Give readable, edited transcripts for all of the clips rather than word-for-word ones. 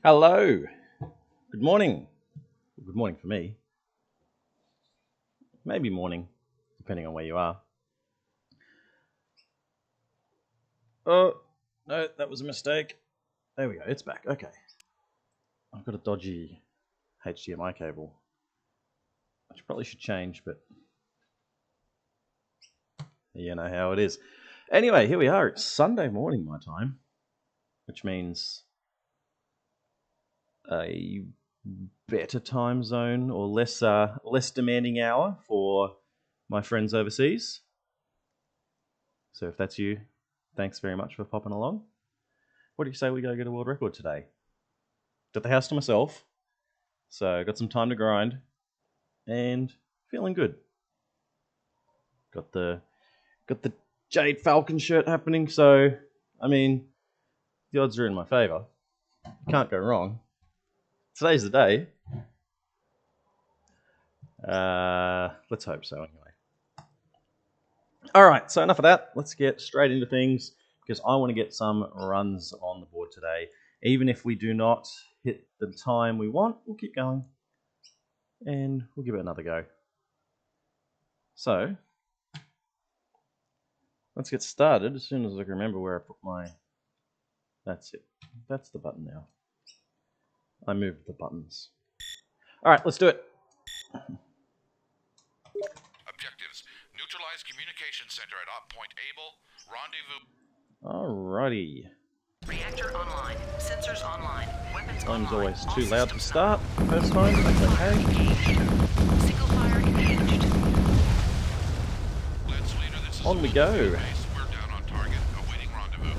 Hello. Good morning. Good morning for me. Maybe morning, depending on where you are. Oh, no, that was a mistake. There we go, it's back. Okay. I've got a dodgy HDMI cable, which probably should change, but you know how it is. Anyway, here we are. It's Sunday morning my time, which means a better time zone or less demanding hour for my friends overseas. So if that's you, thanks very much for popping along. What do you say we go get a world record today? Got the house to myself, so got some time to grind, and feeling good. Got the Jade Falcon shirt happening, so I mean, the odds are in my favour. Can't go wrong. Today's the day. Let's hope so anyway. Alright, so enough of that. Let's get straight into things, because I want to get some runs on the board today. Even if we do not hit the time we want, we'll keep going. And we'll give it another go. So, let's get started as soon as I can remember where I put my... That's it. That's the button now. I moved the buttons. Alright, let's do it. Objectives. Neutralize communication center at op point Able. Rendezvous. Alrighty. Reactor online. Sensors online. Weapons Time's online. always All too loud to systems start on. first time. That's okay. Engaged. Single fire engaged. Let's leader, this is On we go. base. We're down on target. Awaiting rendezvous.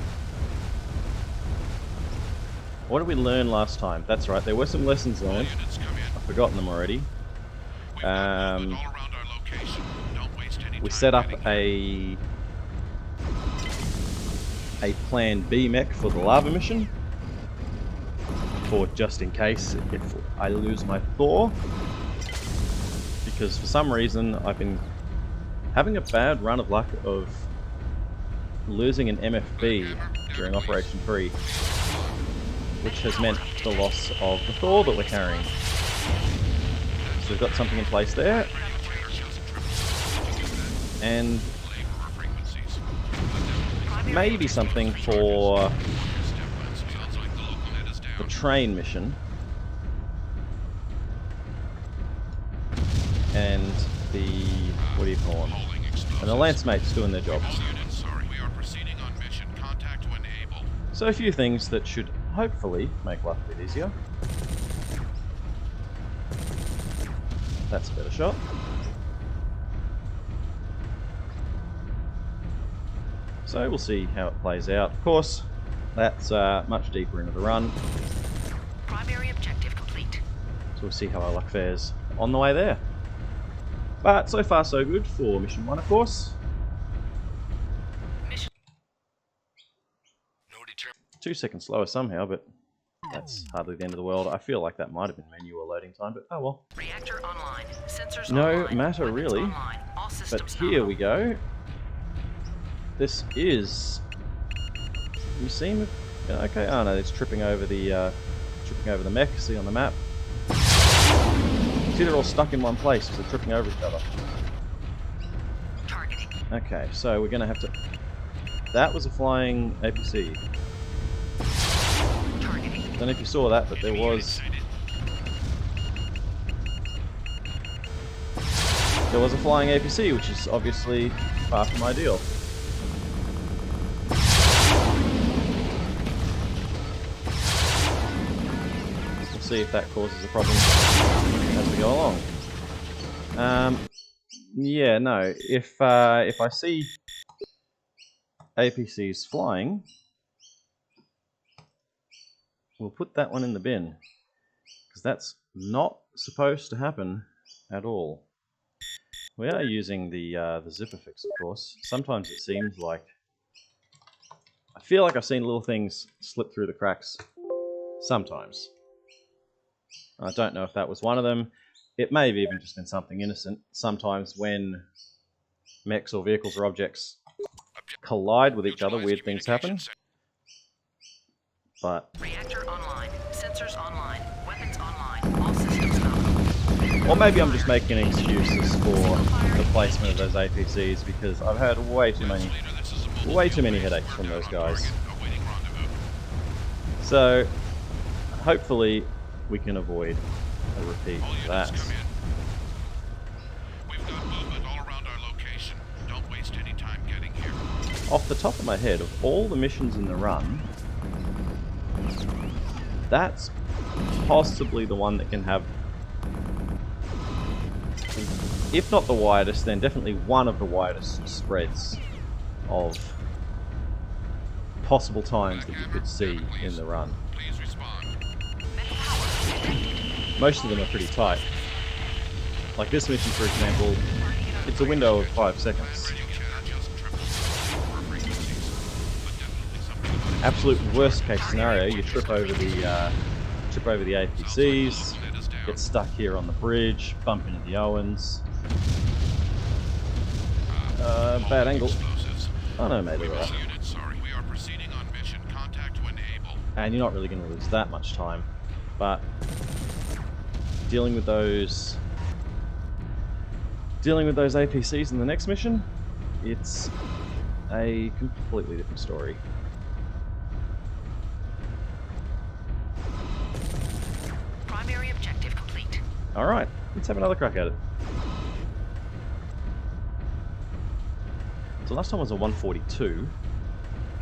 What did we learn last time? That's right, there were some lessons All learned. units come in. I've forgotten them already. We've got movement all around our location. Don't waste any time We set up getting a plan B mech for the lava mission, for just in case if I lose my Thor, because for some reason I've been having a bad run of luck of losing an MFB during Operation 3, which has meant the loss of the Thor that we're carrying. So we've got something in place there, and maybe something for the train mission and the, what do you call them, and the lance mates doing their jobs. So a few things that should hopefully make life a bit easier. That's a better shot. So we'll see how it plays out. Of course, that's much deeper into the run. Primary objective complete. So we'll see how our luck fares on the way there. But so far so good for mission 1, of course. Mission. 2 seconds slower somehow, but that's hardly the end of the world. I feel like that might have been menu or loading time, but oh well. Reactor online. Sensors No online. matter Weapons really. online. All But systems here nominal. we go. This is... You seem... Okay, oh no, it's tripping over the mech. See on the map. See, they're all stuck in one place because they're tripping over each other. Targeting. Okay, so we're gonna have to... That was a flying APC. Targeting. Don't know if you saw that, but there was... There was a flying APC, which is obviously far from ideal. We'll see if that causes a problem as we go along. Yeah, no. If I see APCs flying, we'll put that one in the bin, because that's not supposed to happen at all. We are using the zipper fix, of course. Sometimes it seems like... I feel like I've seen little things slip through the cracks. Sometimes. I don't know if that was one of them. It may have even just been something innocent. Sometimes when mechs or vehicles or objects collide with each other, weird things happen. But Sensors online. Weapons online. All systems nominal. Or maybe I'm just making excuses for the placement of those APCs because I've had way too many headaches from those guys. So hopefully we can avoid a repeat of that. We've got movement all around our location. Don't waste any time getting here. Off the top of my head, of all the missions in the run, that's possibly the one that can have, if not the widest, then definitely one of the widest spreads of possible times that you could see in the run. Please respond. Most of them are pretty tight. Like this mission, for example, it's a window of 5 seconds. Absolute worst case scenario, you trip over the APCs, get stuck here on the bridge, bump into the Owens. Bad angle. Oh no, mate, look at that. We are proceeding on mission. Contact to enable. And you're not really going to lose that much time, but dealing with those APCs in the next mission, it's a completely different story. Primary objective complete. Alright, let's have another crack at it. So last time was a 142.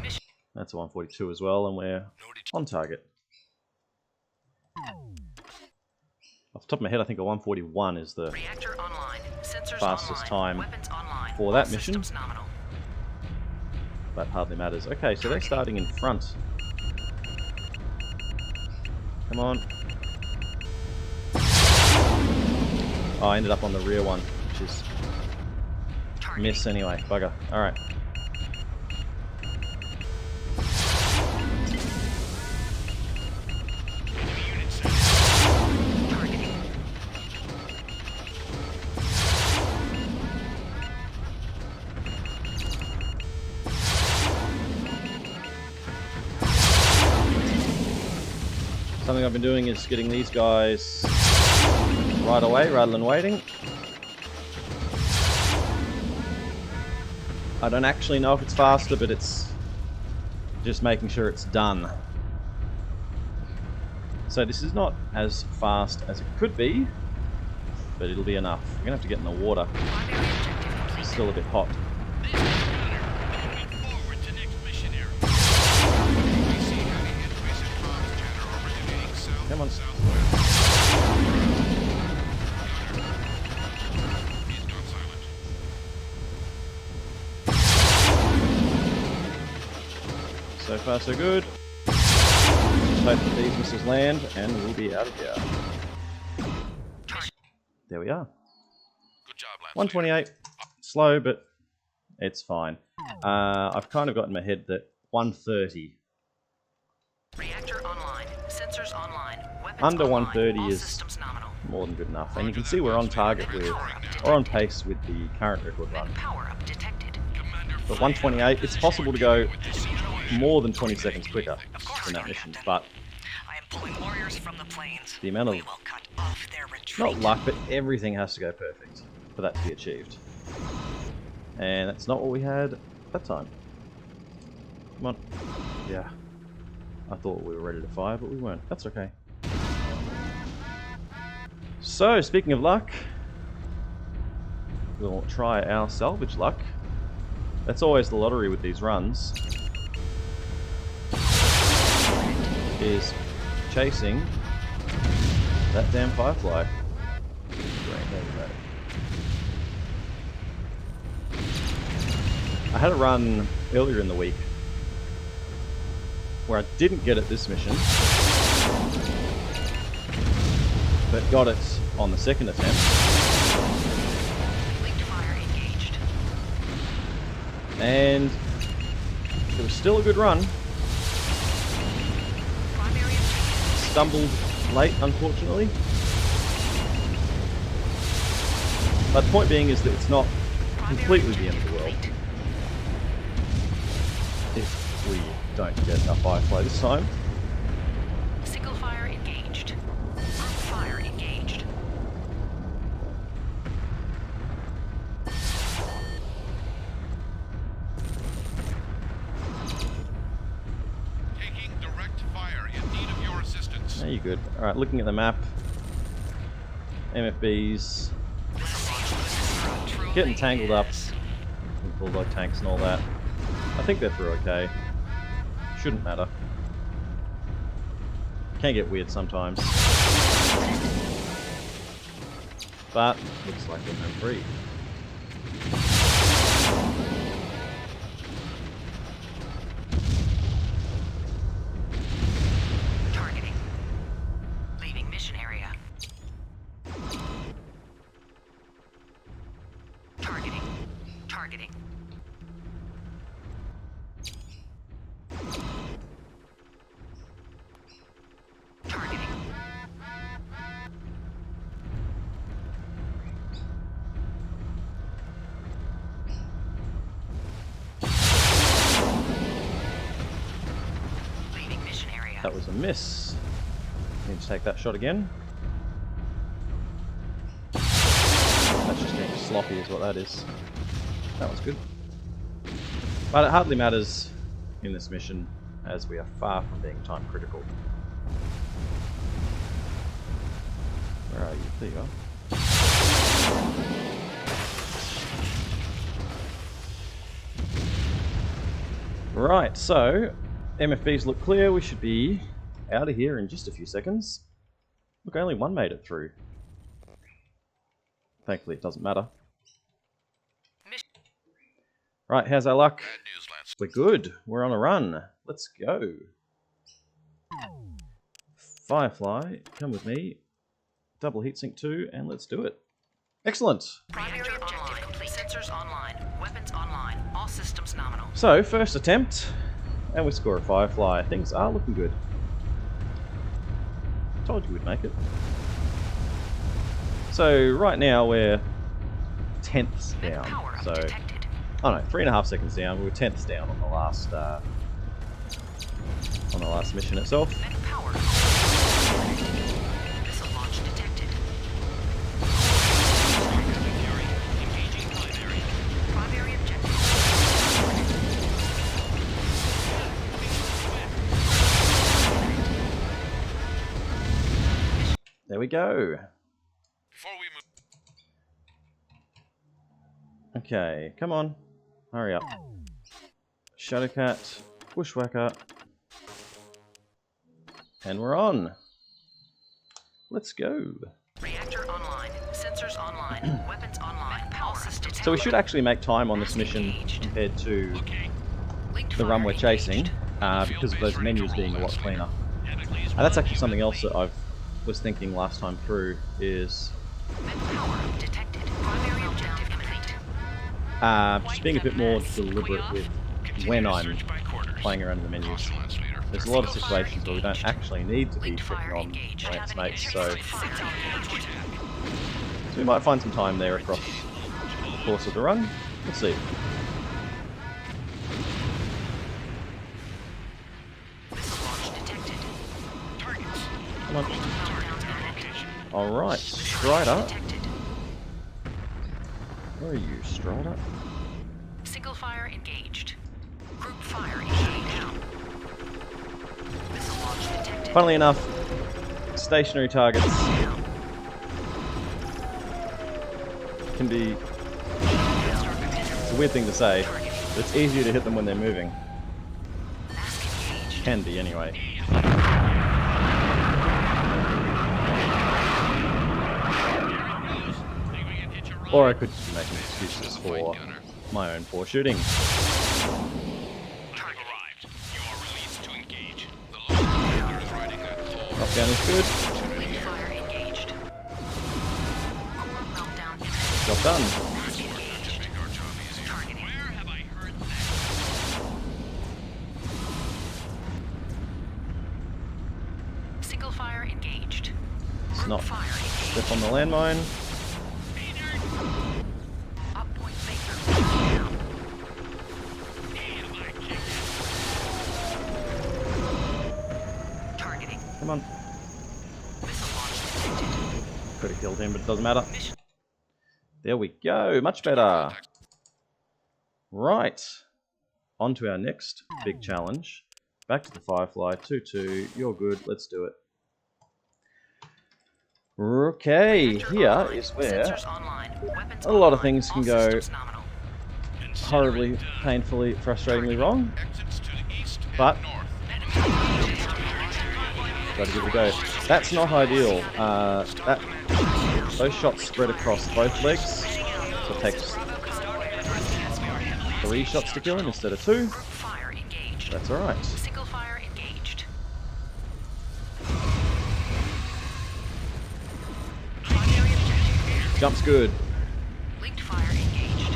Mission. That's a 142 as well, and we're on target. Off the top of my head, I think a 141 is the Reactor online. Sensors fastest online. time Weapons online. for that All mission. systems nominal. That hardly matters. Okay, so they're starting in front. Come on. Oh, I ended up on the rear one, which is miss anyway. Bugger. Alright. Targeting. Something I've been doing is getting these guys right away rather than waiting. I don't actually know if it's faster, but it's just making sure it's done. So this is not as fast as it could be, but it'll be enough. We're gonna have to get in the water. Primary objective complete. It's still a bit hot. Come on. So far so good. Just hope that these missiles land and we'll be out of here. There we are. Good job, Lance. 128. Slow, but it's fine. I've kind of got in my head that 130. Reactor online. Sensors online. Weapons Under online. 130 All is systems nominal. more than good enough. And you can see we're on target with, or on pace with the current record run. Power up detected. But 128, it's possible to go more than 20 seconds quicker in that mission, but I am pulling warriors from the plains. the amount of, We will cut off their retreat. not luck, but everything has to go perfect for that to be achieved. And that's not what we had that time. Come on. Yeah. I thought we were ready to fire, but we weren't. That's okay. So, speaking of luck, we'll try our salvage luck. That's always the lottery with these runs, is chasing that damn firefly. Great, there we go. I had a run earlier in the week where I didn't get it this mission, but got it on the second attempt. Linked fire engaged. And it was still a good run. Primary objective. Stumbled late, unfortunately. But the point being is that it's not completely the end of the world if we don't get a firefly this time. Single fire engaged. There you good. Alright, looking at the map. MFBs getting tangled up with bulldog tanks and all that. I think they're through okay. Shouldn't matter. Can get weird sometimes. But looks like they're home free. Targeting. Leaving mission area. Targeting. Targeting. Targeting. Leaving mission area. That was a miss. Need to take that shot again. That's just getting sloppy is what that is. That was good. But it hardly matters in this mission, as we are far from being time critical. Where are you? There you are. Right, so MFBs look clear. We should be out of here in just a few seconds. Look, only one made it through. Thankfully, it doesn't matter. Right, how's our luck? Bad news, Lance. We're good. We're on a run. Let's go. Firefly, come with me. Double heatsink 2, and let's do it. Excellent. Primary objective complete. Sensors online. Weapons online. All systems nominal. So, first attempt, and we score a Firefly. Things are looking good. Told you we'd make it. So, right now we're tenths down. Power up So, detected. oh no, 3.5 seconds down. We were tenths down on the last mission itself. Mech power. Missile launch detected. Engaging primary. Primary objective. There we go. Before we move, Okay, come on. Hurry up. Shadowcat, Bushwhacker. And we're on. Let's go. Reactor online. Sensors online. Weapons online. All systems. So we should actually make time on this mission compared to the run we're chasing, because of those menus being a lot cleaner. And that's actually something else that I was thinking last time through, is Mech power detected. Primary objective complete. just being a bit more deliberate with when I'm search by quarters. playing around in the menus. Caution, Lance Leader. There's a lot of situations where we don't actually need to be checking on Lance mates, so we might find some time there across the course of the run. Let's see. Missile launch detected. Targets. Come on. Countdown active. Alright, Strider. Detected. Where are you, Strider? Single fire engaged. Group fire initiating down. Missile launch detected. Funnily enough, stationary targets can be... It's a weird thing to say, but it's easier to hit them when they're moving. Mask engaged. Can be, anyway. Or I could just be making excuses for my own poor shooting. Target arrived. You are released to engage. The local commander is riding that full Knockdown is good. Weak fire engaged. Core meltdown imminent. Job done. Mask to engaged. make our job easier. Targeting. Where have I heard that? Single fire engaged. It's Group not fire engaged. step on the landmine. Up point Baker. Down. Targeting. Come on. Missile launch detected. Could have killed him, but it doesn't matter. Mission. There we go. Much better. Right. On to our next big challenge. Back to the Firefly. 2-2. You're good. Let's do it. Okay, here is where Sensors online. Weapons a lot of online. things can All go systems nominal. horribly, painfully, frustratingly wrong. Exits to the east But and north. gotta give it a go. That's not ideal. Those shots spread across both legs, so it takes 3 shots to kill him instead of 2. Group fire engaged. That's alright. Single fire engaged. Primary objective. Jump's good. Linked fire engaged.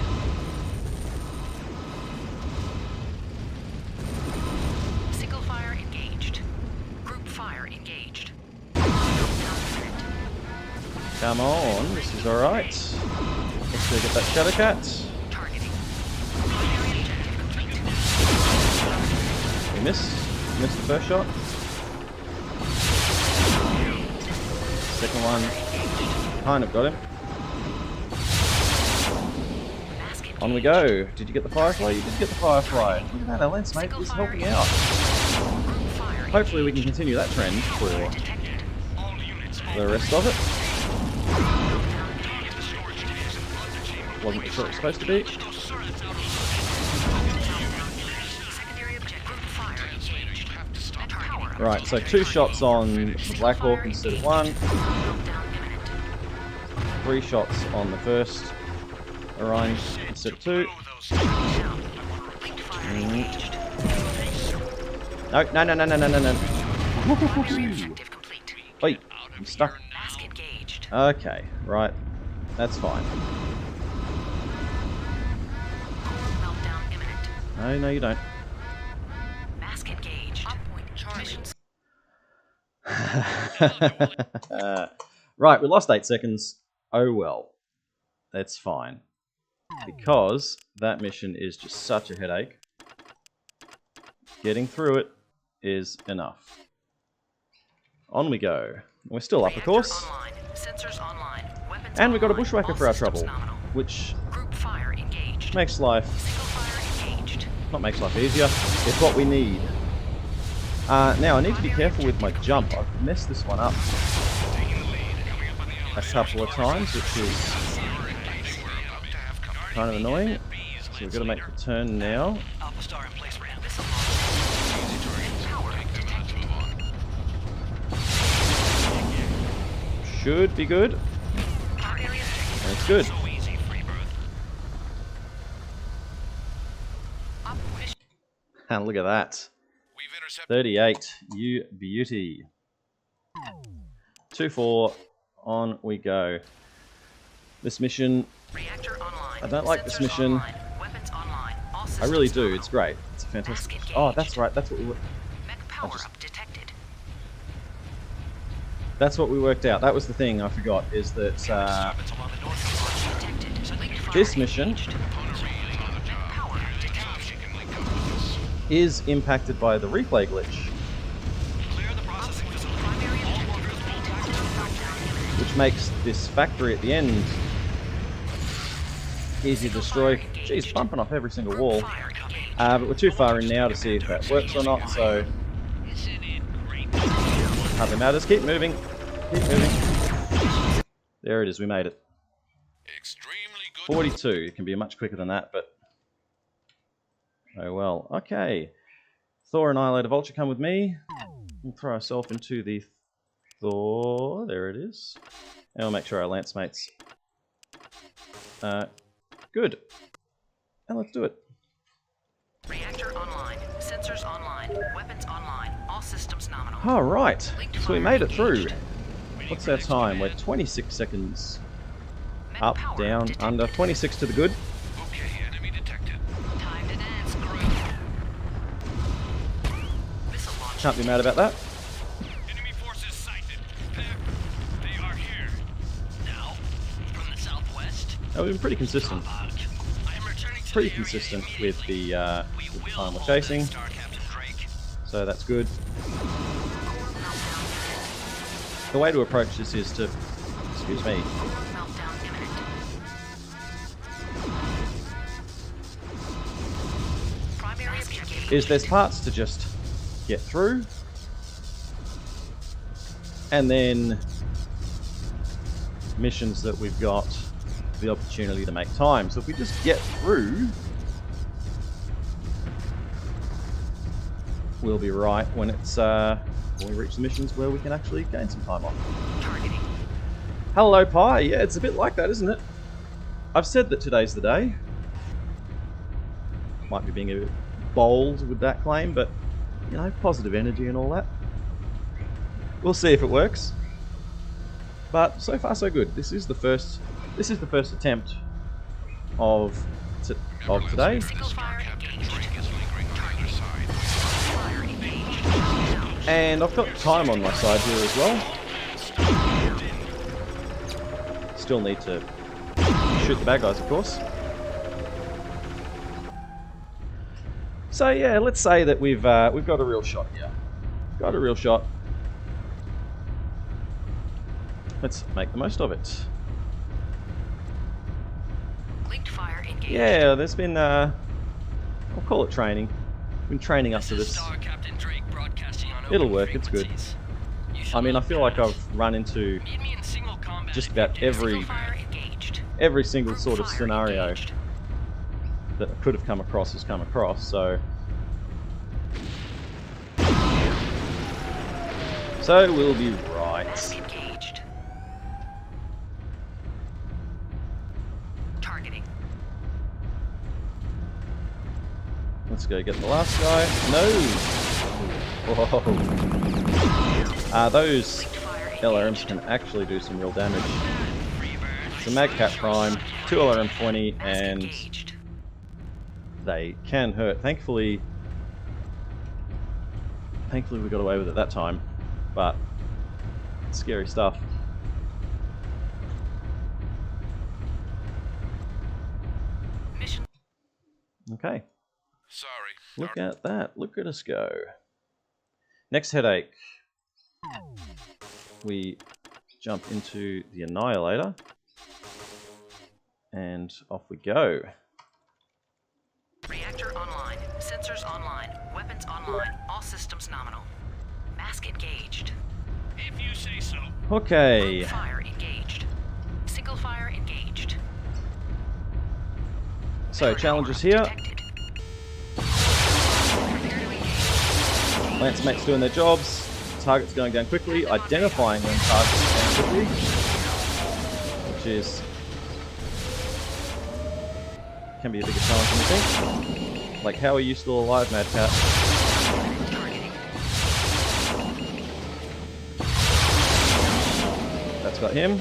Single fire engaged. Group fire engaged. Come on, this is alright. Let's go get that Shadow Cat. Targeting. Primary objective complete. We missed the first shot. Second one, kind of got him. Mask engaged. On we go. Did you get the Firefly? You did get the Firefly. Look at that, our lens mate is helping out. Group fire Hopefully we can continue that trend for detected. the rest of it. Wasn't sure it was supposed to be. Secondary objective. Group fire engaged. Targeting. Right, so 2 shots on the Black Hawk instead of 1. Meltdown imminent. 3 shots on the first Orion instead of 2. Linked fire engaged. No. Objective complete. Wait, I'm stuck. Mask engaged. Okay, right. That's fine. Meltdown imminent. No, you don't. Mask engaged. Missions. Right, we lost 8 seconds. Oh well. That's fine. Because that mission is just such a headache. Getting through it is enough. On we go. We're still up, of course. Online. Sensors online. Weapons And we got a online. bushwhacker All for our systems trouble. nominal. Which Group fire engaged. makes life, Single fire engaged. not makes life easier, it's what we need. Now I need to be careful with my jump. I've messed this one up a couple of times, which is kind of annoying. So we've got to make the turn now. Alpha Star in place ramp. Power detected. Should be good. Primary objective. And it's good. So easy, free birth. Up mission. And look at that. We've intercepted 38. You beauty. 2-4. On we go. This mission, Reactor online. I don't like this Sensors mission. online. Weapons online. All I systems really do. nominal. It's great. It's a fantastic. Mask Oh, engaged. that's right. That's what we. Mech power just- up detected. That's what we worked out. That was the thing I forgot. Is that Weapons along the north Detected. Linked fire this mission engaged. Power detected. is impacted by the replay glitch, Clear the processing facility. Primary objective. which makes this factory at the end easy to destroy. Geez, bumping off every single wall. Fire engaged. But we're too far in now to see if that works or not. So Isn't it great? hardly matters. Keep moving. Keep moving. There it is. We made it. extremely good. 42. It can be much quicker than that, but oh well. Okay. Thor Annihilator Vulture, come with me. We'll throw ourselves into the Thor. There it is. And we'll make sure our lance mates. Good. And let's do it. Reactor online. Sensors online. Weapons online. All systems nominal. All right. Linked So we fire made it through. engaged. What's our time? We're 26 seconds. Mech Up, power down, detected. under. 26 to the good. Okay, enemy detected. Time to dance, crew. Missile launch. Can't be mad about that. Enemy forces sighted. They are here. Now, from the southwest. We've been pretty consistent. Out. I am returning to Pretty the area consistent with immediately. the We will time we're hold chasing. that star, Captain Drake. So that's good. The way to approach this is to, excuse me, Meltdown imminent. Primary objective. is there's parts to just get through, and then missions that we've got the opportunity to make time. So if we just get through, we'll be right when it's when we reach the missions where we can actually gain some time off. Targeting. Hello, Pi. Yeah, it's a bit like that, isn't it? I've said that today's the day. Might be being a bit bold with that claim, but you know, positive energy and all that. We'll see if it works. But so far so good. This is the first attempt of today. Single fire engaged. And I've got time on my side here as well. Still need to shoot the bad guys, of course. So yeah, let's say that we've got a real shot here. Got a real shot. Let's make the most of it. Linked fire engaged. Yeah, there's been I'll call it training. Been training up to this. Star Captain Drake broadcasting on It'll open work, it's good. frequencies. You should I mean, I look feel like past. I've run into Meet me in single combat just if you about dare. every Single fire engaged. single sort of Fire scenario engaged. that I could have come across has come across, so we'll be right. Engaged. Targeting. Let's go get the last guy. No! Whoa. Those Linked fire LRMs engaged. can actually do some real damage. It's a Magcat Prime, 2 LRM-20, Mask and engaged. they can hurt. Thankfully we got away with it that time, but scary stuff. Mission. Okay, Sorry. look at that. Look at us go. Next headache. We jump into the Annihilator, and off we go. Reactor online. Sensors online. Weapons online. All systems nominal. Mask engaged. If you say so. Okay, Group fire engaged. Single fire engaged. so challenges here. Detected. Prepare to engage. Lance mates doing their jobs. Targets going down quickly. Identifying when targets are down quickly, which is can be a bigger challenge than you think. Like, how are you still alive, Mad Cat? Targeting. That's got him.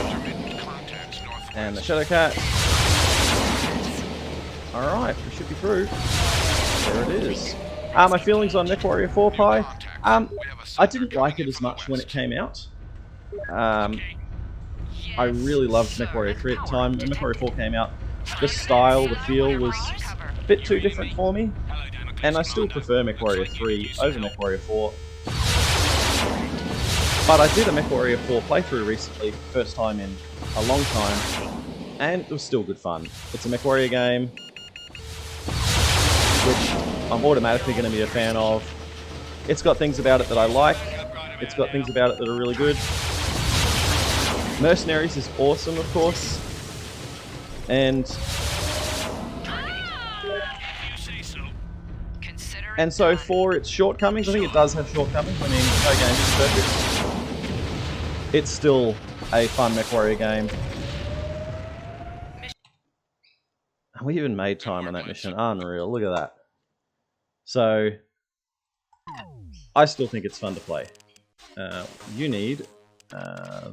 Intermittent contacts northwest. And the Shadow Cat. Alright, we should be through. There it is. My feelings on MechWarrior 4 Pi. I didn't like it as much when it came out. I really loved MechWarrior 3 at the time. When MechWarrior 4 came out, the style, the feel was a bit too different for me. And I still prefer MechWarrior 3 over MechWarrior 4. But I did a MechWarrior 4 playthrough recently, first time in a long time, and it was still good fun. It's a MechWarrior game, which I'm automatically going to be a fan of. It's got things about it that I like. It's got things about it that are really good. Mercenaries is awesome, of course. And so for its shortcomings, I think it does have shortcomings. I mean, no game is perfect. It's still a fun MechWarrior game. We even made time on that mission. Unreal, look at that. So, I still think it's fun to play. You need a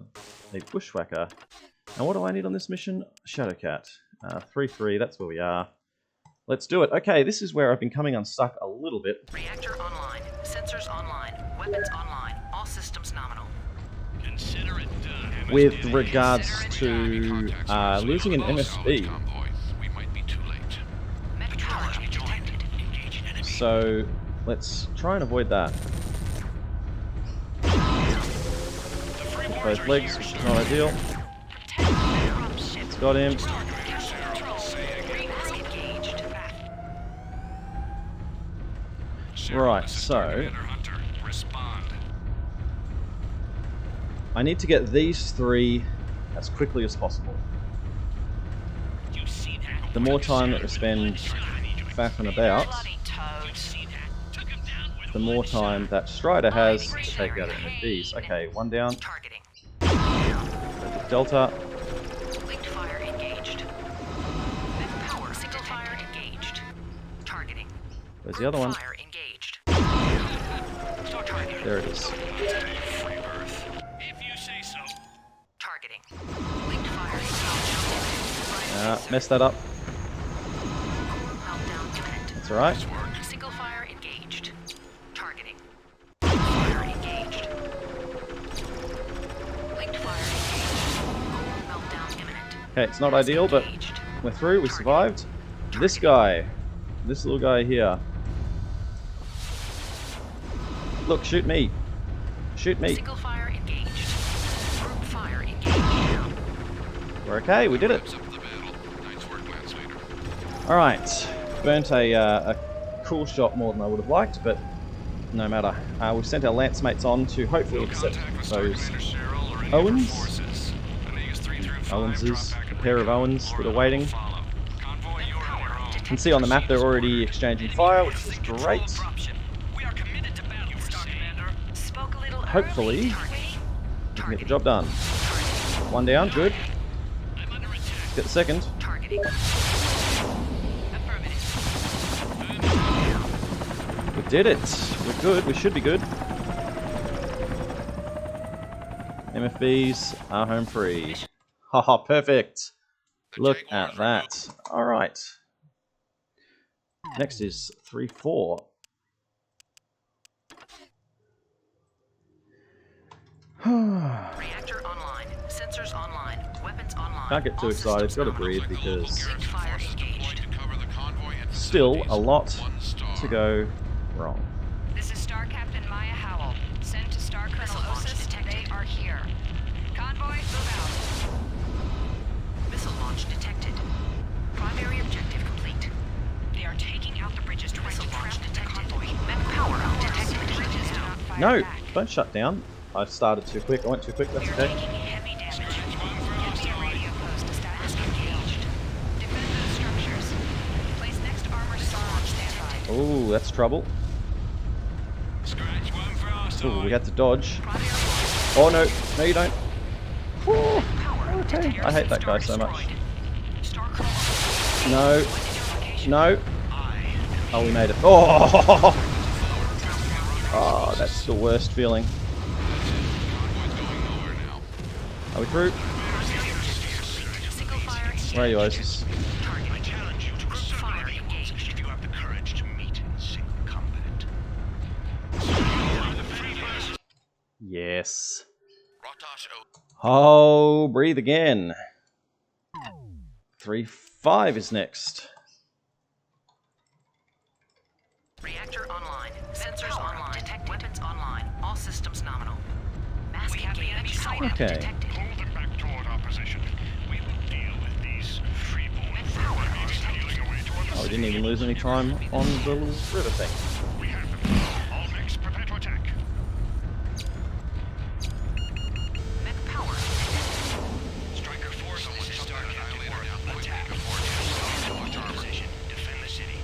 Bushwhacker. And what do I need on this mission? Shadowcat. 3-3, that's where we are. Let's do it. Okay, this is where I've been coming unstuck a little bit. Reactor online. Sensors online. Weapons online. All systems nominal. Consider it done. With regards to losing an MSB. Convoy. We might be too late. Metrology detected. Engaging enemy. So, let's try and avoid that. Both legs, which is not ideal. It's got him. Mask engaged. Right, so Hunter, respond. I need to get these 3 as quickly as possible. You see that? The more time that we spend faffing about, Bloody toads. See that? Took him down with the more one shot. time that Strider has to take out MFBs. Okay, 1 down. Targeting. Delta. Linked fire engaged. Mech power single fire engaged. Targeting. Where's the other one? Fire engaged. There it is. Free birth. If you say so. Targeting. Linked fire engaged. Messed that up. Meltdown imminent. That's alright. Single fire engaged. Targeting. Fire engaged. Linked fire engaged. Meltdown imminent. Okay, it's not ideal, but Engaged. we're through. We survived. This guy. This little guy here. Look, shoot me. Shoot me. Single fire engaged. Group fire engaged. We're okay. We did it. Wraps up the battle. Nice work, Lance Leader. Alright. Burnt a cool shot more than I would have liked, but no matter. We've sent our lance mates on to hopefully intercept Contact with Star those Commander Cheryl or any Owens? of her forces. Omegas 3 through 5 Owenses, drop back a at pair of Lego. Owens that are Florida waiting. will follow. Convoy, you're on your own. You can see on the map they're already exchanging fire, which is great. We are committed to battle, Star Commander. Spoke a little Hopefully, early. we can get the job done. 1 down, good. I'm under attack. Get the second. Targeting. Affirmative. We did it. We're good. We should be good. MFBs are home free. Haha, perfect. Look at that. Alright. Next is 3-4. Reactor online. Sensors online. Weapons online. Can't get too All excited. systems Got to breathe Looks like the local because garrison Fire forces engaged. deployed to cover the convoy and still a facilities. lot 1 star. to go wrong. This is Star Captain Maya Howell. Sent to Star Colonel Missile launch Osis. detected. They are here. Convoy, move Missile launch detected. Primary objective complete. out. They are taking out the bridges trying Missile to trap launch the detected. convoy. Mech power up detected. Bridges do not fire No, back. don't shut down. I started too quick. I went too quick. That's We are okay. taking heavy damage. Enemy radio post status engaged. Defend those structures. Place next armored star on standby. Oh, that's trouble. Scratch one for our Ooh, we side. had to dodge. Primary launch. Oh no, no you don't. Whew. Power up Okay, detected. I hate that guy so Star much. destroyed. Star Colonel. No, What is your location? no. Oh, we made it. Oh, oh, that's the worst feeling. Convoy's going nowhere now. Are we through? Single fire Where are you, engaged. Osis? Target. I challenge you to Group fire fire engaged. if you have the courage to meet in single combat. Yes. Rotosh O. Oh, breathe again. 3-5 is next. Reactor online. Sensors online. Detect weapons online. All systems nominal. Mask We have the enemy engaged. Power sighted. Okay. detected. Pull them back toward our position. We will deal with these freeborn Power freeborns detected. stealing away toward the Oh, we didn't even lose any time on the little river thing. We have them. All mechs prepare to attack. Mech power detected. Striker force, this is Star Captain Annihilator Worf. down quickly Attack. before it gets Watch to our armor. position. Defend the city.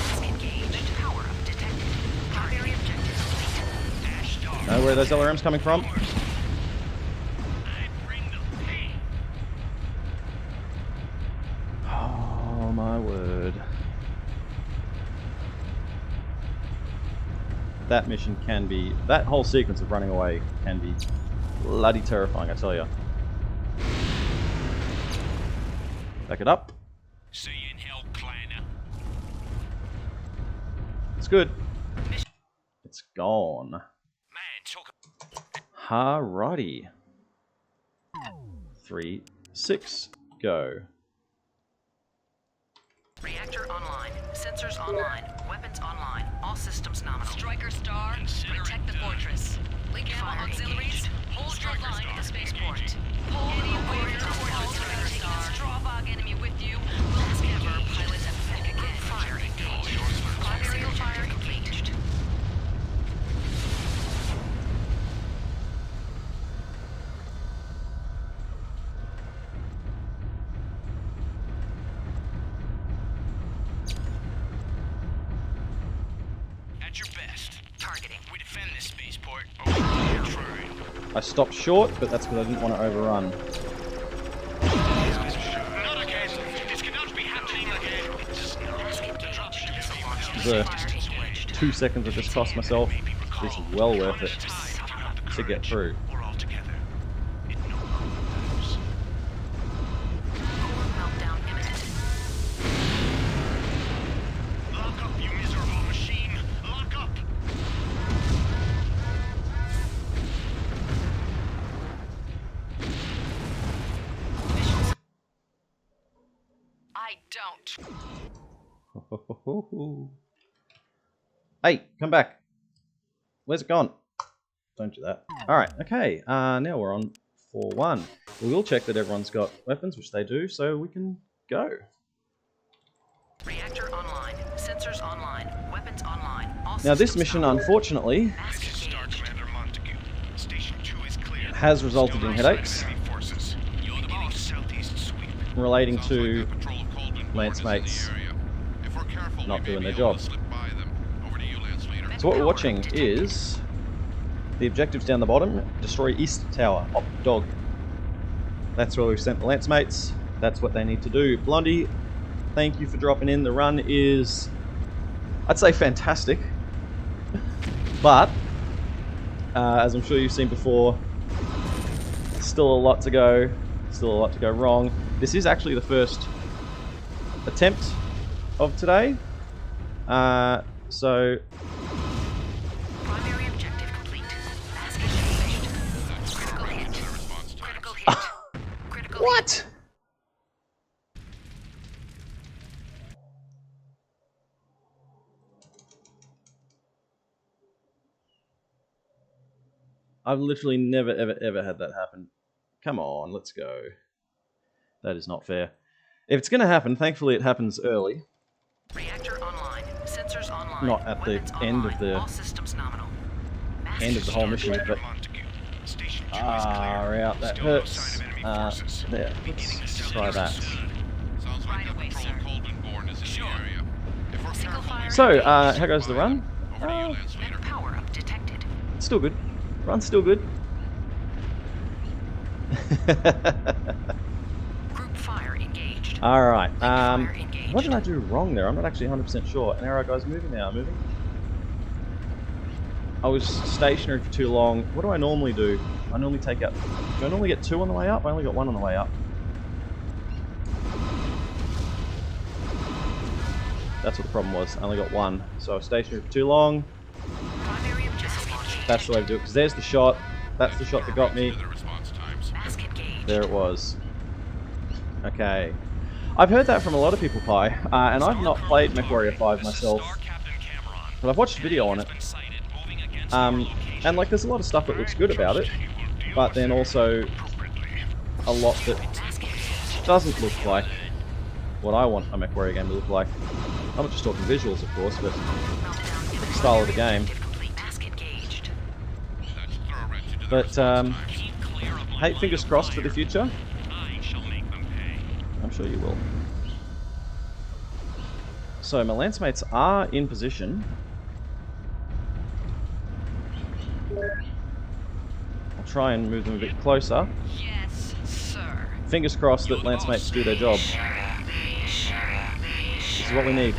Mask engaged. Power up detected. Primary objective complete. Dash Star. Know where those LRMs coming from? I bring the pain. Oh my word. That mission can be, that whole sequence of running away can be bloody terrifying, I tell you. Back it up. See you in hell, Kleiner. It's good. It's gone. Man, talk. Alrighty. 3-6, go. Reactor online. Sensors online. Weapons online. All systems nominal. Striker Star, protect the fortress. Link ammo Fire auxiliaries, engaged. hold your Striker line Star, at the spaceport. engaging. Pull any warrior fortress Striker Star. Straw bog enemy with you. Will never pilot a mech again. Fire engaged. Primary fire engaged. at your best. Targeting. We defend this spaceport, or we contrary. I stopped short, but that's because I didn't want to overrun. Not again. This cannot be happening again. Just The 2 seconds I just cost myself is well worth it to get through. We're all together. It no longer matters. Core meltdown imminent. Lock up, you miserable machine. Lock up. Missions. I don't. Hey, come back. Where's it gone? Don't do that. Alright, okay. Now we're on 4-1. We will check that everyone's got weapons, which they do, so we can go. Reactor online. Sensors online. Weapons online. All Now this systems mission, nominal. unfortunately, Mask This is Star engaged. Commander Montague. Station 2 is clear. has resulted Still in no sign of headaches enemy forces. Beginning southeast sweep. relating Sounds to like that patrol of Coldman Lance Born is mates in the area. If we're careful, not we may doing be their able job. to slip by them. Over to you, Lance Leader. So what we're watching is the objectives down the bottom. Destroy East Tower. Op dog. That's where we've sent the Lance mates. That's what they need to do. Blondie, thank you for dropping in. The run is, I'd say, fantastic. But, as I'm sure you've seen before, still a lot to go. Still a lot to go wrong. This is actually the first attempt of today. So Primary objective complete. Mask engaged. Critical hit. Response time. Critical hit. Critical hit. what? I've literally never, ever had that happen. Come on, let's go. That is not fair. If it's going to happen, thankfully it happens early. Reactor online. Sensors online. Not at the Weapons end of online. the- All systems nominal. Mask End of the whole engaged. mission, but Montague. Station 2 is far clear. out, that Still no hurts. sign of enemy forces. There, let's try that. Sounds like Right that away, patrol sir. of Coldman Born is in the area. If we're Single careful, we fire. may So, be able to how goes the slip by run? them. Over to you, Lance Leader. Mech power up detected. It's still good. Run's still good. Group fire engaged. Alright, Fire engaged. what did I do wrong there? I'm not actually 100% sure. An arrow guy's moving now, moving. I was stationary for too long. What do I normally do? I normally take out... Do I normally get 2 on the way up? I only got 1 on the way up. That's what the problem was. I only got 1. So I was stationary for too long. Primary objective engaged. That's the way to do it, because there's the shot. That's the shot that got me. The response times. Mask engaged. There it was. Okay. I've heard that from a lot of people, Pi, and I've not played MechWarrior 5 myself, but I've watched a video on it. And like, there's a lot of stuff that looks good about it, but then also a lot that Mask engaged. doesn't look like what I want a MechWarrior game to look like. I'm not just talking visuals, of course, but Meltdown imminent. the style of the game. Objective complete. Mask engaged. That's throw a wrench into the But, response times. hey, fingers crossed for the future. I shall make them pay. I'm sure you will. So my lance mates are in position. I'll try and move them a bit closer. Yes, sir. Fingers crossed that lance mates do their job. This is what we need.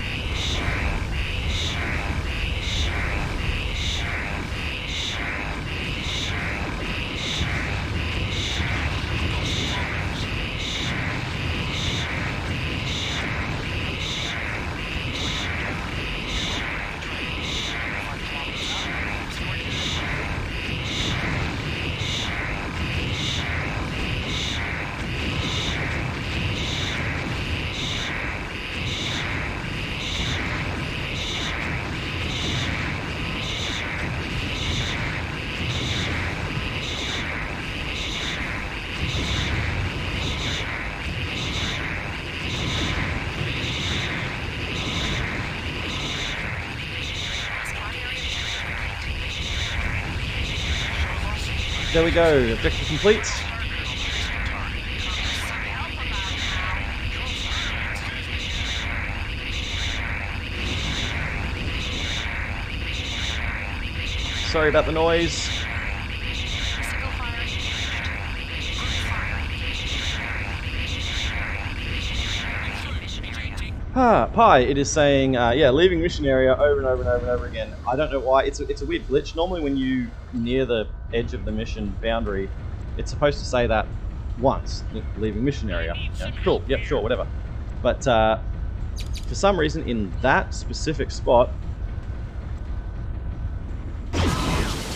There we go, objective complete. Sorry about the noise. Single fire engaged. Mission area. Pi, it is saying, yeah, leaving mission area over and over and over and over again. I don't know why. It's a weird glitch. Normally when you near the edge of the mission boundary, it's supposed to say that once, leaving mission area. Yeah, cool, yep, sure, whatever. But for some reason in that specific spot...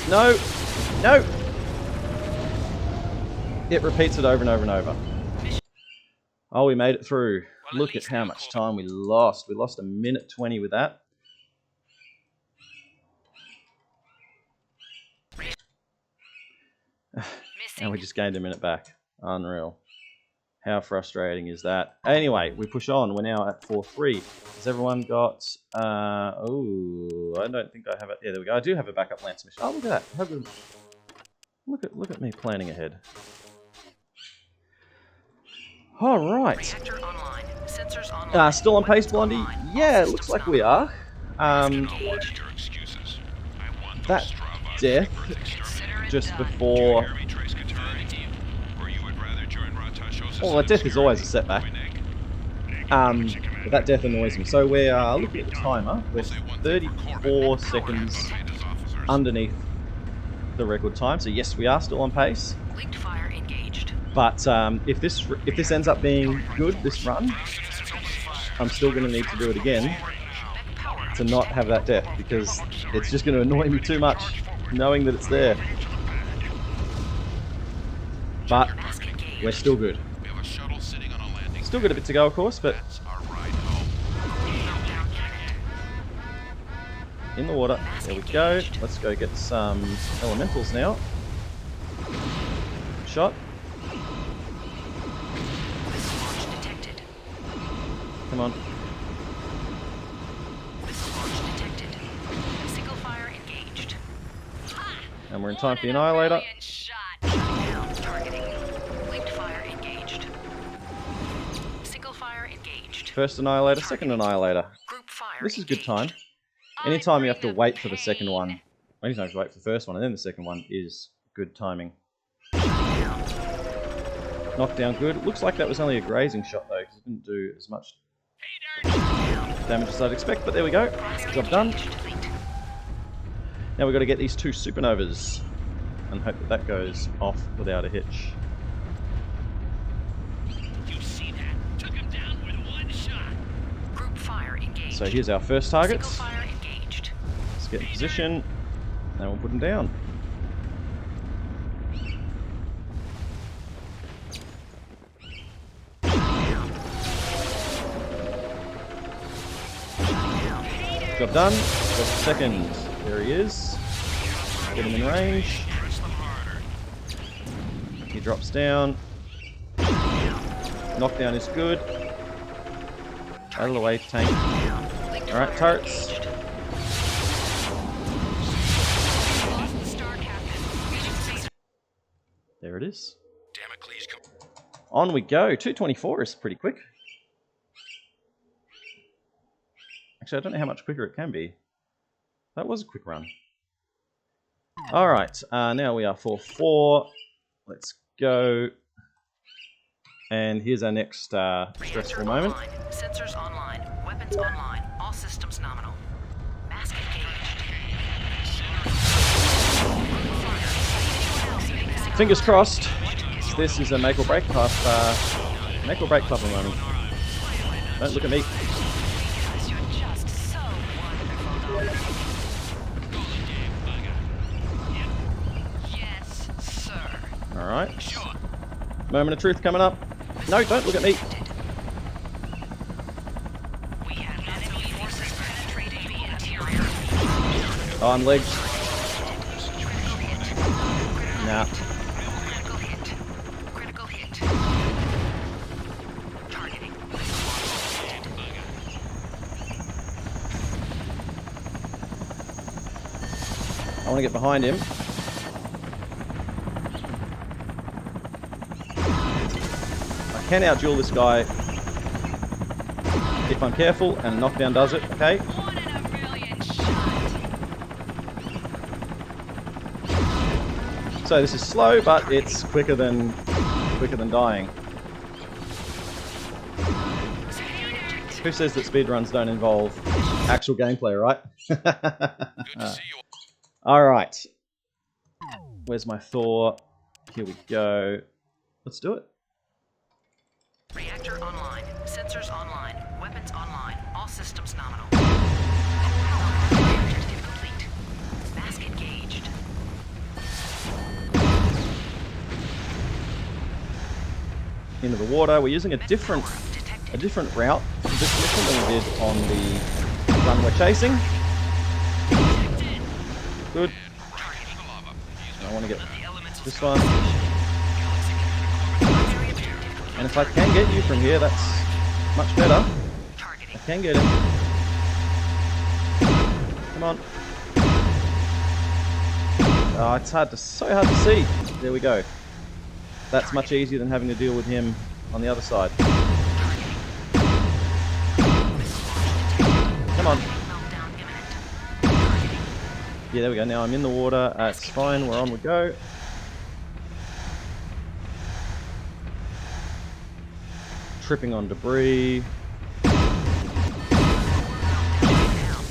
No! No! It repeats it over and over and over. Oh, we made it through. Look at how much time we lost. We lost 1:20 with that. And we just gained a minute back. Unreal. How frustrating is that? Anyway, we push on. We're now at 4-3. Has everyone got... oh, I don't think I have it. Yeah, there we go. I do have a backup lance mission. Oh, look at that. How good. Look at me planning ahead. All right. Reactor online. Sensors online. Still on pace, Weapons Blondie? online. Yeah, All it looks systems like we are. Your excuses. I want those That Strava death birthday ceremony. just before... Jeremy Trace Katari, or you would rather join Ratasho's Well, that death is always a setback. But that death annoys me. So we're looking at the timer. We're 34 seconds underneath the record time. So yes, we are still on pace. Linked fire engaged. But if this ends up being good, this run, I'm still going to need to do it again to not have that death, because it's just going to annoy me too much knowing that it's there. But we're still good. We have a shuttle sitting on a landing. Still got a bit to go, of course, but That's our ride home. in the water. There we go. Let's go get some elementals now. Shot. Missile launch detected. Come on. Missile launch detected. Single fire engaged. And we're in time for the Annihilator. Down targeting. Linked fire engaged. Single fire engaged. First Annihilator, second Annihilator. Group fire This is good engaged. time. Anytime you have to wait for the second one, anytime you have to wait for the first one and then the second one is good timing. Knockdown good. Looks like that was only a grazing shot though, because it didn't do as much damage as I'd expect, but there we go. Job done. Now we've got to get these 2 supernovas and hope that that goes off without a hitch. You see that? Took him down with one shot. Group fire engaged. So here's our first target. Single fire engaged. Let's get in position, and we'll put them down. Job done. Just a second. There he is. Get him in range. Press them harder. He drops down. Knockdown is good. Out of the way, tank. Linked Alright, fire turrets. engaged. Lost the star captain. There it is. Damocles come. On we go. 224 is pretty quick. Actually, I don't know how much quicker it can be. That was a quick run. Alright, now we are 4-4. Let's go. And here's our next stressful moment. Online. Sensors online. Weapons online. All systems nominal. Mask engaged. Fingers crossed. This is a make or break type moment. Don't look at me. Because you're just so wonderful. Yes, sir. Alright. Moment of truth coming up. No, don't look at me. We have enemy forces penetrating the interior. Oh, I'm legged. Nah. Critical hit. Critical hit. Targeting. I want to get behind him. I can outduel this guy if I'm careful, and knockdown does it. Okay. One in a million shot. So this is slow, but it's quicker than dying. Who says that speedruns don't involve actual gameplay, right? Good to see you. Alright. Where's my Thor? Here we go. Let's do it. Reactor online. Sensors online. Weapons online. All systems nominal. Objective complete. Mask engaged. Into the water. We're using a different route for this mission than we did on the run we're chasing. Good. I want to get this one. And if I can get you from here, that's much better. I can get him. Come on. Oh, it's so hard to see. There we go. That's much easier than having to deal with him on the other side. Come on. Yeah, there we go. Now I'm in the water. It's fine. We're on we go. Tripping on debris. Look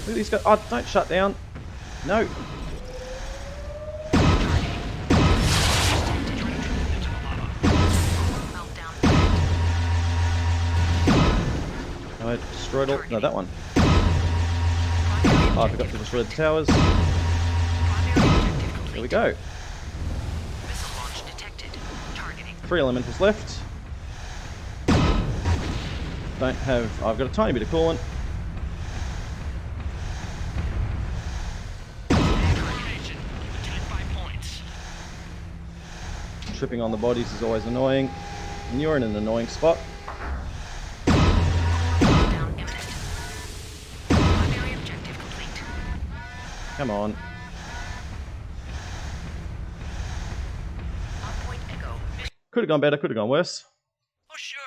at these guys. Oh, don't shut down. No. I destroyed all. No, that one. Oh, I forgot to destroy the towers. There we go. 3 elementals left. Don't have. I've got a tiny bit of coolant. Tripping on the bodies is always annoying, and you're in an annoying spot. Come on. Could have gone better, could have gone worse. Oh, sure.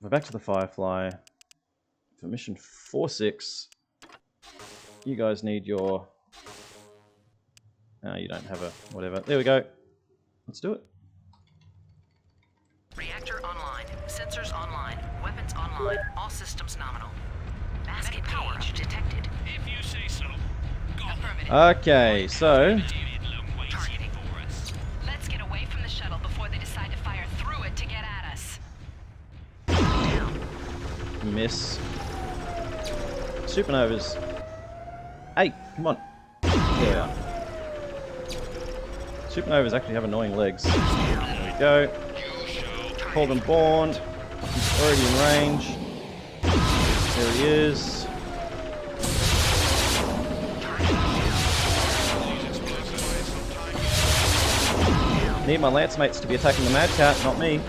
We're back to the Firefly. For mission 4-6, you guys need your... Oh, you don't have a... whatever. There we go. Let's do it. Reactor online. Sensors online. Weapons online. All systems nominal. Mask engaged. Detected. If you say so. Go. Okay, so... Let's get away from the shuttle before they decide to fire through it to get at us. Miss. Supernovas. Hey, come on. There we are. Supernovas actually have annoying legs. There we go. Call them Born. He's already in range. There he is. Need my lance mates to be attacking the Mad Cat, not me.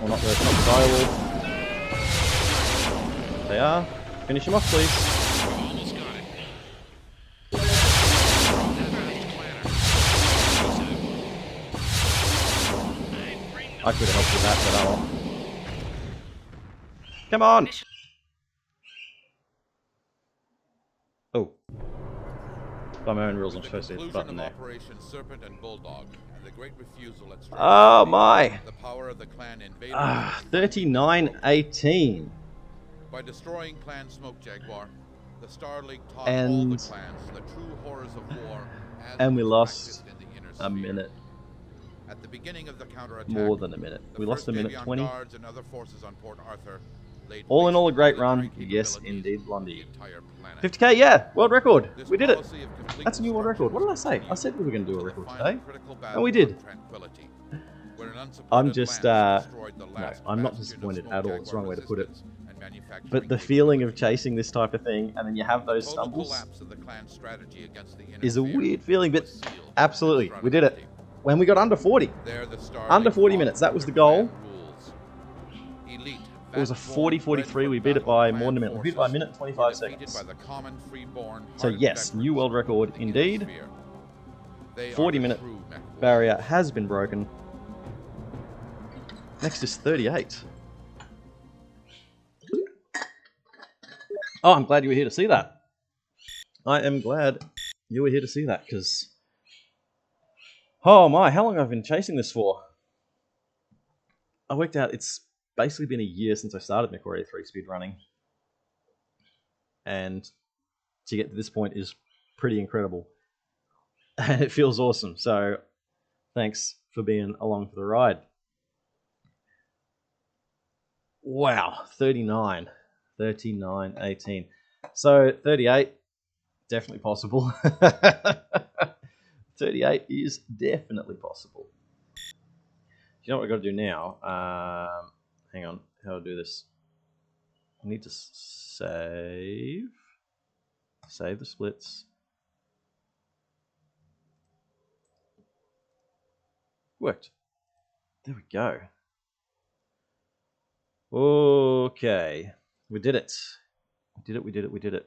Or not the direwolf. They are. Finish him off, please. I could have helped with that, but I won't. Come on! Oh. By my own rules, I'm supposed to hit the button there. Operation Serpent and Bulldog, and the great refusal at Oh my! the power of the clan invaded 39-18. by destroying Clan Smoke Jaguar. The Star League taught all And- the clans the true horrors of war as And we it was lost practiced in the inner a sphere. minute. At the beginning of the counterattack, More than a minute. the We lost a First minute Avion 20. Guards and other forces on Port Arthur laid All in all, a waste great to run. military Yes, capabilities indeed, of Blondie. the entire planet. 50k, yeah! World record! This We did it! policy of complete That's a new world record. What did I say? I said we were going to do a record today. And we did. I'm just, no, I'm not disappointed at all. It's the wrong way to put it. But the feeling of chasing this type of thing, and then you have those stumbles, is a weird feeling, but absolutely, we did it. When we got under 40. Under 40 minutes, that was the goal. It was a 40-43, we beat it by more than a minute. We beat it by a minute and 25 seconds. So yes, new world record indeed. 40-minute barrier has been broken. Next is 38. Oh, I'm glad you were here to see that. I am glad you were here to see that, because... Oh my, how long have I been chasing this for? I worked out it's basically been a year since I started MechWarrior 3 speedrunning. And to get to this point is pretty incredible. And it feels awesome, so thanks for being along for the ride. Wow, 39, 18. So 38, definitely possible. 38 is definitely possible. You know what I've got to do now? Hang on, how do I do this? I need to save the splits. Worked. There we go. Okay, we did it. We did it.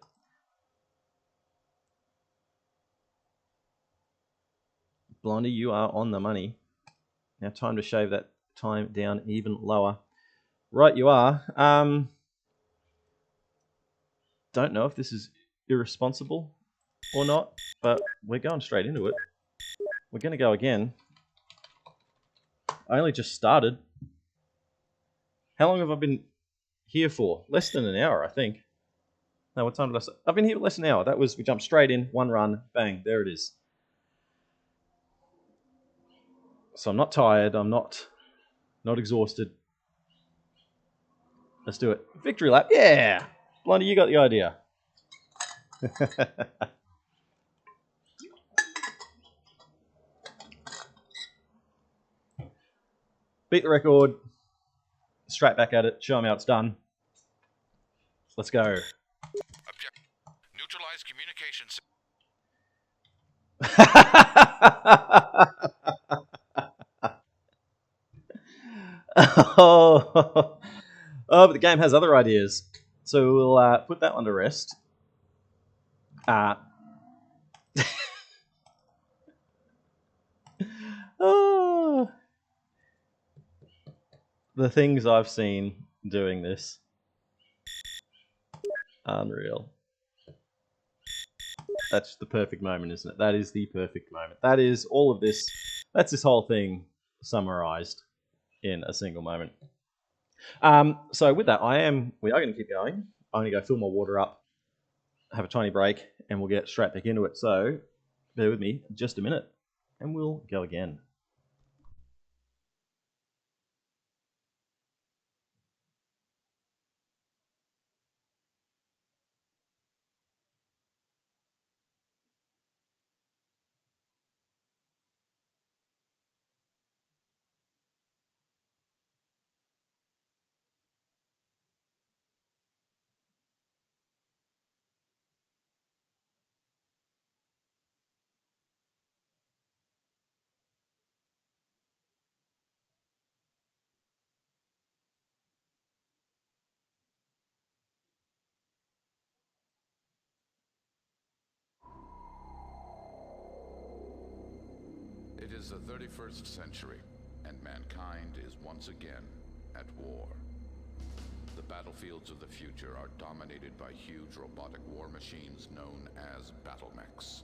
Blondie, you are on the money. Now time to shave that time down even lower. Right, you are. Don't know if this is irresponsible or not, but we're going straight into it. We're going to go again. I only just started. How long have I been here for? Less than an hour, I think. No, what time did I start? I've been here less than an hour. That was, we jumped straight in, one run, bang, there it is. So I'm not tired, I'm not exhausted. Let's do it. Victory lap, yeah! Blondie, you got the idea. Beat the record. Straight back at it. Show them how it's done. Let's go. Object. Neutralize communication. Oh, but the game has other ideas. So we'll put that one to rest. Oh, the things I've seen doing this. Unreal. That's the perfect moment, isn't it? That is the perfect moment. That is all of this. That's this whole thing summarized in a single moment. So with that, we are going to keep going. I'm going to go fill my water up, have a tiny break, and we'll get straight back into it. So bear with me just a minute, and we'll go again. It is the 31st century, and mankind is once again at war. The battlefields of the future are dominated by huge robotic war machines known as battlemechs.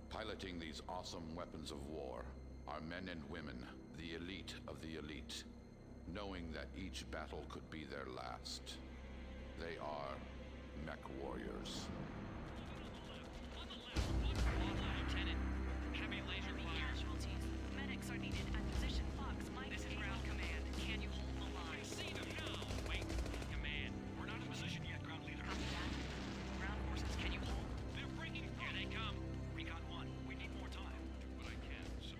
Piloting these awesome weapons of war are men and women, the elite of the elite, knowing that each battle could be their last. They are MechWarriors. Lieutenant, heavy laser fire. Casualties. Medics are needed at position Fox. Mike. This is ground command. Can you hold the line? See them now. Wait, command. We're not in position yet, ground leader. Copy that. Ground forces, can you hold? They're breaking. Here they come. Recon 1. We need more time. Do what I can, sir.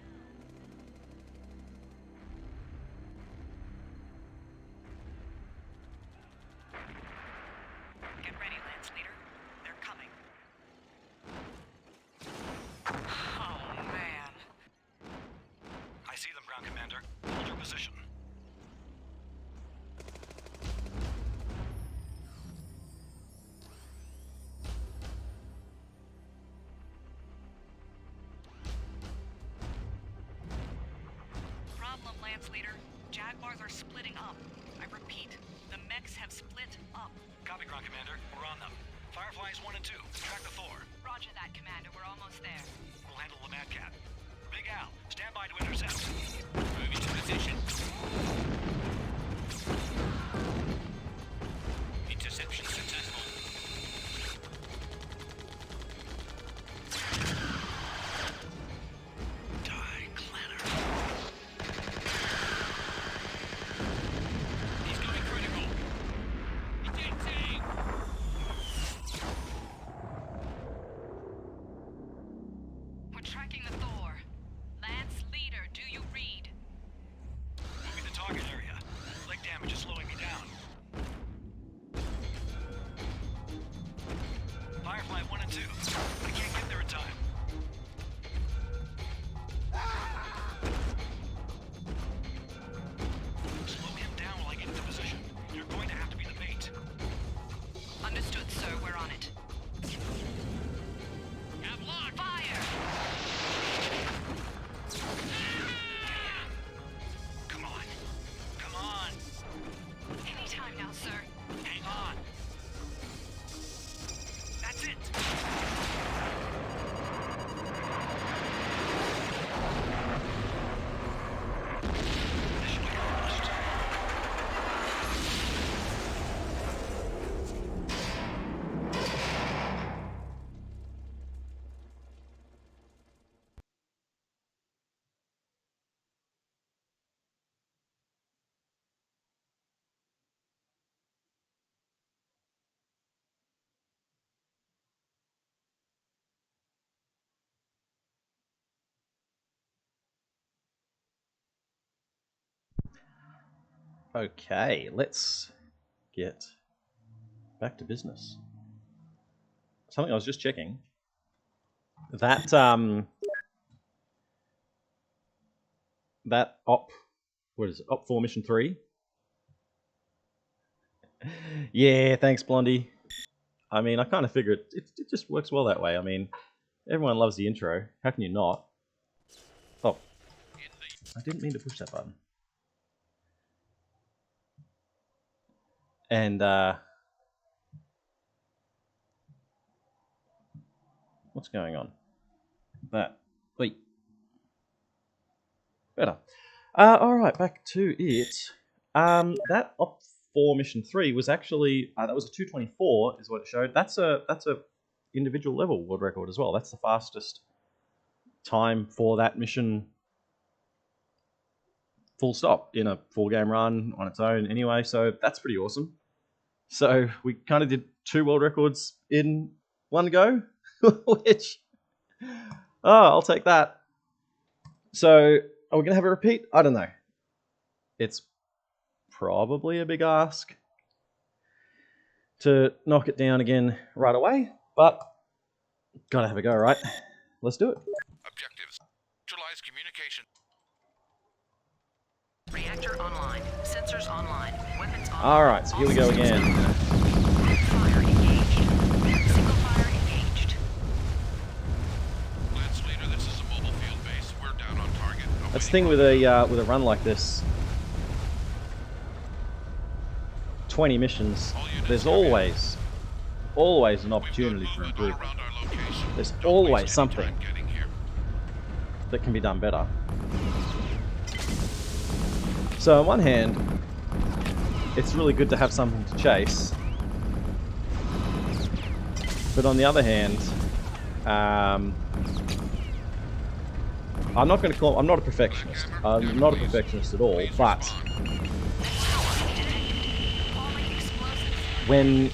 Get ready, Lance Leader. They're coming. Oh, man. I see them, ground commander. Hold your position. Problem, Lance Leader. Jaguars are splitting up. I repeat, the mechs have split up. Copy, ground commander. We're on them. Fireflies 1 and 2. Track the Thor. Roger. Roger that, Commander. We're almost there. We'll handle the Mad Cat. Big Al, stand by to intercept. Moving to position. Interception successful. Die, Clanner. He's going critical. Ejecting. We're tracking the Thor. Lance Leader, do you read? Moving the target area. Leg damage is slowing me down. Firefly 1 and 2. I can't get there in time. Slow him down while I get into position. You're going to have to be the bait. Understood, sir. We're on it. Have locked. Fire! Come on. Come on. Anytime now, sir. Hang on. That's it. Mission accomplished. Okay, let's get back to business. Something I was just checking. That that op, what is it? Op 4 mission 3. Yeah, thanks, Blondie. I mean, I kind of figured it just works well that way. I mean, everyone loves the intro. How can you not? Oh, I didn't mean to push that button. And what's going on? That. Wait. Better. All right, back to it. That Op 4 Mission 3 was actually that was a 2:24 is what it showed. That's a individual level world record as well. That's the fastest time for that mission. Full stop in a full game run on its own anyway, so that's pretty awesome. So we kind of did 2 world records in one go, which, I'll take that. So are we going to have a repeat? I don't know. It's probably a big ask to knock it down again right away, but gotta have a go, right? Let's do it. Objectives. Neutralize communication. Reactor online. Sensors online. Weapons online. Alright, so here we go again. Fire engaged. Single fire engaged. Lance Leader, this is a mobile field base. We're down on target. That's the thing with a run like this. 20 missions, there's always an opportunity for improvement. There's always something that can be done better. So on one hand, it's really good to have something to chase. But on the other hand, I'm not a perfectionist. I'm not a perfectionist at all, but when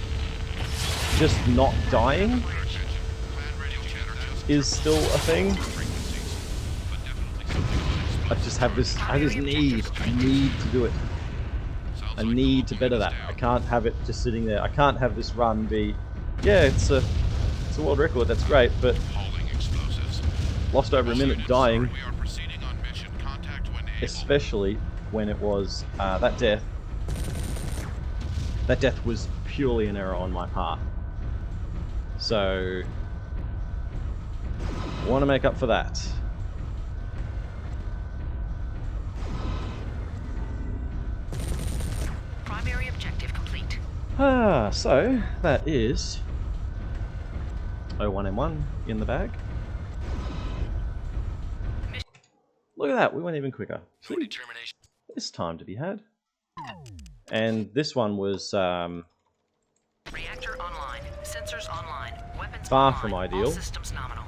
just not dying is still a thing, I just have this need to do it. I need to better that. I can't have it just sitting there. I can't have this run be, yeah, it's a world record, that's great, but lost over a minute dying, especially when it was that death. That death was purely an error on my part. So, I want to make up for that. Primary objective complete. So that is 01M1 in the bag. Look at that, we went even quicker. No determination. There's time to be had. And this one was Reactor online. Sensors online. Weapons far online. from All ideal. systems nominal.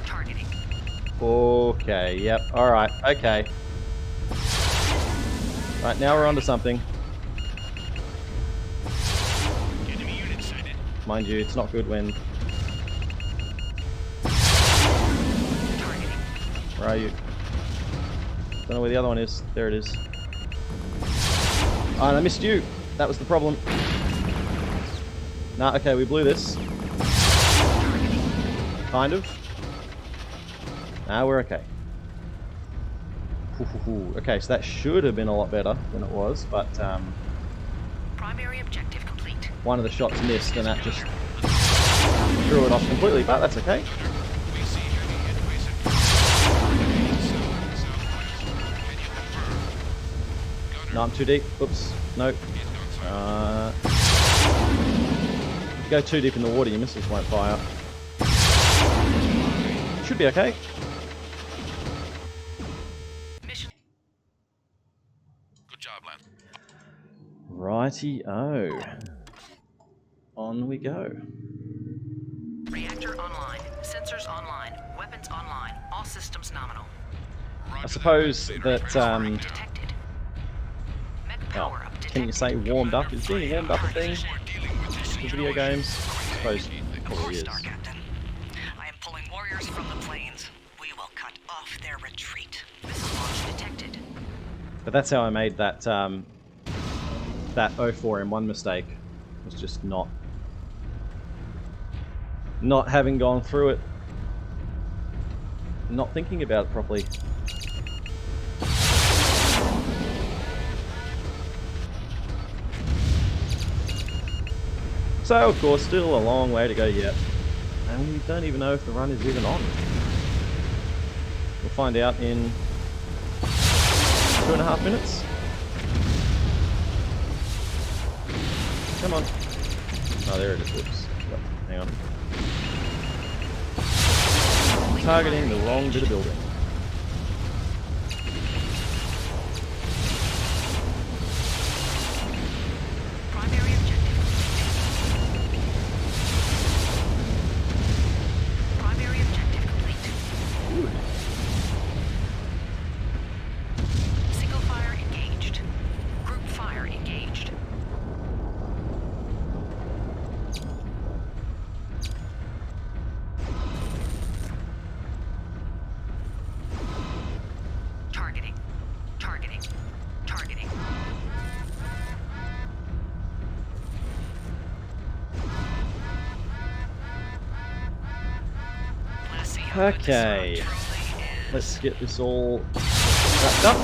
Targeting. Okay, yep, alright, okay. Right, now we're onto something. Enemy unit sighted. Mind you, it's not good when... Targeting. Where are you? Don't know where the other one is. There it is. Oh, and I missed you! That was the problem. Nah, okay, we blew this. Kind of. Nah, we're okay. Okay, so that should have been a lot better than it was, but Primary objective complete. one of the shots missed and that just threw it off completely, but that's okay. We see heavy headways at southwest. Can you confirm? No, I'm too deep. Oops. No. If you go too deep in the water, your missiles won't fire. Should be okay. Mission. Good job, Lance. Righty-o. On we go. Reactor online. Sensors online. Weapons online. All systems nominal. I suppose that, Detected. Mech oh, power up detected. can you say warmed up? Is being warmed up a thing We're dealing with this for video games? I suppose Of probably course, is. Star Captain. I am pulling warriors from the plains. We will cut off their retreat. Missile launch detected. But that's how I made that that 04M1 mistake. Was just not having gone through it, not thinking about it properly. So of course, still a long way to go yet, and we don't even know if the run is even on. We'll find out in 2.5 minutes. Come on. Oh, there it is. Whoops. Yep. Hang on. Targeting the wrong bit of building. Primary objective. Primary objective complete. Single fire engaged. Group fire engaged. Targeting. Targeting. Targeting. Let's see how good this Okay. truly is. Let's get this all wrapped up.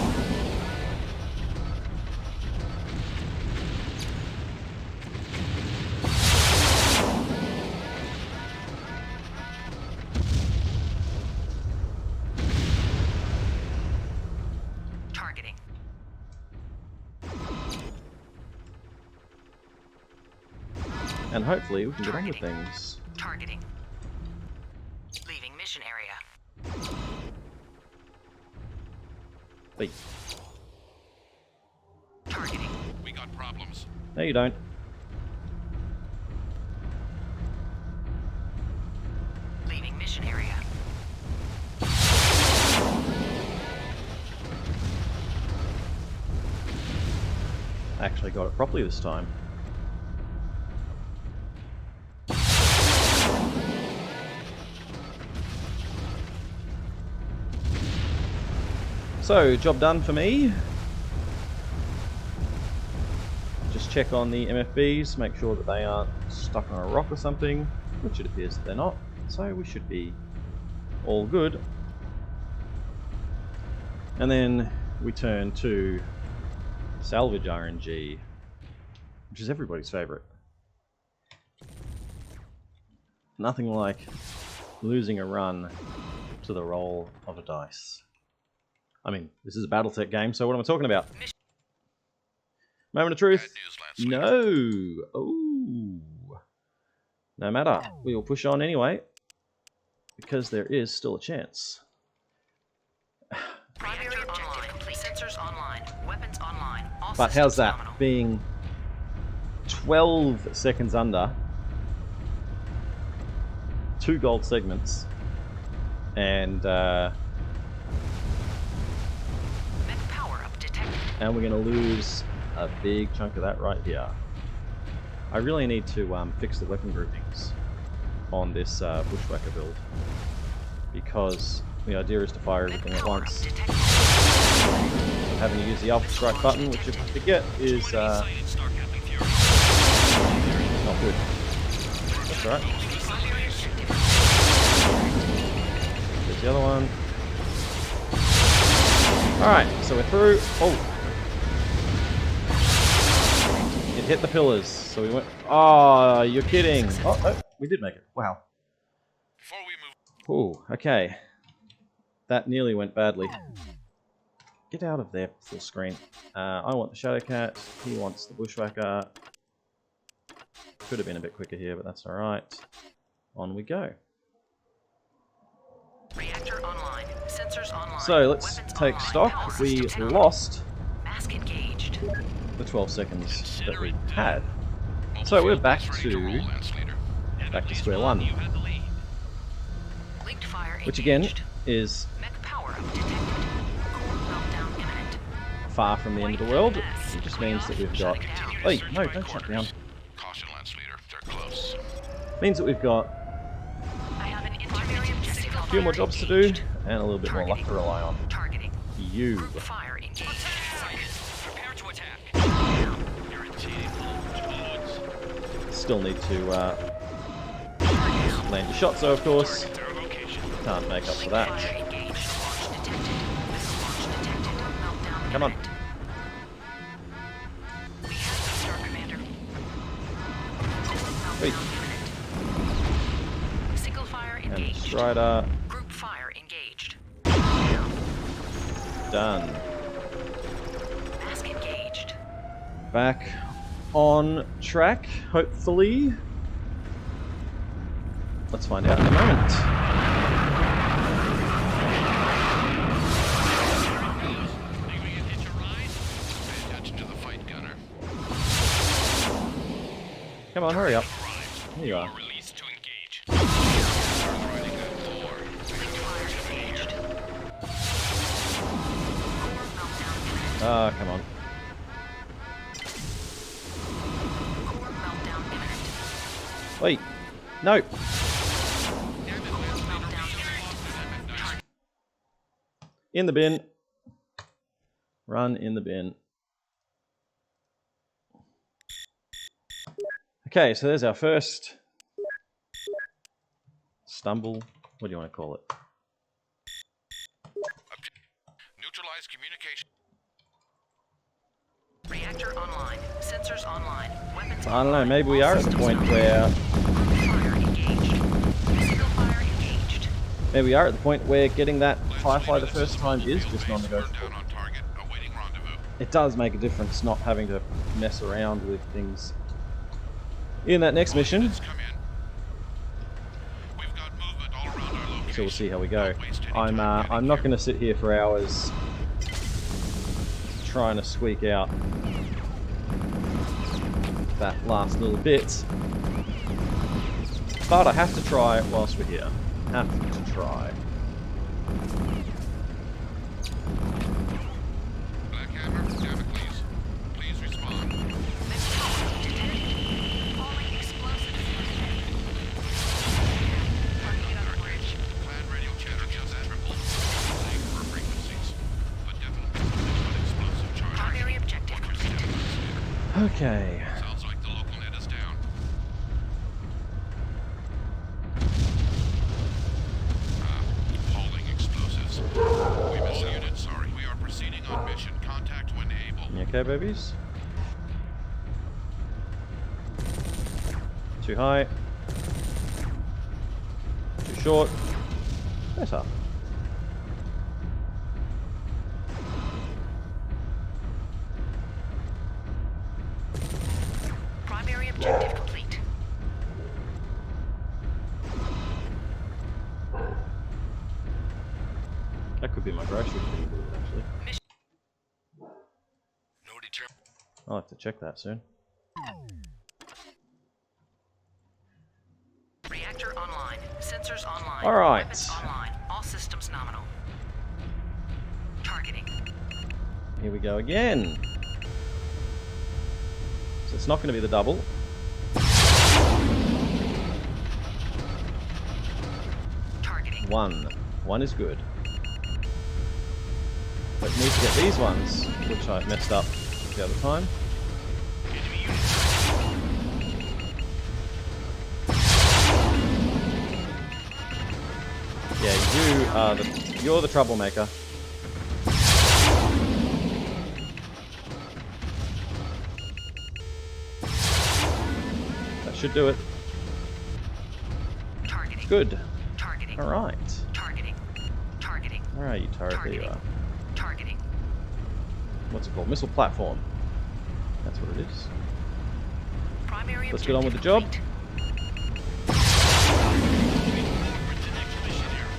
Targeting. And hopefully we can get on with things. Targeting. Leaving mission area. Wait. Targeting. We got problems. No, you don't. Leaving mission area. Actually got it properly this time. So, job done for me. Just check on the MFBs, make sure that they aren't stuck on a rock or something, which it appears that they're not, so we should be all good. And then we turn to salvage RNG, which is everybody's favourite. Nothing like losing a run to the roll of a dice. I mean, this is a Battletech game, so what am I talking about? Moment of truth. Bad news, Lance Leader. No. Oh. No matter. We will push on anyway, because there is still a chance. Primary online. Sensors online. Weapons online. All But how's systems that? nominal. Being 12 seconds under, 2 gold segments, and Mech power-up detected. we're going to lose a big chunk of that right here. I really need to fix the weapon groupings on this bushwhacker build, because the idea is to fire everything at Power-up once. detected. Having to use the alpha strike button, which if I forget is Sighted Star Captain Fury. not good. That's alright. There's the other one. Alright, so we're through. Oh! It hit the pillars, so we went. Oh, you're kidding! Oh, no, we did make it. Wow. Before we move, Oh, okay. That nearly went badly. Get out of there, full screen. I want the Shadow Cat. He wants the Bushwhacker. Could have been a bit quicker here, but that's alright. On we go. Reactor online. Sensors online. So let's Weapons take online. stock. All We systems nominal. lost Mask engaged. the 12 seconds that we Consider it had. mobile So we're field back is ready to- roll, Lance Leader. And Back at to least square one. You had the lead. Linked fire Which again engaged. is Mech power-up detected. Core meltdown imminent. far from the end of the world. It just means that we've got... Wait, no, don't shut down. Caution, Lance Leader. They're close. Means that we've got I have an intermittent objective. a few more jobs to do, and a little bit more luck to rely on. Targeting. You. Group fire engaged. Prepare to attack. Guaranteed bullets. Still need to land your shots, though, of course. Their location. Can't make up for Fire that. engaged. Launch detected. Missile launch detected. Meltdown Come on. imminent. We have the Star Commander. Wait. Meltdown imminent. Single fire And engaged. Strider. Group fire engaged. Done. Mask engaged. Back on track, hopefully. Let's find out in a moment. Think we can hitch a ride? Pay attention to the fight, Gunner. Come on, hurry up. Arrived. Here you are. Release to engage. Riding that floor. Linked fire engaged. Core meltdown imminent. Ah, come on. Core meltdown imminent. Wait. No. In the bin. Run in the bin. Okay, so there's our first stumble. What do you want to call it? Neutralize communication. Reactor online. Sensors online. Weapons I don't know, online. maybe we All are at the systems point nominal. where Fire engaged. Single fire engaged. maybe we are at the point where getting that Firefly the first time is just Burned non-negotiable. down on target. Awaiting rendezvous. It does make a difference not having to mess around with things. In that next mission, Let's come in. We've got movement all around our location. so we'll see how we go. Don't waste any I'm time getting I'm not here. going to sit here for hours trying to squeak out that last little bit. But I have to try it whilst we're here. Have to try. Black Hammer, Damocles. Please respond. Falling explosives. Target on bridge. Plan radio chatter just triple. Playing for frequencies. But definitely explosive charge. Primary objective completed. Okay. Sounds like the local net is down. Hauling explosives. We missed a unit, sorry. We are proceeding on mission. Contact when able. You okay, babies? Too high. Too short. Better. That could be my grocery pretty good, actually. No deter. I'll have to check that soon. Reactor online. Sensors online. All right. Weapons online. All systems nominal. Targeting. Here we go again. So it's not going to be the double. Targeting. One is good. But need to get these ones, which I messed up the other time. Enemy unit. Yeah, you're the troublemaker. That should do it. Targeting. Good. Targeting. Alright. Targeting. Targeting. Where are you, turret? There you Targeting. are. Targeting. What's it called? Missile platform. That's what it is. Primary Let's get on with the objective job. complete. Moving forward to next mission area.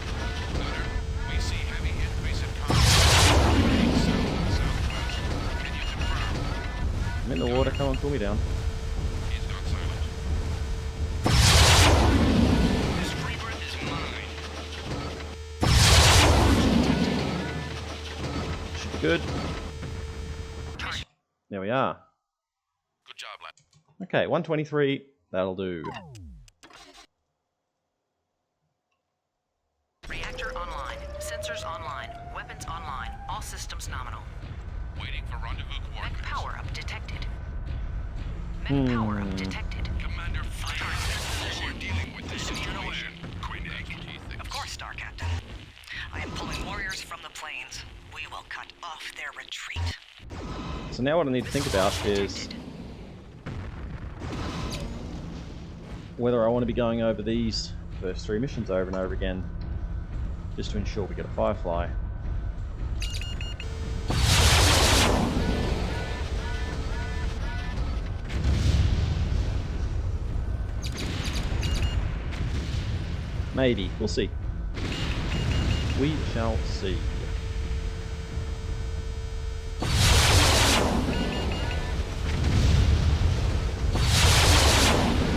Gunner, we see heavy increase in combat. Heading southwest. Can you confirm? I'm in the water. Come on, cool me down. He's gone silent. This rebirth is mine. Should be good. There we are. Good job, lad. Okay, 123. That'll do. Reactor online. Sensors online. Weapons online. All systems nominal. Waiting for rendezvous Mech coordinates. power-up detected. Mech power-up detected. Commander, fire. We're dealing with this situation. Quinnick. Of course, Star Captain. I am pulling warriors from the plains. We will cut off their retreat. So now what I need to think about is Detected. whether I want to be going over these first 3 missions over and over again, just to ensure we get a Firefly. Maybe. We'll see. We shall see.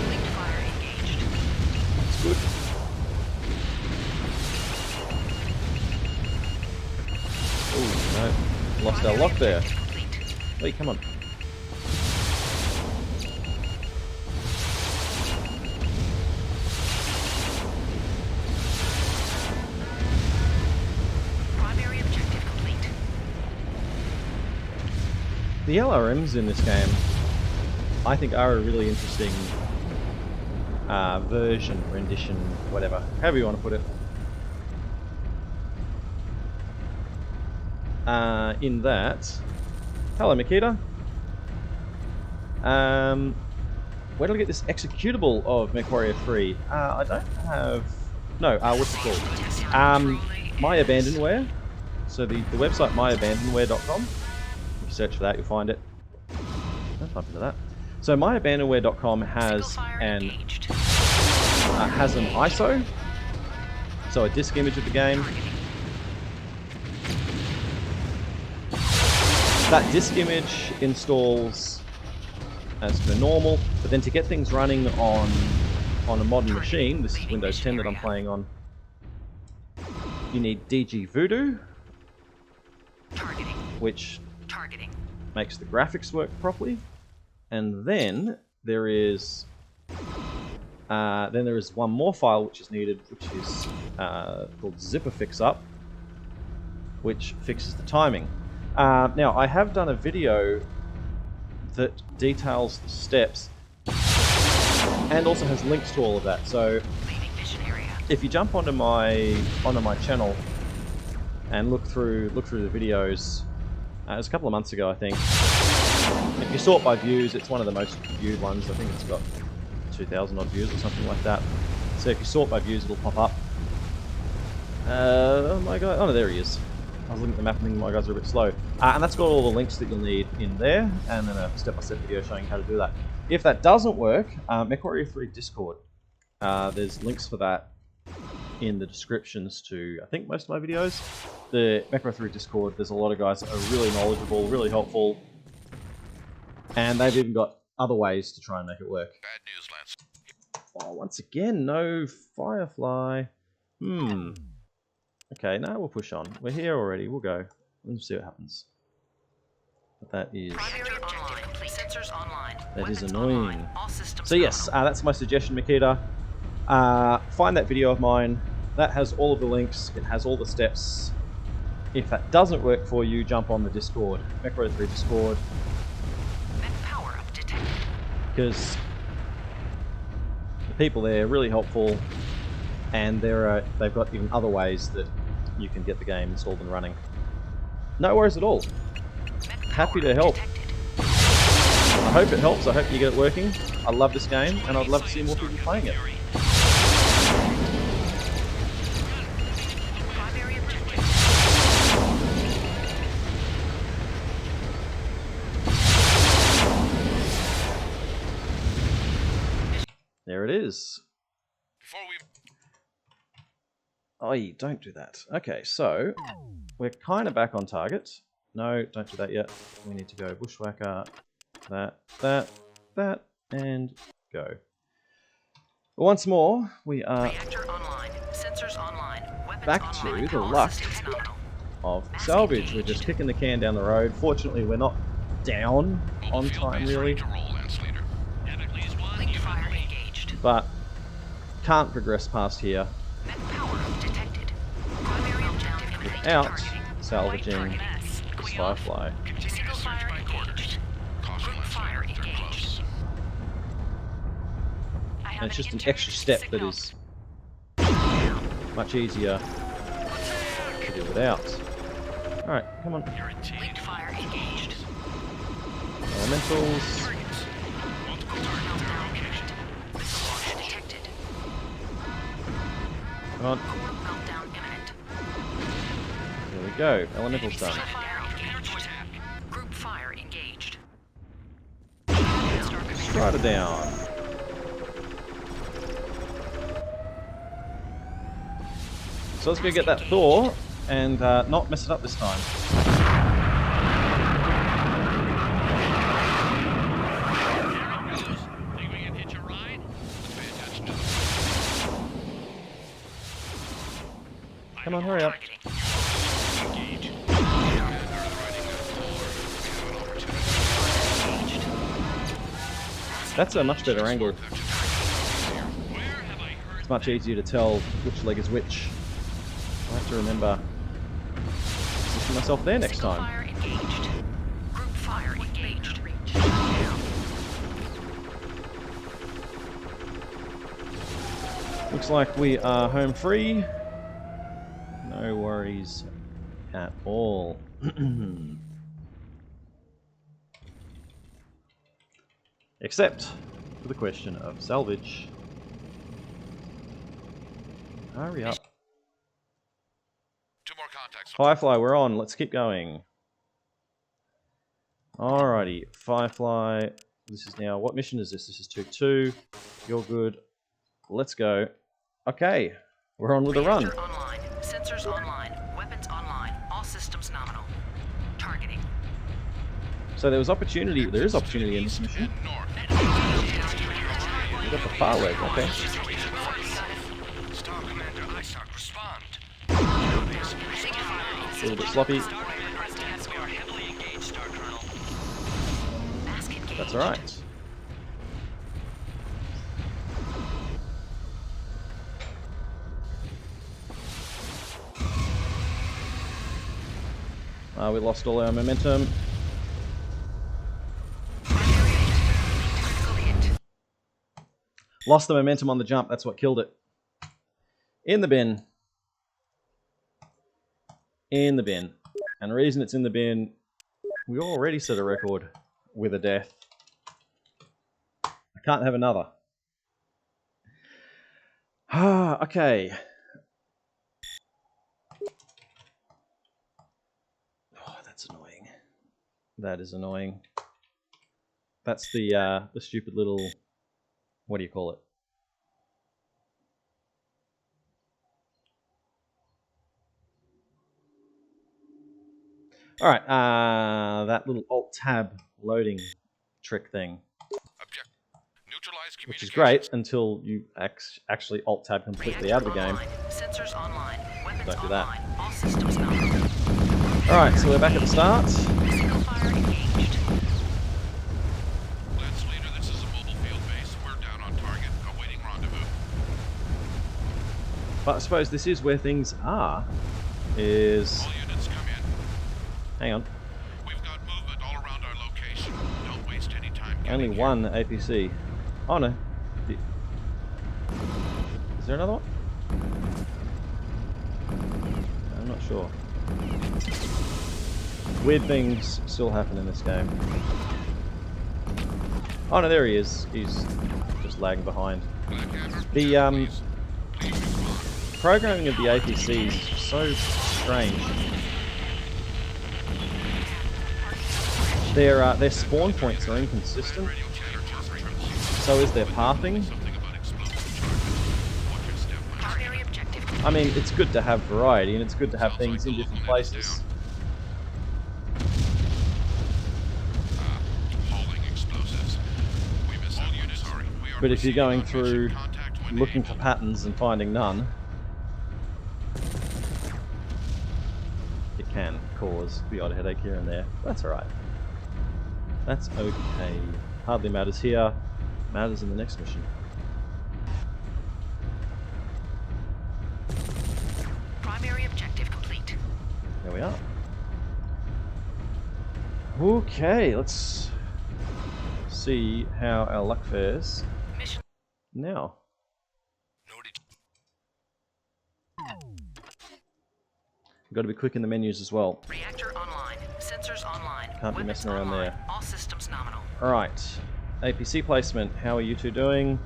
Linked fire engaged. It's good. Oh no. Lost our lock there. Complete. Wait, come on. Primary objective complete. The LRMs in this game, I think, are a really interesting version, rendition, whatever, however you want to put it. In that, hello Makita. Where did I get this executable of MechWarrior 3? I don't have. No, what's it called? My Abandonware. So the website myabandonware.com. If you search for that, you'll find it. Don't type into that. So myabandonware.com has an ISO, so a disk image of the game. That disk image installs as per normal, but then to get things running on a modern machine, this is Windows 10 that I'm playing on, you need DG Voodoo, which makes the graphics work properly, and then there is one more file which is needed, which is called Zipper Fixup, which fixes the timing. Now, I have done a video that details the steps and also has links to all of that. So if you jump onto my channel and look through the videos, it was a couple of months ago, I think. If you sort by views, it's one of the most viewed ones. I think it's got 2,000 odd views or something like that. So if you sort by views, it'll pop up. Oh my god! Oh no, there he is. I was looking at the map and thinking my guys are a bit slow. And that's got all the links that you'll need in there, and then a step-by-step video showing how to do that. If that doesn't work, MechWarrior 3 Discord. There's links for that in the descriptions to, I think, most of my videos. the MechWarrior 3 Discord, there's a lot of guys that are really knowledgeable, really helpful, and they've even got other ways to try and make it work. Bad news, Lance. Oh, once again, no Firefly. Okay, now we'll push on. We're here already. We'll go. Let's see what happens. But that is... Primary objective complete. Sensors online. That is Weapons annoying. online. All systems So yes, nominal. that's my suggestion, Makita. Find that video of mine. That has all of the links. It has all the steps. If that doesn't work for you, jump on the Discord. MechWarrior 3 Discord. Mech power up detected. Because the people there are really helpful. And they've got even other ways that you can get the game installed and running. No worries at all. Mech Happy power to help. detected. I hope it helps. I hope you get it working. I love this game, and I'd love to see more people playing it. Primary objective. There it is. Before we... Oh, don't do that. Okay, so we're kind of back on target. No, don't do that yet. We need to go Bushwhacker, that, and go. Once more, we are Reactor online. Sensors online. Weapons back online. to the All luck systems nominal. of salvage. We're just kicking the can down the road. Fortunately, we're not down on Field time, base ready really, to roll, Lance Leader. Damocles 1, Link you fire have the lead. engaged. but can't progress past here Mech power up detected. Primary objective complete. without Targeting. salvaging Targeting. this Firefly. Continue Single to search fire by quarters. engaged. Caution, Group Lance fire Leader. They're engaged. close. I have And it's just an intermittent extra step that signal. is much easier to do without. Alright, come on. You're a team. Link fire engaged. Elementals. Targets. Multiple targets Meltdown are located. imminent. Missile launch detected. Come on. Meltdown imminent. There we go. Elementals Single done. fire engaged. Attack. Group fire engaged. Strider down. So let's go get that Thor and not mess it up this time. Arrow goes. Think we can hitch a ride? Pay attention to the Come on, hurry up. Targeting. Engage. commander of the riding net floor. We have an opportunity. Engaged. That's a much better angle. Their generic easier. Where have I heard It's much easier to tell which leg is which. I have to remember to position myself there next Single time. fire engaged. Group fire engaged. Looks like we are home free. No worries at all. Except for the question of salvage. Hurry up. 2 more contacts. Firefly, we're on. Let's keep going. Alrighty, Firefly. This is now, what mission is this? This is 2-2. You're good. Let's go. Okay, we're on with a run. Reactor online. Sensors online. Weapons online. All systems nominal. Targeting. So there is opportunity in this mission. And north. We got the far leg, okay. Star Commander ISOC respond? A little bit sloppy. Star Commander requesting we are heavily engaged, Star Colonel. Mask engaged. That's alright. We lost all our momentum. Critical hit. Lost the momentum on the jump, that's what killed it. In the bin. In the bin. And the reason it's in the bin, we already set a record with a death. I can't have another. Ah, okay. Oh, that's annoying. That is annoying. That's the stupid little, what do you call it? All right, that little Alt-Tab loading trick thing, Object. Neutralize which is communications. great until you actually Alt-Tab completely out of the game. Online. Sensors online. Weapons Don't do that. online. All systems nominal. All right, so we're back at the start. Single fire engaged. Lance Leader, this is a mobile field base. We're down on target, awaiting rendezvous. But I suppose this is where things are. Is All units come in. hang on, We've got movement all around our location. Don't waste any time only getting here. one APC. Oh no, is there another one? I'm not sure. Weird things still happen in this game. Oh no, there he is. He's just lagging behind. Blackhammer, The please respond. programming of the APCs is so strange. Their spawn points are inconsistent. Radio chatter just transmitting So is their pathing. something about explosive charges. Watch your step when Primary objective. I mean, it's good to have variety and it's good to have things in different places. hauling explosives. We missed all units. Sorry. We are But if you're proceeding going on through mission. Contact when looking able. for patterns and finding none, it can cause the odd headache here and there. That's alright. That's okay. Hardly matters here. Matters in the next mission. Primary objective complete. There we are. Okay, let's see how our luck fares Mission. now. Got to be quick in the menus as well. Reactor online. Sensors online. Can't be Weapons messing around online. there. All systems nominal. Alright, APC placement. How are you two doing?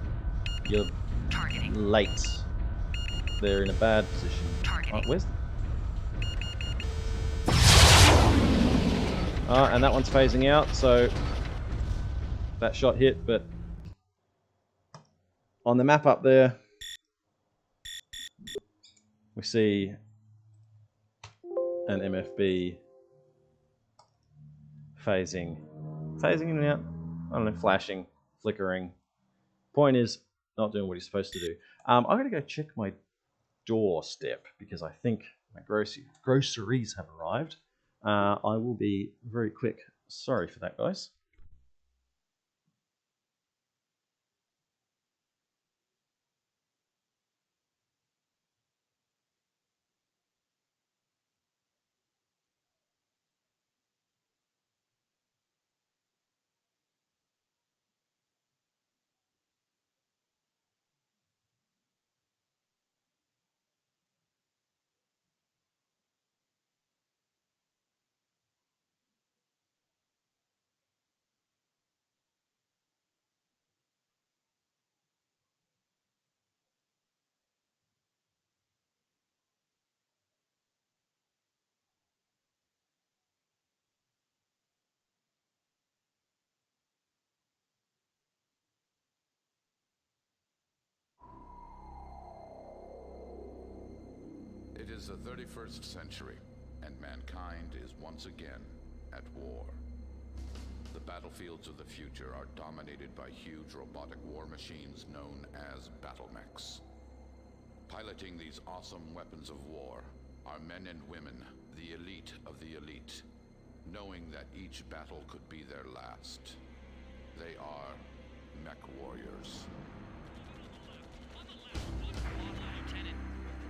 You're Targeting. late. They're in a bad position. Targeting. Where's... and that one's phasing out, so that shot hit, but on the map up there, we see an MFB phasing in and out. I don't know, flashing, flickering. Point is, not doing what he's supposed to do. I'm gonna go check my doorstep because I think my groceries have arrived. I will be very quick. Sorry for that, guys. It is the 31st century, and mankind is once again at war. The battlefields of the future are dominated by huge robotic war machines known as battlemechs. Piloting these awesome weapons of war are men and women, the elite of the elite, knowing that each battle could be their last. They are MechWarriors. Lieutenant,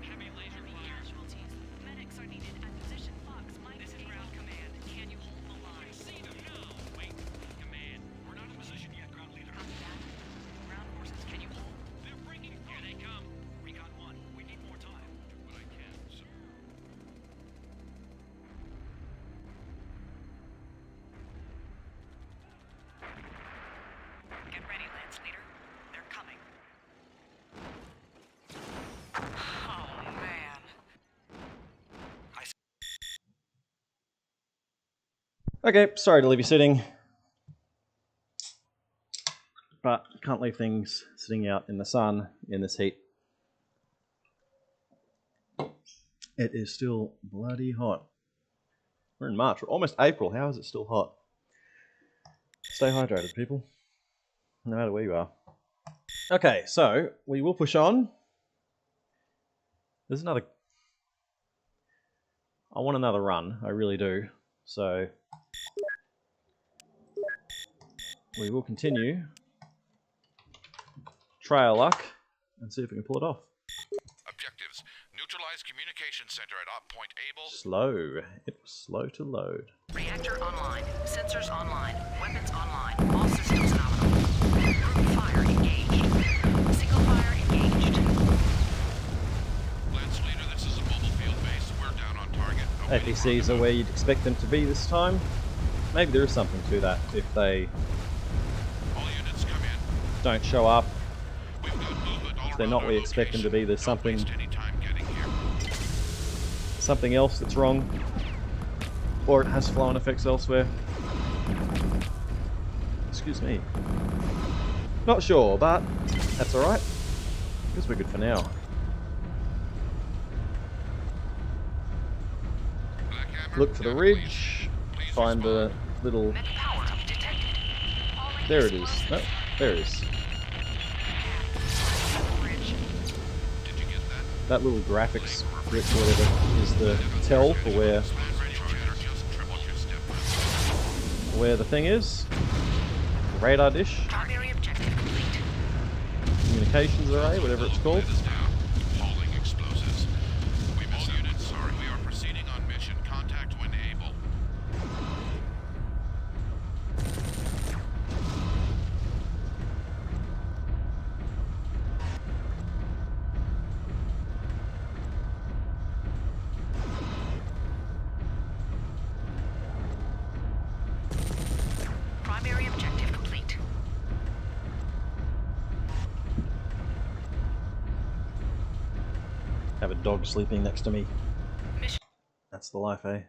heavy laser fire. Casualties. Medics are needed at position. Fox, Mike. This is ground command. Can you hold the line? See them now. Wait, command. We're not in position yet, ground leader. Copy that. Ground forces, can you hold? They're breaking. Here they come. Recon 1. We need more time. Do what I can, sir. Get ready, Lance Leader. They're coming. Oh, man. Okay, sorry to leave you sitting, but can't leave things sitting out in the sun in this heat. It is still bloody hot. We're in March. We're almost April. How is it still hot? Stay hydrated, people. No matter where you are. Okay, so we will push on. There's another... I want another run. I really do. So we will continue. Try our luck and see if we can pull it off. Objectives. Neutralize communication center at op point Able. Slow. It was slow to load. Reactor online. Sensors online. Weapons online. All systems nominal. Group fire engaged. Single fire engaged. Lance Leader, this is a mobile field base. We're down on target. Awaiting APCs are where you'd expect them to be this time. Maybe there is something to that if they all units come in. don't show up. We've got movement all If they're around not our where you expect them to be, there's location. Don't something waste any time getting here. something else that's wrong. Or it has flow-on effects elsewhere. Excuse me. Not sure, but that's alright. Because we're good for now. Black Hammer, Look for the data ridge. Please Find a little... Mech power up detected. There it is. No, there it is. Did you get that? That little graphics bit, whatever, is the tell for where the thing is. The radar dish. Primary objective complete. Communications array, whatever it's called. Hauling explosives. We miss units. Sorry, we are proceeding on mission. Contact when able. Primary objective complete. Have a dog sleeping next to me. Mission. That's the life, eh?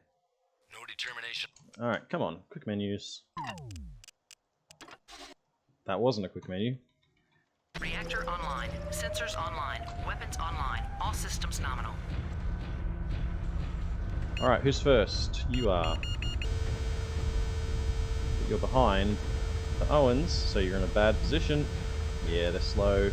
No determination. Alright, come on. Quick menus. That wasn't a quick menu. Reactor online. Sensors online. Weapons online. All systems nominal. Alright, who's first? You are. You're behind the Owens, so you're in a bad position. Yeah, they're slow.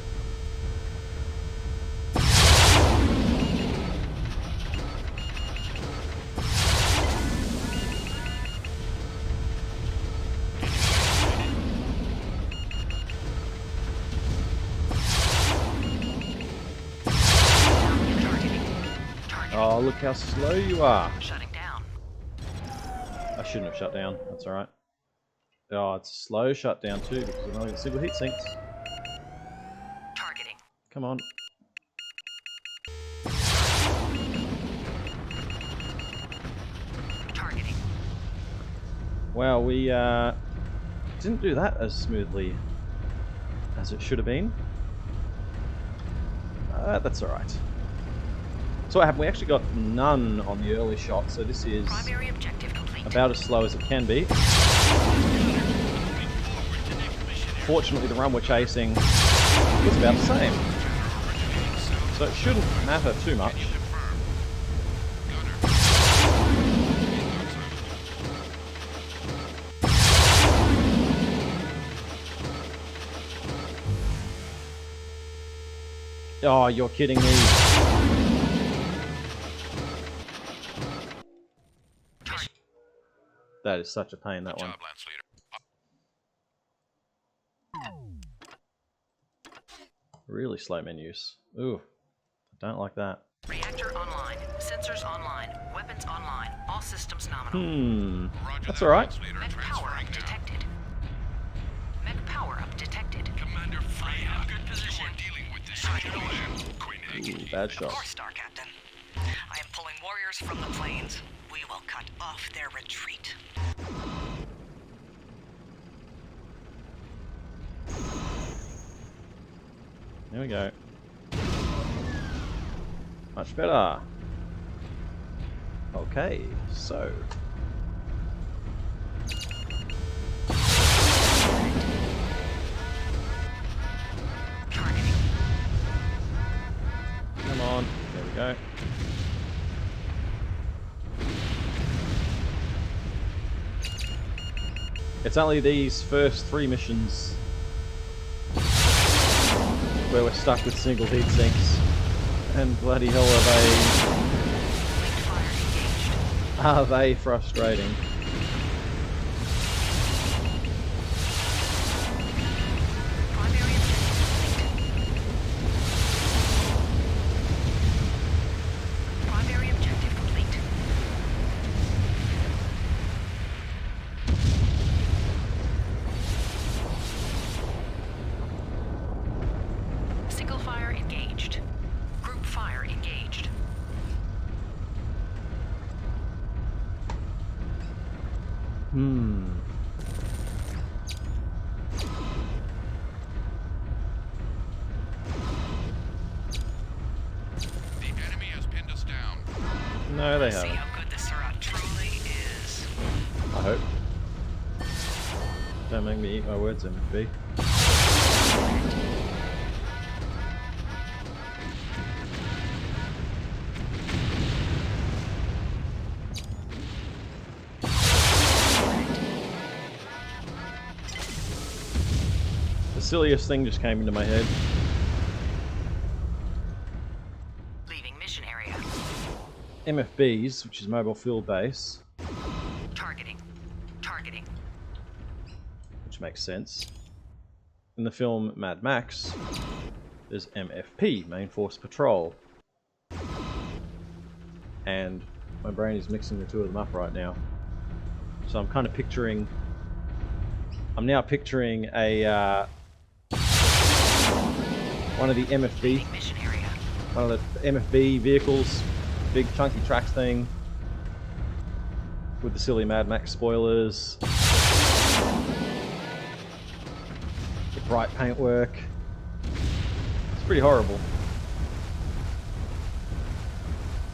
Oh, look how slow you are. Shutting down. I shouldn't have shut down. That's alright. Oh, it's a slow shutdown too because I've only got single heat sinks. Targeting. Come on. Targeting. Wow, we didn't do that as smoothly as it should have been. That's alright. So what happened? We actually got none on the early shot, so this is Primary objective complete. about as slow as it can be. Fortunately, the run we're chasing is about the same, so it shouldn't matter too much. Oh, you're kidding me. That is such a pain, that one. Job, Lance Leader. Really slow menus. Ooh, I don't like that. Reactor online. Sensors online. Weapons online. All systems nominal. Roger That's that, alright. Lance Leader. Mech power Transferring up now. detected. Mech power up detected. Commander Freya, good position. You are dealing with this situation. Queen Ooh, bad shot. Of course, Star Captain. I am pulling warriors from the plains. We will cut off their retreat. There we go. Much better. Okay, so. Targeting. Come on. There we go. It's only these first 3 missions where we're stuck with single heat sinks. And bloody hell are they frustrating. Primary objective complete. Single fire engaged. Group fire engaged. The enemy has pinned us down. No, they See haven't. how good the Surat truly is. I hope. Don't make me eat my words, MFB. The silliest thing just came into my head. Leaving mission area. MFBs, which is mobile field base, Targeting. Targeting. which makes sense. In the film Mad Max, there's MFP, Main Force Patrol. And my brain is mixing the two of them up right now. So I'm kind of picturing... I'm now picturing a... one of the MFB... Leaving mission area. One of the MFB vehicles, big chunky tracks thing, with the silly Mad Max spoilers, the bright paintwork. It's pretty horrible.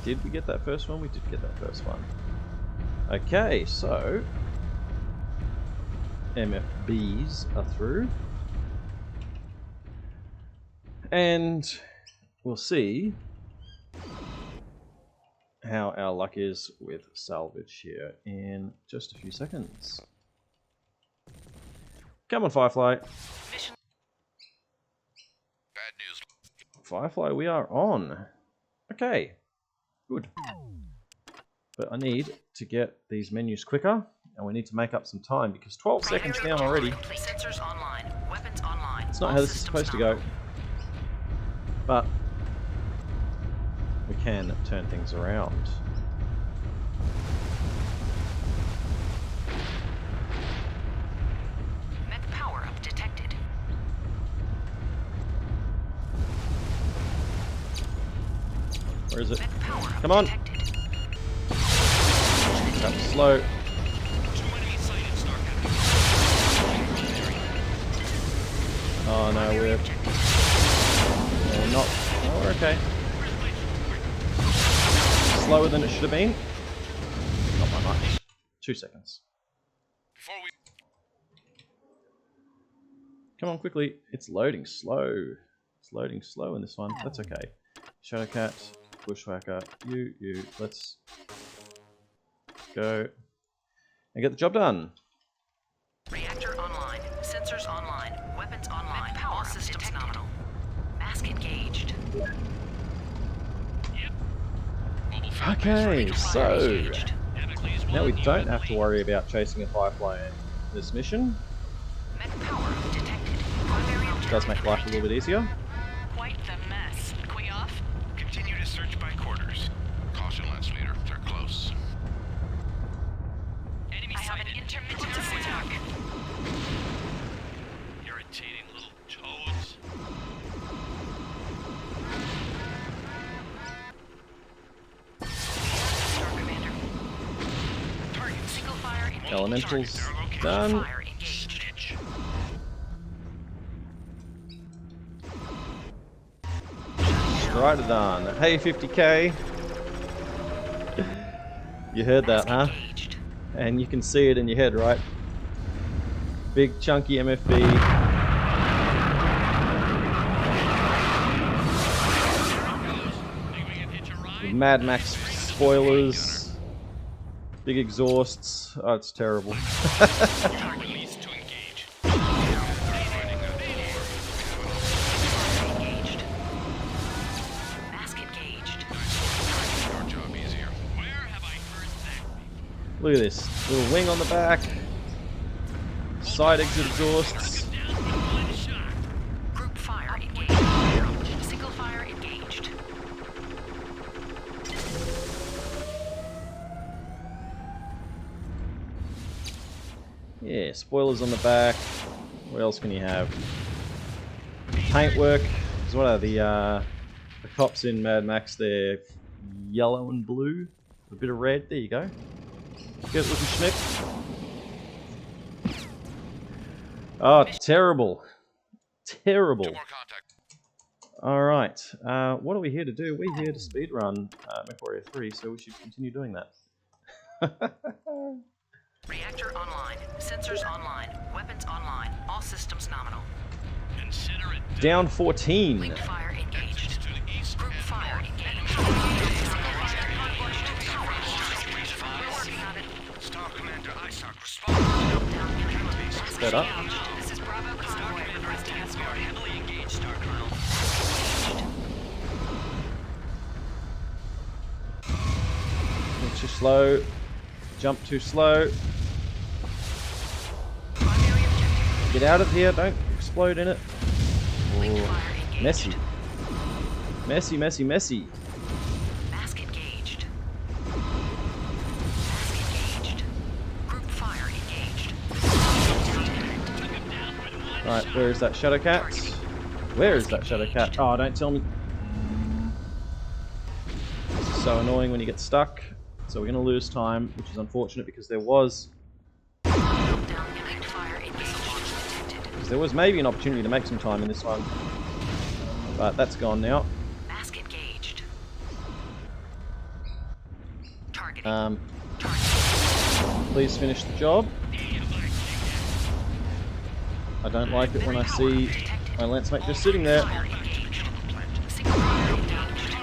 Did we get that first one? We did get that first one. Okay, so MFBs are through. And we'll see how our luck is with salvage here in just a few seconds. Come on, Firefly. Mission. Bad news. Firefly, we are on. Okay, good. But I need to get these menus quicker, and we need to make up some time because 12 seconds down already. Sensors online. Weapons online. It's not how this is supposed to go. But we can turn things around. Mech power up detected. Where is it? Mech power up Come on. detected. That's slow. Two enemies sighted, Starcat. Oh no, we're not. Oh, we're okay. Slower than it should have been. Not by much. 2 seconds. Before we Come on, quickly. It's loading slow. It's loading slow in this one. That's okay. Shadowcat, Bushwhacker, you. Let's go and get the job done. Reactor online. Sensors online. Weapons online. Power all systems nominal. Mask engaged. Okay, so Engaged. now we don't have to worry about chasing a Firefly in this mission. Mech power up detected. Primary It does make life a little bit easier. Quite the mess. Can we off? Continue to search by quarters. caution, Lance Leader. They're close. Enemy I have an sighted. intermittent attack. Irritating little toads. Star Commander. Target single fire engaged. Elementals They're located. done. Fire engaged. Stitch. Strider done. Hey, 50k. You heard that, huh? Engaged. And you can see it in your head, right? Big chunky MFB. Think we can hitch a ride? With Mad Max spoilers. Big exhausts. Oh, it's terrible. Target release Look at this. Little wing on the back. Side exit exhausts. Group fire engaged. Single fire engaged. Yeah, spoilers on the back. What else can you have? Paintwork. Because what are the cops in Mad Max? They're yellow and blue. A bit of red. There you go. Good looking schmick. Oh, terrible. Terrible. 2 more contact. Alright. What are we here to do? We're here to speedrun MechWarrior 3, so we should continue doing that. Reactor online. Sensors online. Weapons online. All systems nominal. Consider it Down 14. Linked fire engaged. to the east Group and fire north. engaged. We're working on it. Star Commander Isaac responds. Set up. This is Bravo Convoy. We are heavily engaged, Star Colonel. It's too slow. Jump too slow. Primary objective. Get out of here. Don't explode in it. Linked Oh, fire engaged. messy. Messy, messy, messy. Mask engaged. Mask engaged. Group fire engaged. Right, where is that Shadow Cat? Where is that Shadow Cat? Oh, don't tell me. This is so annoying when you get stuck. So we're going to lose time, which is unfortunate because there was Linked fire engaged. maybe an opportunity to make some time in this one. But that's gone now. Mask engaged. Targeting. Targeting. Please finish the job. I don't like it when I see my landsmate just sitting there. Fire engaged. Single fire engaged.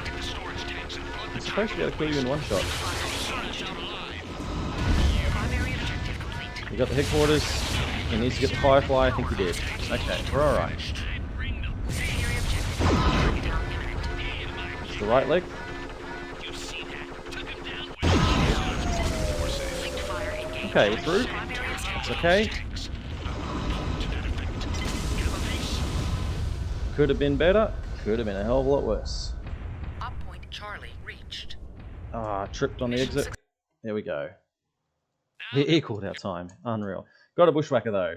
I'm supposed to be able to kill you in one shot. Primary objective complete. You got the headquarters. He needs to get the Firefly. I think he did. Okay, we're alright. Secondary objective. Target down imminent. The right leg. Linked fire engaged. Okay, we're through. Primary It's okay. Could have been better. Could have been a hell of a lot worse. Up point Charlie reached. Ah, tripped on the exit. There we go. He equaled our time. Unreal. Got a bushwhacker though.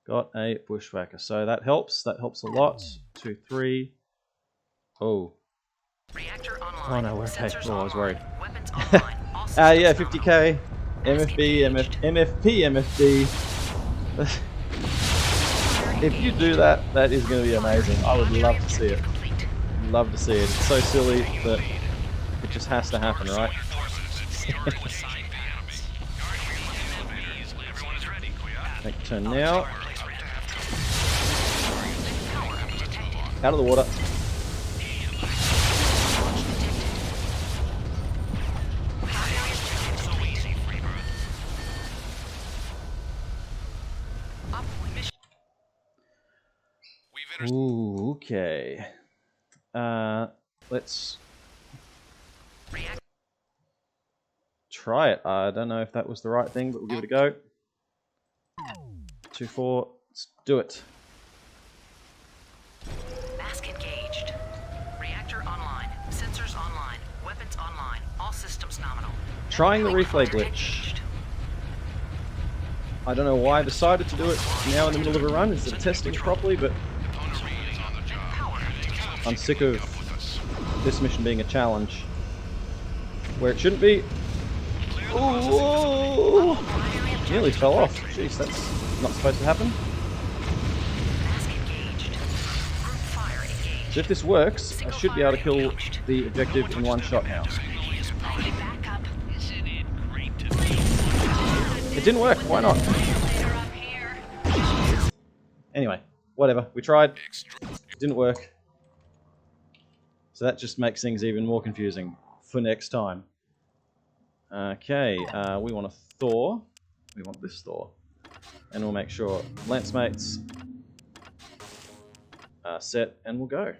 Got a bushwhacker. So that helps. That helps a lot. 2, 3. Oh. Reactor Oh online. no, we're okay. Sensors Oh, I was online. worried. Weapons online. All Yeah, systems 50k. MFB, MFP, MFB. If you do that, that is going to be amazing. I would love to see it. Complete. Love to see it. It's so silly, but it just has to happen, right? Make the turn now. Out of the water. Up point mission. Ooh, okay. Let's Reactor. try it. I don't know if that was the right thing, but we'll give it a go. 2, 4. Let's do it. Mask engaged. Reactor online. Sensors online. Weapons online. All systems nominal. Trying the Link replay fire glitch. engaged. I don't know why I decided to do it now in the middle of a run instead of testing properly, but I'm sick of this mission being a challenge where it shouldn't be. Ooh, nearly fell off. Jeez, that's not supposed to happen. Mask engaged. Group fire engaged. So if this works, I should be able to kill the objective in one shot now. Back up. Isn't it great to be? It didn't work. Why not? Later up here. Anyway, whatever. We tried. It didn't work. So that just makes things even more confusing for next time. Okay, we want a Thor. We want this Thor. And we'll make sure Lance mates are set, and we'll go.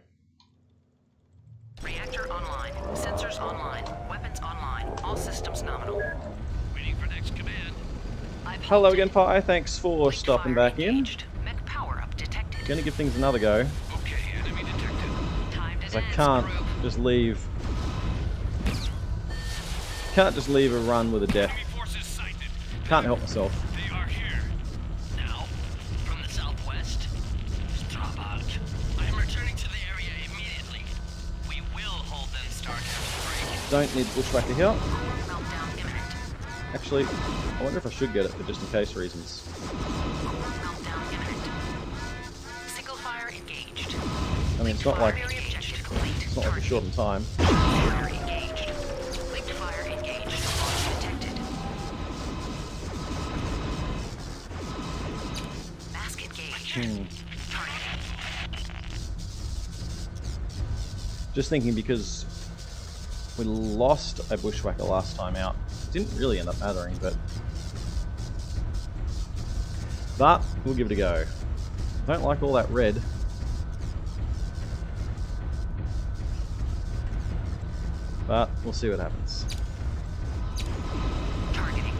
Reactor online. Sensors online. Weapons online. All systems nominal. Waiting for I've Hello halted. again, Pi. Thanks for Linked stopping fire back in. engaged. Mech power-up detected. Gonna give things another go. Okay, enemy detected. Time to 'Cause I dance, can't group. just leave. Can't just leave a run with a death. Enemy forces sighted. Can't help myself. They are here. Now, from the southwest. Drop out. I am returning to the area immediately. We will hold them start after break. Don't need bushwhacker here. Meltdown imminent. Actually, I wonder if I should get it for just in case reasons. Meltdown imminent. Single fire engaged. I mean, it's not like Primary objective complete. it's not like we're short on time. Fire engaged. Linked fire engaged. Launch detected. Mask engaged. Just thinking because we lost a bushwhacker last time out. Didn't really end up mattering, but we'll give it a go. Don't like all that red. But we'll see what happens. Targeting.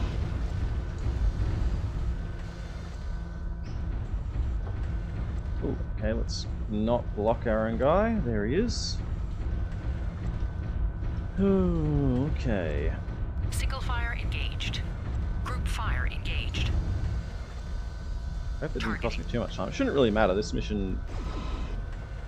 Ooh, okay, let's not block our own guy. There he is. Ooh, okay. Single fire engaged. Group fire engaged. I hope it didn't cost me too much time. It shouldn't really matter. This mission.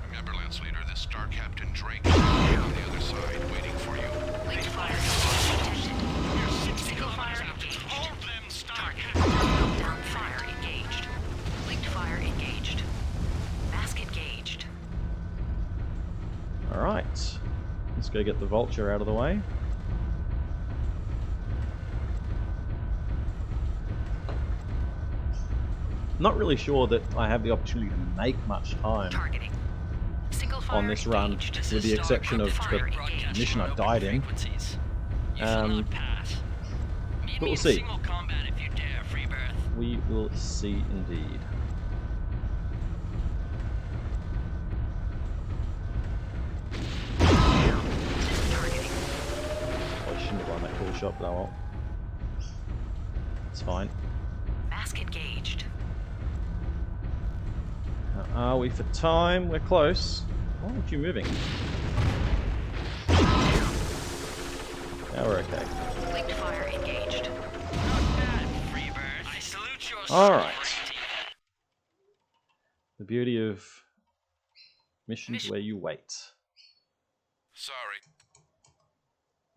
Remember, Lance Leader, this Star Captain Drake is on the other side waiting for you. Linked fire engaged. Single fire engaged. Hold them, Star Target. Captain. Meltdown fire engaged. Linked fire engaged. Mask engaged. Alright. Let's go get the vulture out of the way. Not really sure that I have the opportunity to make much time Targeting. Single fire on this run, engaged. with the exception of Fire the engaged. mission I died in. Frequencies. You shall not pass. Meet but me we'll in see. single combat if you dare, Freebirth. We will see indeed. Targeting. I shouldn't have won that cool shot, but I won't. It's fine. Mask engaged. How are we for time? We're close. Why aren't you moving? Now we're okay. Linked fire engaged. Not bad, Freebirth. I salute your Alright. sovereignty. The beauty of missions where you wait. Sorry.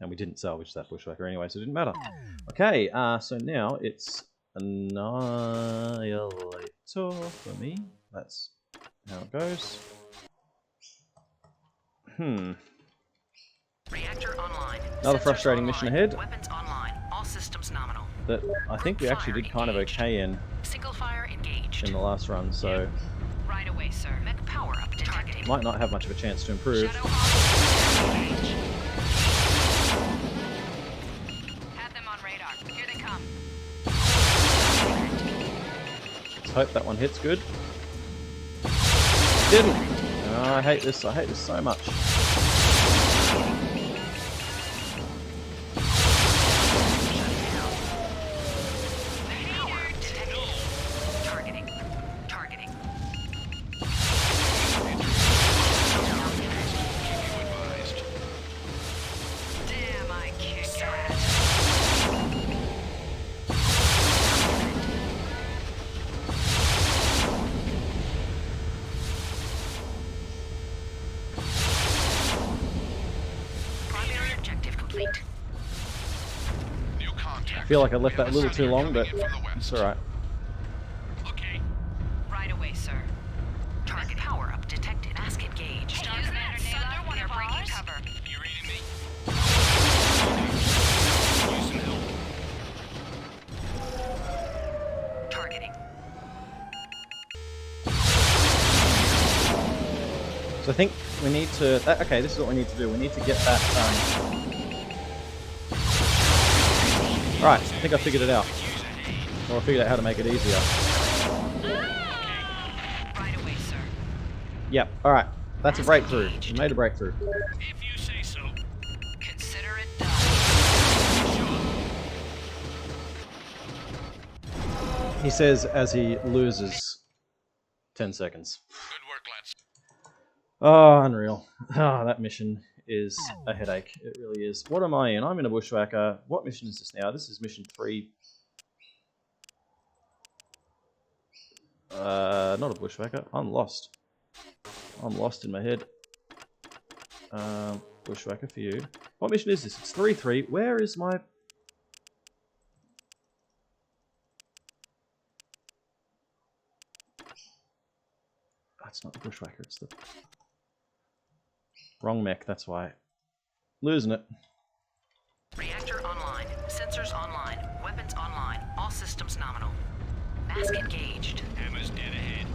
And we didn't salvage that bushwhacker anyway, so it didn't matter. Okay, so now it's Annihilator for me. That's how it goes. Reactor online. Another Sensors frustrating online. mission ahead. Weapons online. All systems nominal. That I think we actually did kind of okay in Single fire engaged. the last run, so Right away, sir. Mech power up detected. might not have much of a chance to improve. Shadow Hawk engaged. Have them on radar. Here they come. Let's hope that one hits good. Didn't! Oh, I hate this. I hate this so much. Power detected. Targeting. Targeting. Damn, I kicked that. Primary objective complete. New contact. I feel like I left that a little too long, but Coming in from the it's west. alright. Okay. Right away, sir. Target power up detected. Mask engaged. Star Commander Naylor, we are breaking cover. You reading me? Use some help. Targeting. So I think we need to... okay, this is what we need to do. We need to get that... Alright, I think I figured it out. Or I figured out how to make it easier. Right away, sir. Yep, alright. That's a breakthrough. We made a breakthrough. If you say so. Consider it done. He says as he loses 10 seconds. Good work, lads. Oh, unreal. Ah, that mission is a headache. It really is. What am I in? I'm in a bushwhacker. What mission is this now? This is mission 3. Not a bushwhacker. I'm lost. I'm lost in my head. Bushwhacker for you. What mission is this? It's 3-3. Where is my... That's not the bushwhacker. It's the... Wrong mech, that's why. Losing it. Reactor online. Sensors online. Weapons online. All systems nominal. Mask engaged. Hammer's dead ahead.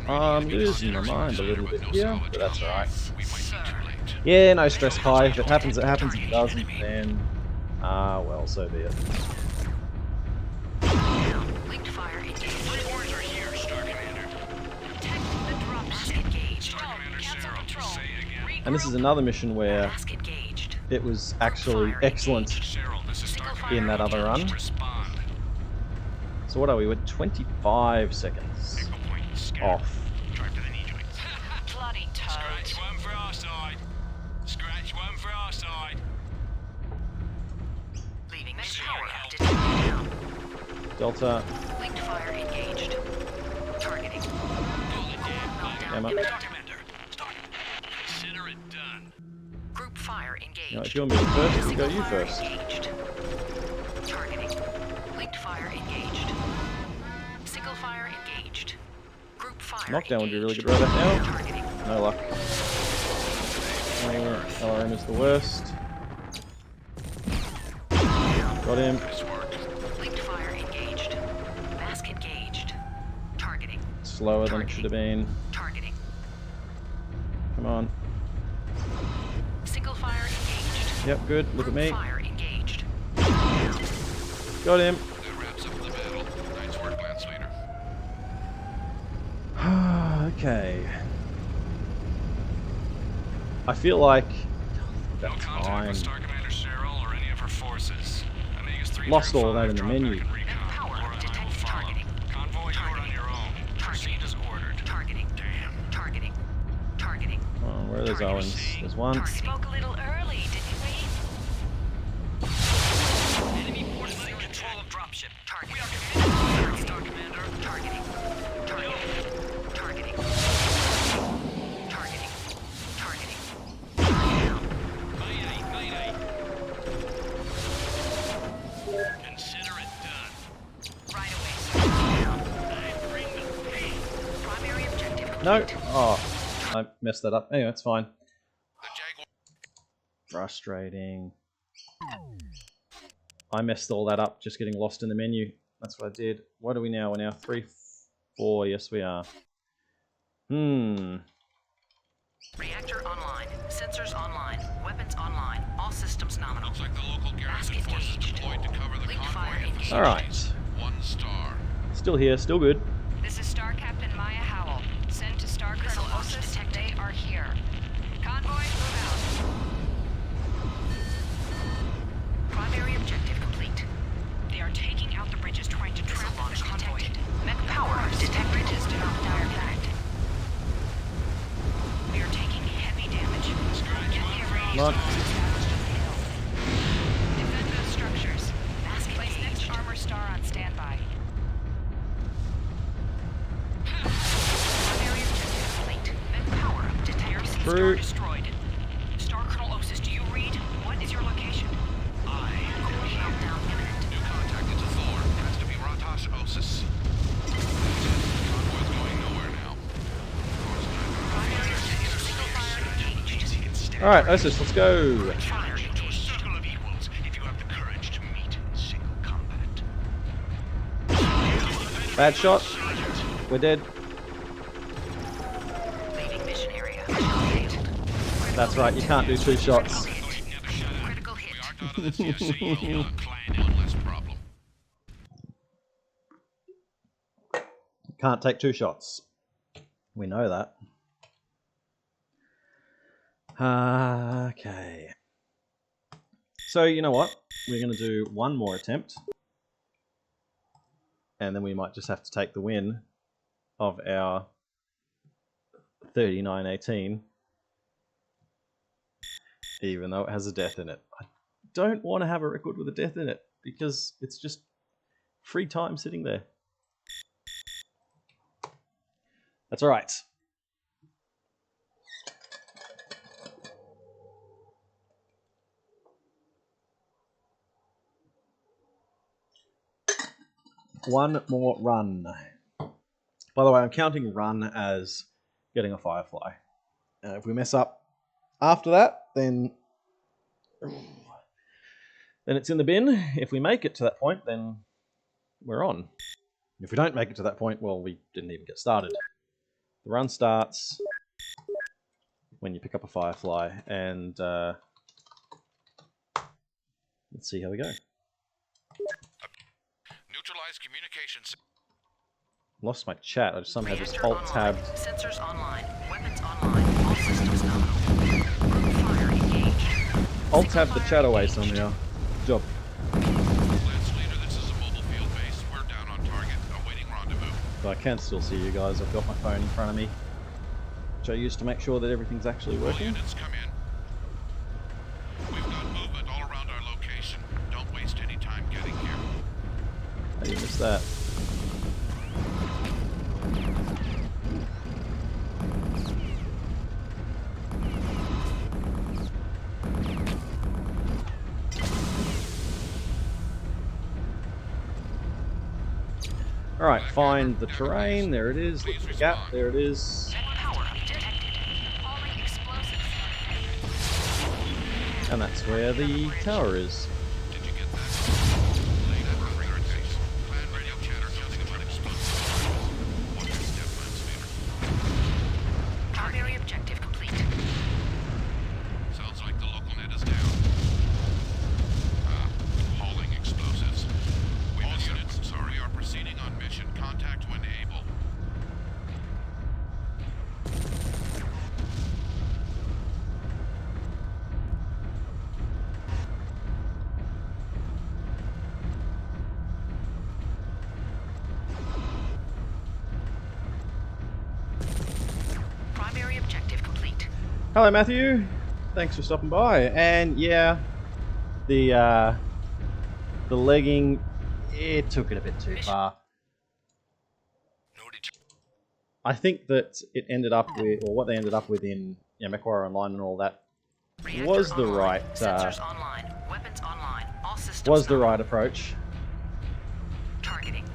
I'm losing my mind a little bit here, but that's alright. We might be too late. Yeah, no stress, Kai. If it happens, it happens. If it doesn't, then... well, so be it. Linked fire engaged. Orders are here, Star Commander. Detect the drop. Mask engaged. Star Commander Cyril, say it again. And this is another mission where Mask engaged. it was actually excellent Cyril, this is Star Commander. in that other run. Respond. So what are we? We're 25 seconds Echo point scanned. off. Drive to the knee joints. Bloody toad. Scratch one for our side. Scratch one for our side. Leaving Next mission area. help. Detected now. Delta, Linked fire engaged. Targeting. damn it. Star Commander, start. Consider it done. Group fire engaged. No, if you're moving first, we'll go Single you fire first. engaged. Targeting. Linked fire engaged. Single fire engaged. Group fire Knockdown would be really engaged. good right about now. Targeting. No luck. LRM is the worst. Got him. Nice work. Linked fire engaged. Mask engaged. Targeting. Slower than it should have been. Targeting. Come on. Single fire engaged. Yep, good. Look at Group me. fire engaged. Got him. That wraps up the battle. Nice work, Lance Leader. Okay. I feel like No that contact time. with Star Commander Cyril or any of her forces. Omega's 335, Lost all that in the drop menu. back and recon. Power Laura and I will detect follow. targeting. Convoy, you are on your own. Proceed as ordered. Targeting. Damn. Targeting. Targeting. Oh, where are those Targeting. Owens? There's one. Spoke a little early, didn't we? Enemy forces in control of dropship. Targeting. We are committed to Star Commander. Targeting. Targeting. Targeting. Targeting. Targeting. Mayday, mayday. Consider it done. Right away, sir. I bring the pain. Primary objective. No. Oh, I messed that up. Anyway, it's fine. The Jaguar. Frustrating. I messed all that up just getting lost in the menu. That's what I did. What are we now? We're now 3-4. Yes, we are. Reactor online. Sensors online. Weapons online. All systems nominal. Looks like the local garrison Mask forces engaged. deployed to cover the Linked fire convoy and engaged. facilities. Alright. 1 star. Still here, still good. This is Star Captain Maya Howell. Send to Star Colonel Osis. They are here. Convoy, move out. Primary objective complete. They are taking out the bridges, trying to trap the launch convoy. detected. Mech Power detect bridges do not fire back. We are taking heavy damage. Get the array Come on. established on the hill. Defend those structures. Mask Place next engaged. armor star on standby. Primary objective complete. Power detect. Star True. destroyed. Star Colonel Osis, do you read? What is your location? Countdown imminent. New contact. It's a Thor. Has to be Ratash Osis. Convoy's going nowhere now. Primary objective single fire engaged. Alright, Osis, let's go. Fire To a engaged. circle of equals if you have the courage to meet in single combat. Bad shot. We're dead. Leaving mission area. Mission That's right, you can't do 2 shots. critical hit. We aren't out of the TSC. We'll clan less problem. Can't take 2 shots. We know that. Okay. So, you know what? We're going to do one more attempt. and then we might just have to take the win of our 39-18, even though it has a death in it. I don't want to have a record with a death in it because it's just free time sitting there. That's all right. One more run. By the way, I'm counting run as getting a firefly. If we mess up after that, then it's in the bin. If we make it to that point, then we're on. If we don't make it to that point, well, we didn't even get started. The run starts when you pick up a firefly, and let's see how we go. Neutralize communications. Lost my chat. I just somehow just alt-tabbed. Sensors online. Weapons online. All systems nominal. Group fire engaged. Alt-tabbed the chat away somehow. Job. Lance Leader, this is a mobile field base. We're down on target, awaiting rendezvous. But I can still see you guys. I've got my phone in front of me, which I use to make sure that everything's actually All working. units come in. We've got movement all around our location. Don't waste any time getting here. How do you miss that? Alright, find the terrain. There it is. Look at the gap. There it is. Power detected. Falling explosives. And that's where the tower is. Did you get that? Lay that ring our case. Plan radio chatter counting about explosives. What's your step, Lance Leader? Primary objective complete. Sounds like the local net is down. Hauling explosives. All units, sorry, are proceeding on mission. Contact when able. Primary objective complete. Hello, Matthew. Thanks for stopping by. And yeah, the legging, it took it a bit too far. I think that it ended up with, or what they ended up with in MechWarrior Online and all that, Reactor was the online. right Sensors online. Weapons online. All systems was the nominal. right approach. Targeting.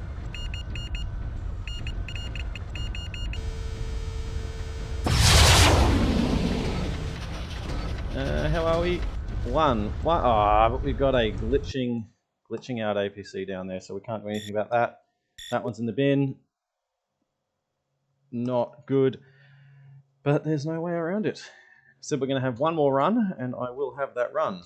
How are we? One. Ah, but we've got a glitching out APC down there, so we can't do anything about that. That one's in the bin. Not good, but there's no way around it. So we're going to have one more run, and I will have that run.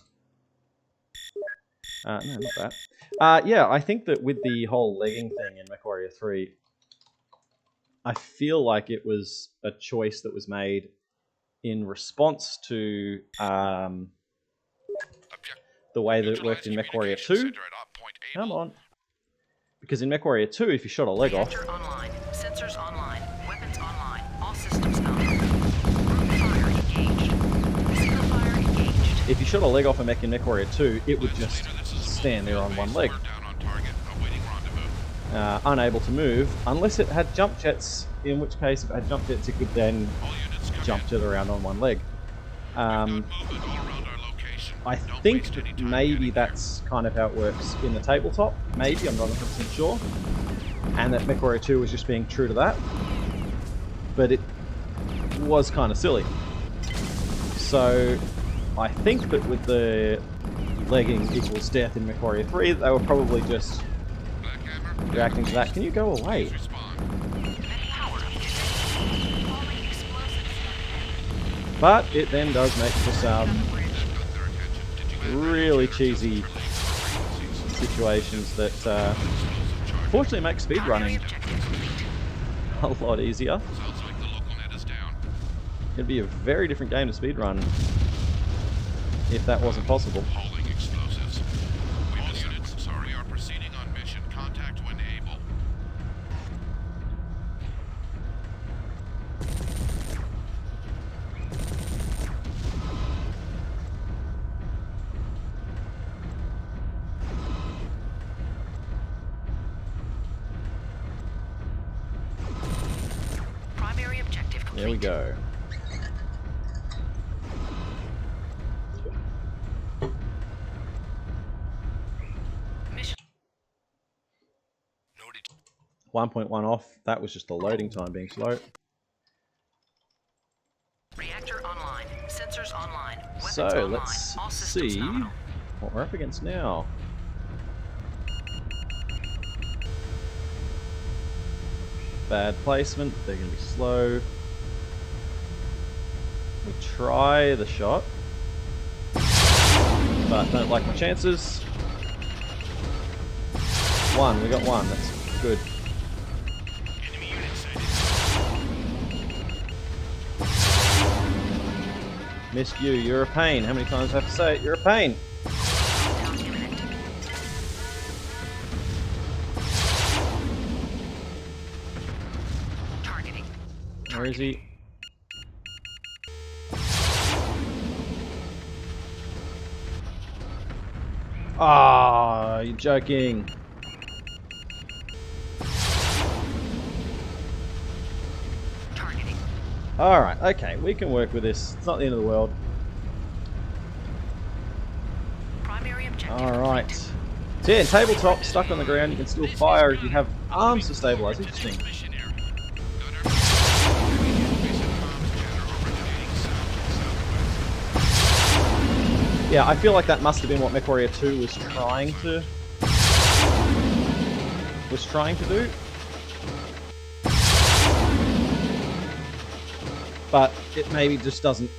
No, not that. Yeah, I think that with the whole legging thing in MechWarrior 3, I feel like it was a choice that was made in response to the way that it worked in MechWarrior 2. Come on. Because in MechWarrior 2, if you shot a leg off, Reactor online. Sensors online. Weapons online. All systems nominal. Group fire engaged. Single fire engaged. if you shot a leg off a mech in MechWarrior 2, it would just stand there on one leg. Unable to move, unless it had jump jets, in which case if it had jump jets it could then jump jet around on one leg. I think that maybe that's kind of how it works in the tabletop, maybe, I'm not 100% sure, and that MechWarrior 2 was just being true to that, but it was kind of silly. So I think that with the legging equals death in MechWarrior 3, they were probably just reacting to that. Can you go away? But it then does make for some really cheesy situations that fortunately make speedrunning a lot easier. It'd be a very different game to speedrun if that wasn't possible. There we go. Mission 1.1 off. That was just the loading time being slow. reactor online. Sensors online. Weapons So online. let's All systems see nominal. what we're up against now. Bad placement. They're going to be slow. We try the shot, but don't like my chances. One. We got one. That's good. Enemy unit sighted. Missed you. You're a pain. How many times do I have to say it? You're a pain. Down imminent. Targeting. Where is he? Ah, you're joking. Targeting. Alright, okay, we can work with this. It's not the end of the world. Primary objective. Alright. complete. So yeah, in tabletop, stuck on the ground, you can still fire if you have arms to stabilize. Interesting. Mission area. Yeah, I feel like that must have been what MechWarrior 2 was trying to do. But it maybe just doesn't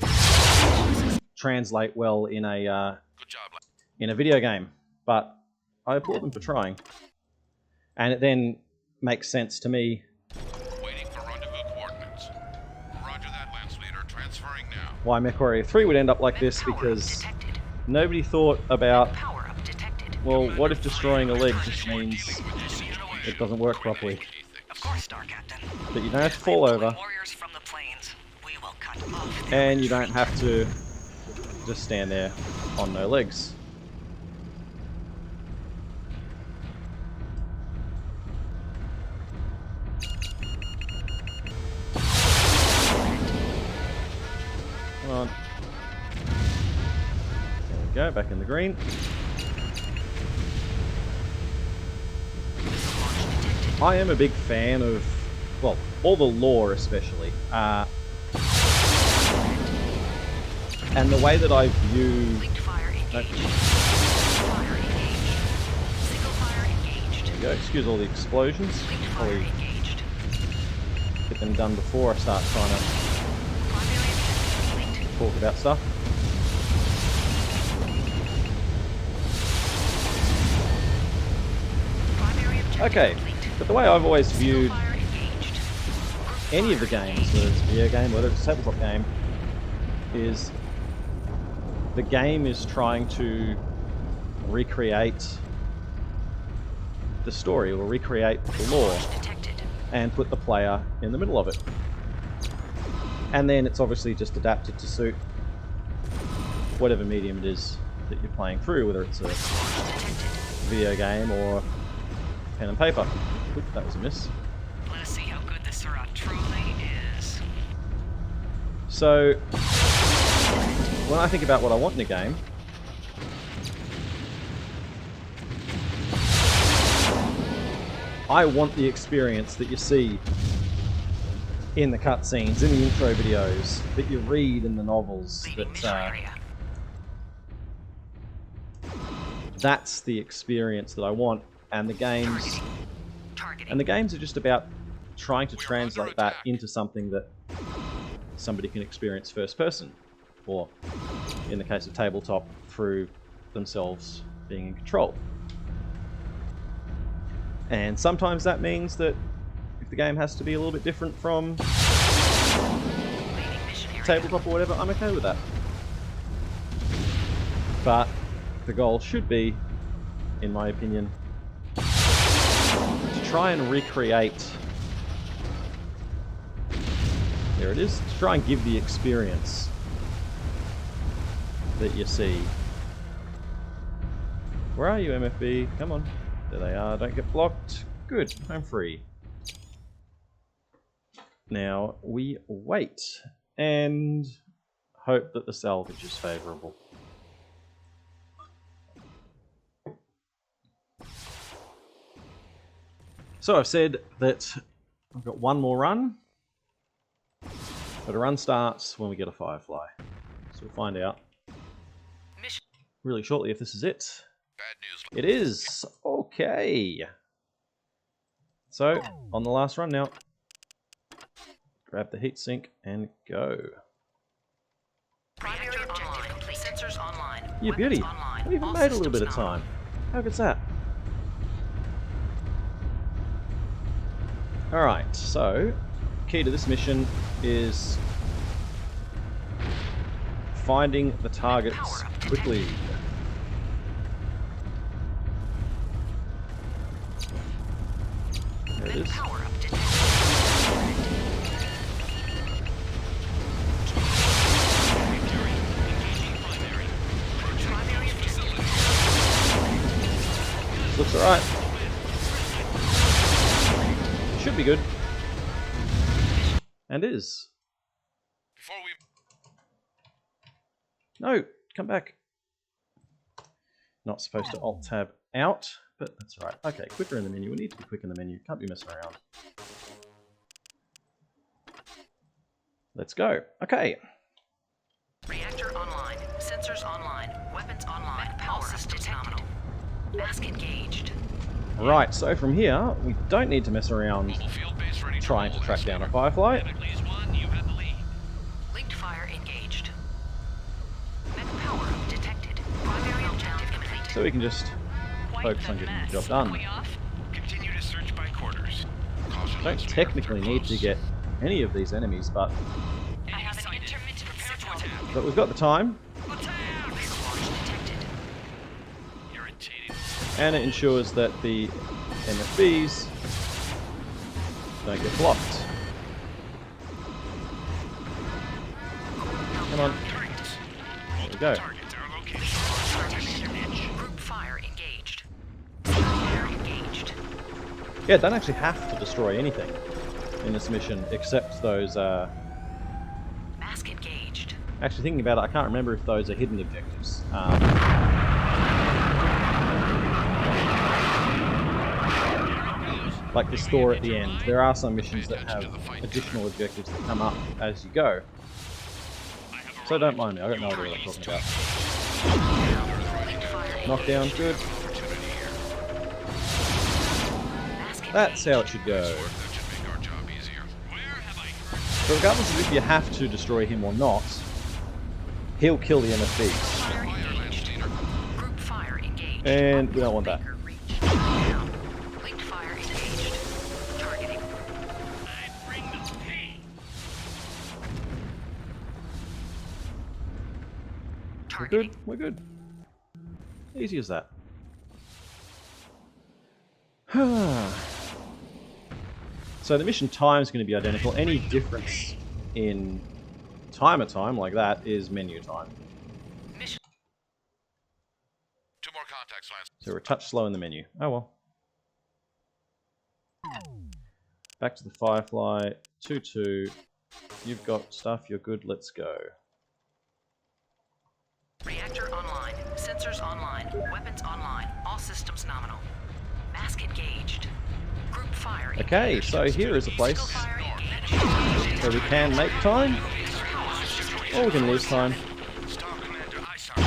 translate well in a Good job, lad. in a video game. But I applaud them for trying. And it then makes sense to me Waiting for rendezvous coordinates. Roger that, Lance Leader. Transferring now. why MechWarrior 3 would end up like this, Power-up because detected. nobody thought about, Power-up detected. well, what if destroying a leg just means it doesn't work properly? Of course, Star Captain. That you don't have to fall over, Warriors from the plains. We will cut off. and you don't have to just stand there on no legs. Come on. There we go, back in the green. I am a big fan of, well, all the lore especially. And the way that I view... Linked fire engaged. Fire engaged. Single fire engaged. There we go, excuse all the explosions. Linked fire Probably engaged. get them done before I start trying to Primary objective complete. talk about stuff. Primary objective Okay, complete. but the way I've always Single viewed fire engaged. any of the games, whether it's a video game, whether it's a tabletop game, is the game is trying to recreate the story or recreate the lore Detected. and put the player in the middle of it. And then it's obviously just adapted to suit whatever medium it is that you're playing through, whether it's a video game or pen and paper. Oop, that was a miss. Let us see how good this Surat truly is. So, when I think about what I want in a game, I want the experience that you see in the cutscenes, in the intro videos, that you read in the novels. Leaving mission area. That's the experience that I want, and the games Targeting. are just about trying to translate that into something that somebody can experience first person, or in the case of tabletop, through themselves being in control. And sometimes that means that if the game has to be a little bit different from Leaving mission area. tabletop or whatever, I'm okay with that. But the goal should be, in my opinion, to try and recreate... There it is. To try and give the experience that you see. Where are you, MFB? Come on. There they are. Don't get blocked. Good. I'm free. Now we wait and hope that the salvage is favourable. So I've said that I've got one more run, but a run starts when we get a Firefly. So we'll find out Mission. really shortly if this is it. Bad news. It is! Okay. So, on the last run now. Grab the heatsink and go. Primary objective complete. Sensors online. Yeah, Weapons beauty. online. We even All made a little bit systems of time. How good's that? Alright, so key to this mission is finding the targets quickly. There it is. Power up detected. Primary objective. Looks alright. Should be good. And is. Before we No, come back. Not supposed to Alt-Tab out, but that's alright. Okay, quicker in the menu. We need to be quick in the menu. Can't be messing around. Let's go. Okay. Reactor online. Sensors online. Weapons online. All systems nominal. Mask engaged. Right, so from here, we don't need to mess around mobile field base ready trying to roll, track down a Estimator. Firefly. At least one, you had the lead. Linked fire engaged. Mech power up detected. Primary objective complete. So we can just focus on getting the job done. Continue to search by quarters. Caution Don't Estimator, technically they're need to close. get any of these enemies, but I have an intermittent signal. we've got the time, Launch detected. Irritating. and it ensures that the MFBs don't get blocked. Come on, Targets. there we go. Targets are located. Group fire engaged. Fire engaged. Yeah, don't actually have to destroy anything in this mission except those. Mask engaged. Actually, thinking about it, I can't remember if those are hidden objectives. Like the store at the end. There are some missions that have additional objectives that come up as you go. So don't mind me, I don't know what I'm talking about. Knockdown, good. Mask That's how it should go. That should make our job easier. Where have I heard? So regardless of if you have to destroy him or not, he'll kill the MFBs. fire engaged. Group fire engaged. And we don't want that. Baker reached. Linked fire engaged. Targeting. I bring the pain. We're Targeting. good, we're good. Easy as that. So the mission time is going to be identical. Any difference in timer time like that is menu time. Mission. 2 more contacts, Lance. So we're a touch slow in the menu. Oh well. Back to the Firefly. 2-2. You've got stuff, you're good, let's go. Reactor online. Sensors online. Weapons online. All systems nominal. Mask engaged. Group fire engaged. Okay, so here is a place Single fire engaged. where we can make time, or we can lose time. Star Commander ISAR.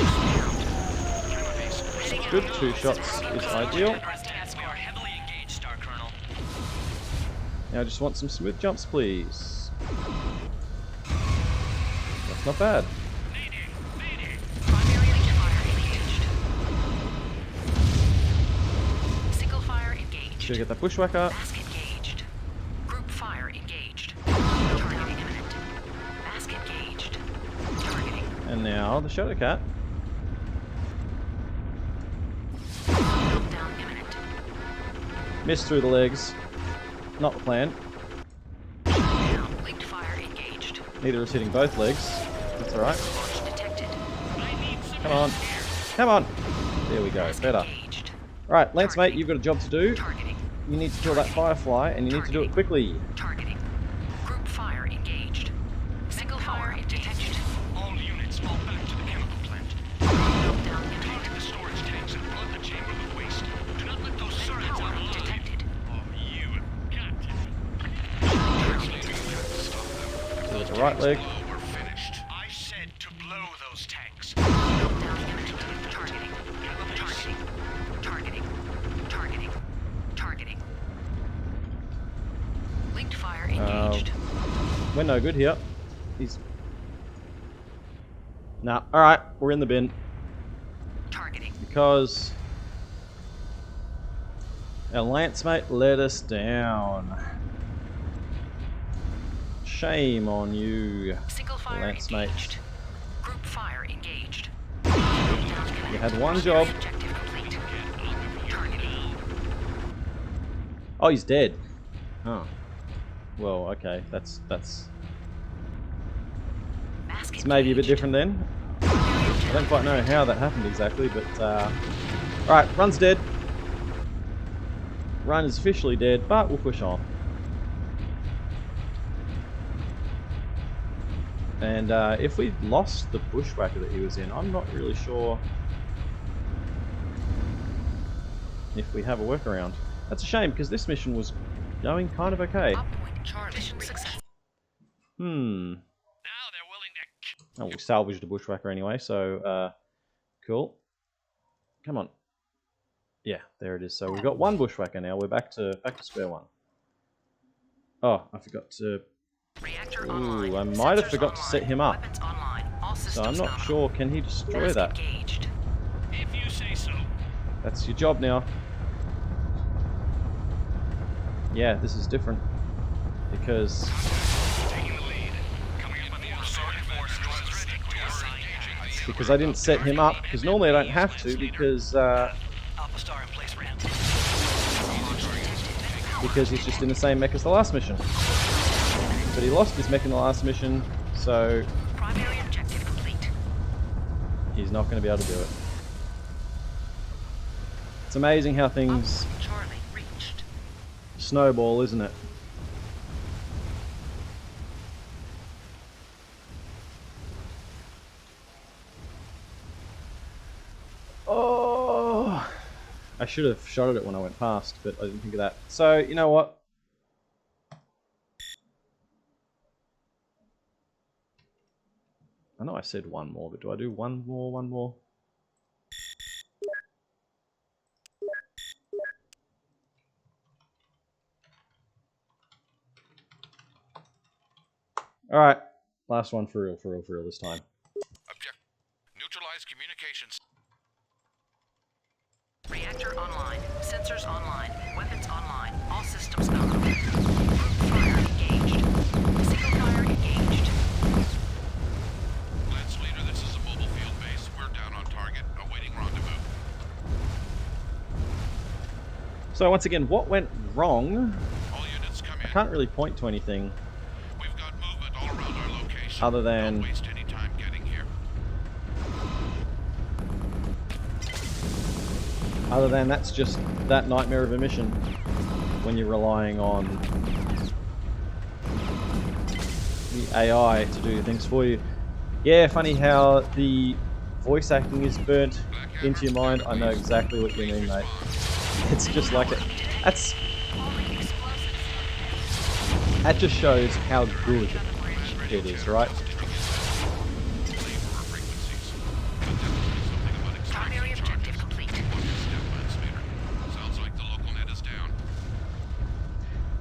Good, 2 shots is ideal. We are heavily engaged, Star Colonel. Now I just want some smooth jumps, please. That's not bad. Primary linked fire engaged. Single fire engaged. Should get that bushwhacker. Mask engaged. Group fire engaged. Targeting imminent. Mask engaged. Targeting. And now the Shadow Cat. Knockdown imminent. Missed through the legs. Not the plan. Linked fire engaged. Neither is hitting both legs. That's alright. Launch detected. Come on. Come on. There we go. Mask Better. engaged. Right, Lance mate, you've got a job to do. Targeting. You need to kill that Firefly, and you need to do it quickly. Targeting. Group right leg. We're finished. I said to blow those tanks. Targeting. Targeting. Linked fire engaged. We're no good here. He's... Nah, alright, we're in the bin. Targeting. Because our lance mate let us down. Shame on you, Single fire lance engaged. mates. Group fire engaged. You had one job. Objective complete. Targeting. Oh, he's dead. Oh. Well, okay, that's Mask it's maybe a bit engaged. different then. I don't quite know how that happened exactly, but alright, Run's dead. Run is officially dead, but we'll push on. And if we lost the bushwhacker that he was in, I'm not really sure if we have a workaround. That's a shame, because this mission was going kind of okay. Up point Charlie. Mission success. Hmm. Now they're willing to. Oh, we salvaged a bushwhacker anyway, so cool. Come on. Yeah, there it is. So we've got one bushwhacker now. We're back to square one. Oh, I forgot to. Reactor Ooh, online. I might have Sensors forgot to set him up. Weapons online. All So systems I'm not nominal. sure. Can he destroy Mask that? engaged. If you say so. That's your job now. Yeah, this is different because Taking the lead. Coming up on the assault force is ready. We are engaging. I didn't set him up. Because normally I don't have to because Alpha Star in place for him. he's just in the same mech as the last mission. But he lost his mech in the last mission, so Primary objective complete. he's not going to be able to do it. It's amazing how things Charlie reached. snowball, isn't it? Oh, I should have shot at it when I went past, but I didn't think of that. So, you know what? I know I said one more, but do I do one more? Alright, last one for real this time. Object. Neutralize communications. Reactor online. Sensors online. Weapons online. All systems nominal. Group fire engaged. Single fire engaged. Lance leader, this is a mobile field base. We're down on target, awaiting rendezvous. So once again, what went wrong? All units come in. I can't really point to anything We've got movement all around our location. other than Don't waste any time getting here. that's just that nightmare of a mission when you're relying on the AI to do things for you. Yeah, funny how the voice acting is burnt into your mind. I know exactly what you mean, mate. It's just like it. That just shows how good it is, right? Primary objective complete. Sounds like the local net is down.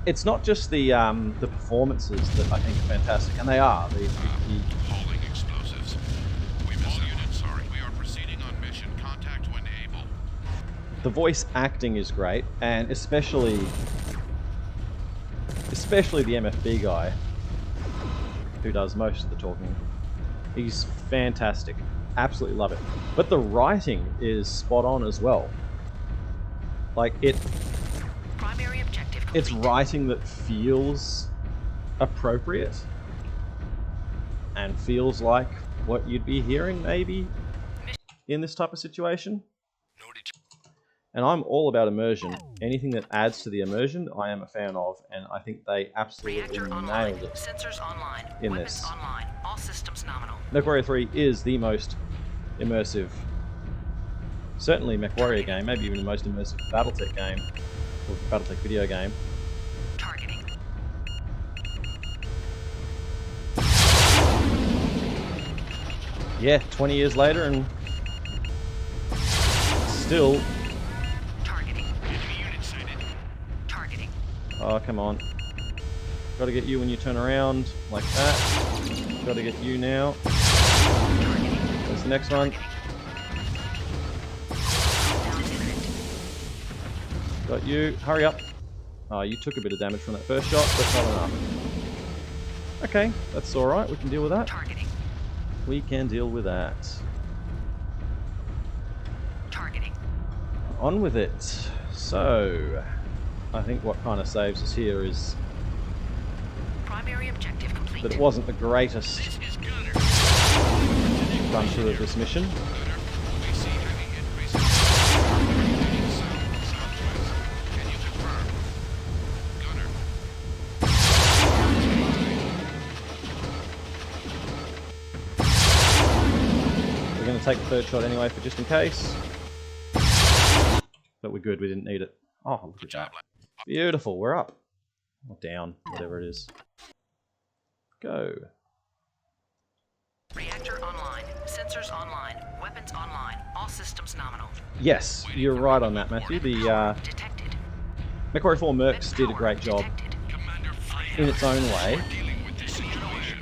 It's not just the performances that I think are fantastic, and they are. Hauling explosives. We miss all units, sorry. We are proceeding on mission. Contact when able. The voice acting is great, and especially the MFB guy who does most of the talking. He's fantastic. Absolutely love it. But the writing is spot on as well. Like Primary objective complete. it's writing that feels appropriate and feels like what you'd be hearing maybe in this type of situation. And I'm all about immersion. Anything that adds to the immersion, I am a fan of, and I think they absolutely Reactor online. nailed it. Sensors online. in Weapons this. online. All systems nominal. MechWarrior 3 is the most immersive, certainly MechWarrior game, maybe even the most immersive Battletech game, or Battletech video game. Targeting. yeah, 20 years later and still... Targeting. Enemy unit sighted. Targeting. Oh, come on. Gotta get you when you turn around, like that. Gotta get you now. There's the next one. Got you. Hurry up. Oh, you took a bit of damage from that first shot, but not enough. Okay, that's alright. We can deal with that. Targeting. We can deal with that. Targeting. On with it. So, I think what kind of saves us here is Primary objective complete. that it wasn't the greatest This is Gunner. run through of this mission. Gunner, we see heavy increases in south-southwest. Can you confirm? Gunner. We're going to take the third shot anyway for just in case. But we're good, we didn't need it. Oh, look at that. Beautiful, we're up. Or down, whatever it is. Go. Reactor online. Sensors online. Weapons online. All systems nominal. Yes, you're right on that, Matthew. The Detected. MechWarrior 4 Mercs did a great job Detected. Commander Freya. in its own way. We're dealing with this situation.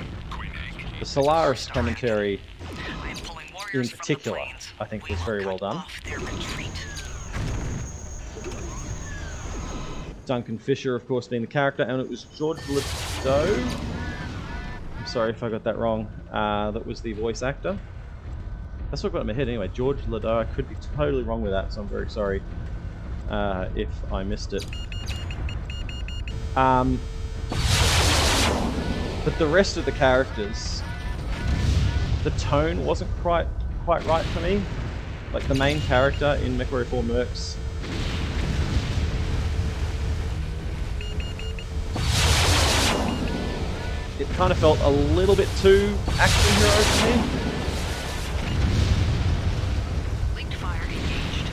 The Solaris commentary I am pulling in warriors from the particular, plains. I think was very well done. Off their retreat. Duncan Fisher, of course, being the character, and it was George Ledoux. I'm sorry if I got that wrong. That was the voice actor. That's what got in my head anyway. George Ledoux. I could be totally wrong with that, so I'm very sorry if I missed it. But the rest of the characters, the tone wasn't quite right for me. Like the main character in MechWarrior 4 Mercs. It kind of felt a little bit too action hero to me. Linked fire engaged.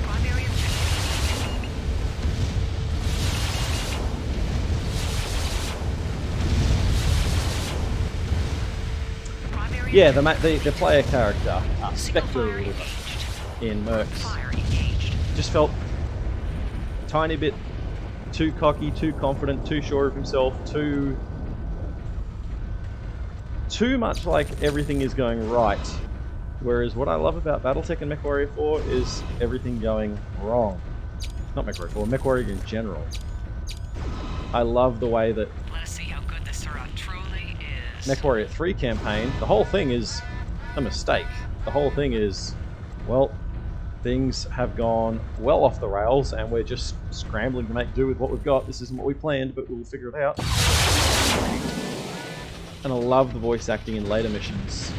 Primary objective. Primary Yeah, the player character, Single Spectre fire engaged. in Mercs, Fire engaged. just felt a tiny bit too cocky, too confident, too sure of himself, too much like everything is going right. Whereas what I love about Battletech and MechWarrior 4 is everything going wrong. Not MechWarrior 4, MechWarrior in general. I love the way that Let us see how good this Surah truly is. MechWarrior 3 campaign, the whole thing is a mistake. The whole thing is, well, things have gone well off the rails and we're just scrambling to make do with what we've got. This isn't what we planned, but we'll figure it out. And I love the voice acting in later missions.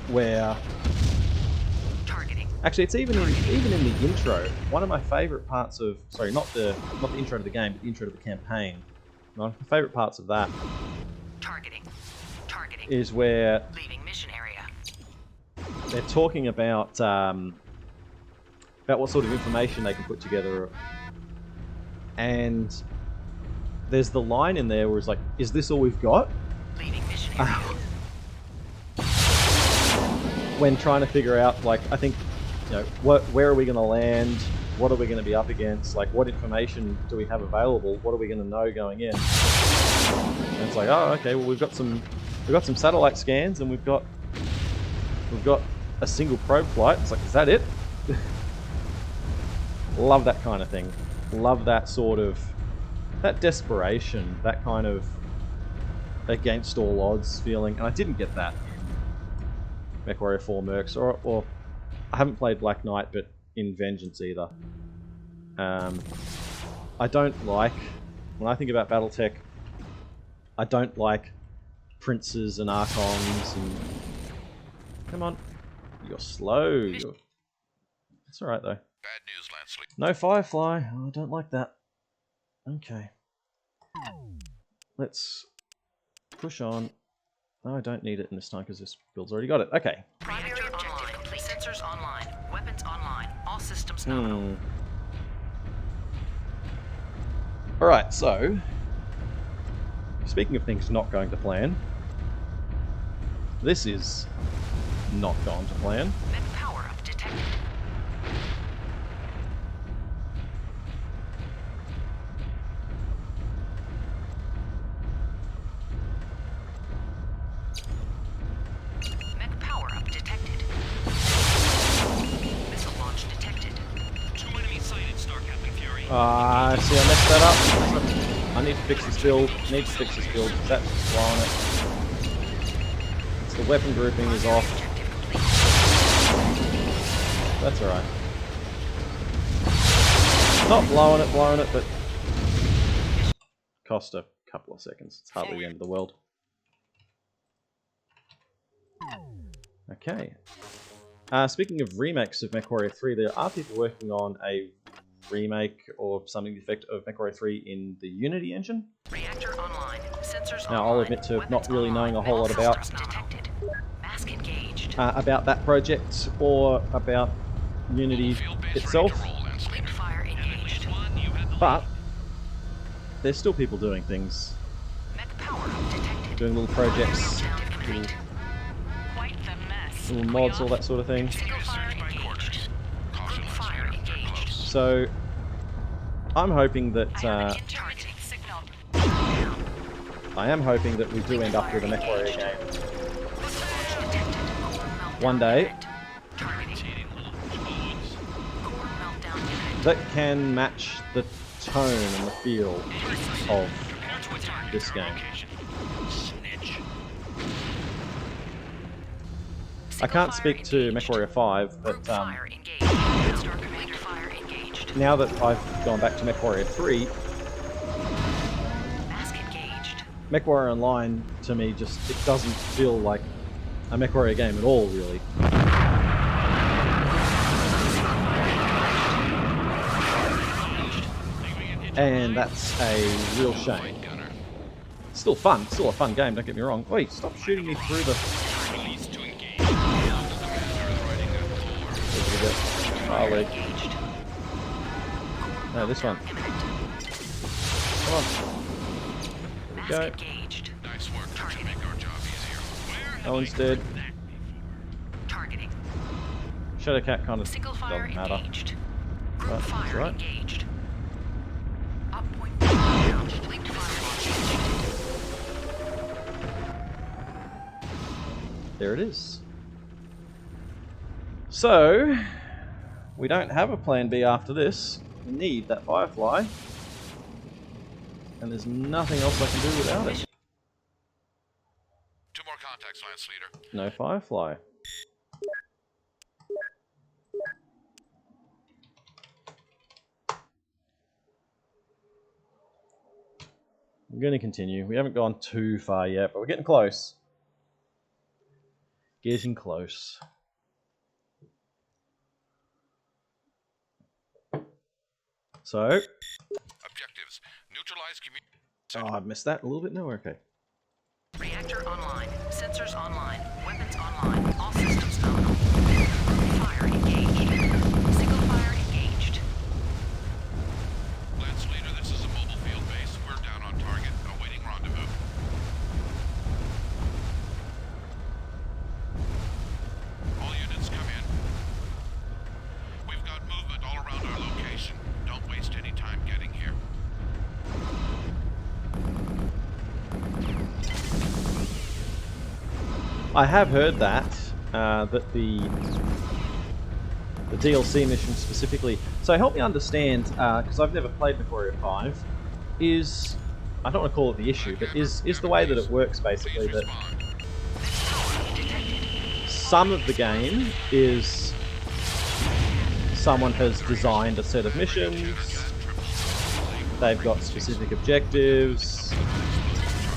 Where... Targeting. Actually, it's even in the intro. One of my favourite parts of... Sorry, not the intro to the game, but the intro to the campaign. One of my favourite parts of that Targeting. Targeting. is where Leaving mission area. they're talking about what sort of information they can put together, and there's the line in there where it's like, "Is this all we've got?" Leaving mission area. When trying to figure out, like, I think, you know, where are we going to land? What are we going to be up against? Like, what information do we have available? What are we going to know going in? And it's like, oh, okay, well, we've got some satellite scans, and we've got a single probe flight. It's like, is that it? Love that kind of thing. Love that sort of, that desperation, that kind of against all odds feeling. And I didn't get that in MechWarrior 4 Mercs, or I haven't played Black Knight, but in Vengeance either. I don't like, when I think about Battletech, I don't like princes and archons and... Come on. You're slow. It's alright though. Bad news, Lansley. No Firefly. Oh, I don't like that. Okay. Let's push on. No, I don't need it in this time because this build's already got it. Okay. Primary objective complete. Sensors online. Weapons online. All systems nominal. Alright, so speaking of things not going to plan, this is not gone to plan. Mech power-up detected. Mech power-up detected. Missile launch detected. 2 enemies sighted, Star Captain Fury. See, I messed that up. I need to fix this build. That's blowing it. It's the weapon grouping is off. That's alright. Not blowing it, but cost a couple of seconds. It's hardly the end of the world. Okay. Speaking of remakes of MechWarrior 3, there are people working on a remake or something to the effect of MechWarrior 3 in the Unity engine. Reactor online. Sensors Now, online. I'll admit to Weapons not really knowing a whole lot online. about Detected. Mask engaged. that project or about Unity itself, Blink fire engaged. but there's still people doing things, Mech power-up detected. doing little projects, Meltdown little, complete. Quite the mess. little mods, all that sort of thing. Single fire engaged. Group fire engaged. So I'm hoping that Targeting signal. I am hoping that we do end up with a MechWarrior game Meltdown one day unit. Targeting. Core meltdown unit. that can match the tone and the feel of this game. Snitch. I can't speak to MechWarrior 5, but Fire engaged. Star Commander fire engaged. now that I've gone back to MechWarrior 3, Mask engaged. MechWarrior Online to me just it doesn't feel like a MechWarrior game at all, really. And that's a real shame. It's still fun, it's still a fun game, don't get me wrong. Wait, stop shooting me through the... Release to engage. Oh, leg. No, this one. Come on. Mask There we go. engaged. Nice work. That should make our job easier. That one's dead. Targeting. Shadowcat kind of Single fire doesn't matter. engaged. Group Right, that's fire right. engaged. Up point down. Blinked fire engaged. There it is. So, we don't have a plan B after this. We need that Firefly. And there's nothing else I can do without it. 2 more contacts, Lance Leader. No Firefly. I'm going to continue. We haven't gone too far yet, but we're getting close. Getting close. So, Objectives. Neutralize community. oh, I missed that a little bit. No, okay. Reactor online. Sensors online. Weapons online. All systems nominal. Fire engaged. Single fire engaged. Lance Leader, this is a mobile field base. We're down on target, awaiting rendezvous. All units come in. We've got movement all around our location. Don't waste any time getting here. I have heard that that the DLC mission specifically. So help me understand, because I've never played MechWarrior 5. Is I don't want to call it the issue, but is the way that it works basically that some of the game is someone has designed a set of missions. They've got specific objectives,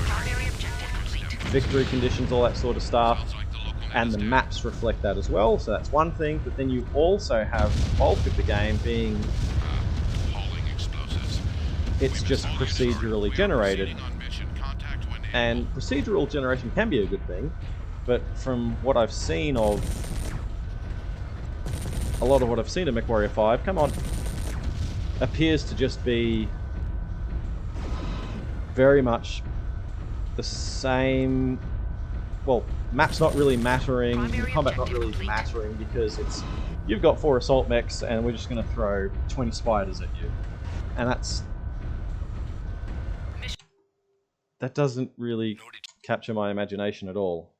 Primary objective complete. victory conditions, all that sort of stuff. And the maps reflect that as well, so that's one thing. But then you also have the bulk of the game being Hauling explosives. it's just procedurally generated. And procedural generation can be a good thing, but from what I've seen of a lot of what I've seen of MechWarrior 5, come on, appears to just be very much the same. Well, map's not really mattering, combat not really mattering, because it's you've got 4 assault mechs and we're just going to throw 20 spiders at you, and that doesn't really capture my imagination at all.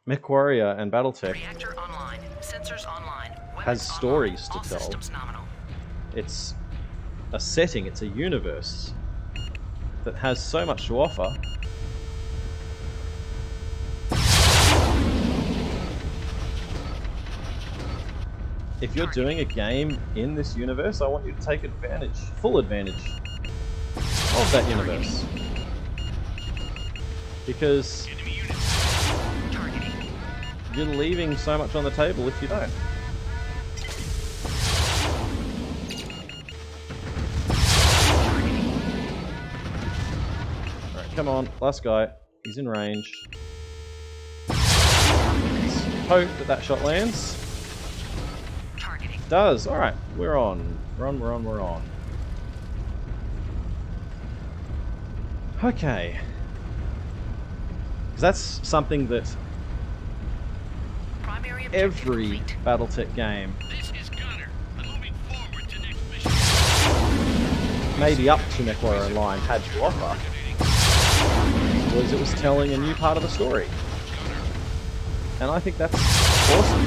MechWarrior and Battletech Reactor online. Sensors online. has Weapons stories online. to All tell. systems nominal. It's a setting, it's a universe that has so much to offer. If you're doing a game in this universe, I want you to take advantage, full advantage of that universe. Because you're leaving so much on the table if you don't. Alright, come on, last guy. He's in range. Let's hope that that shot lands. Does. Alright, we're on. We're on. Okay. Because that's something that Primary objective every complete. Battletech game, This is Gunner. I'm moving forward to next mission. maybe up to MechWarrior Online, had to offer, was it was telling a new part of the story. And I think that's awesome.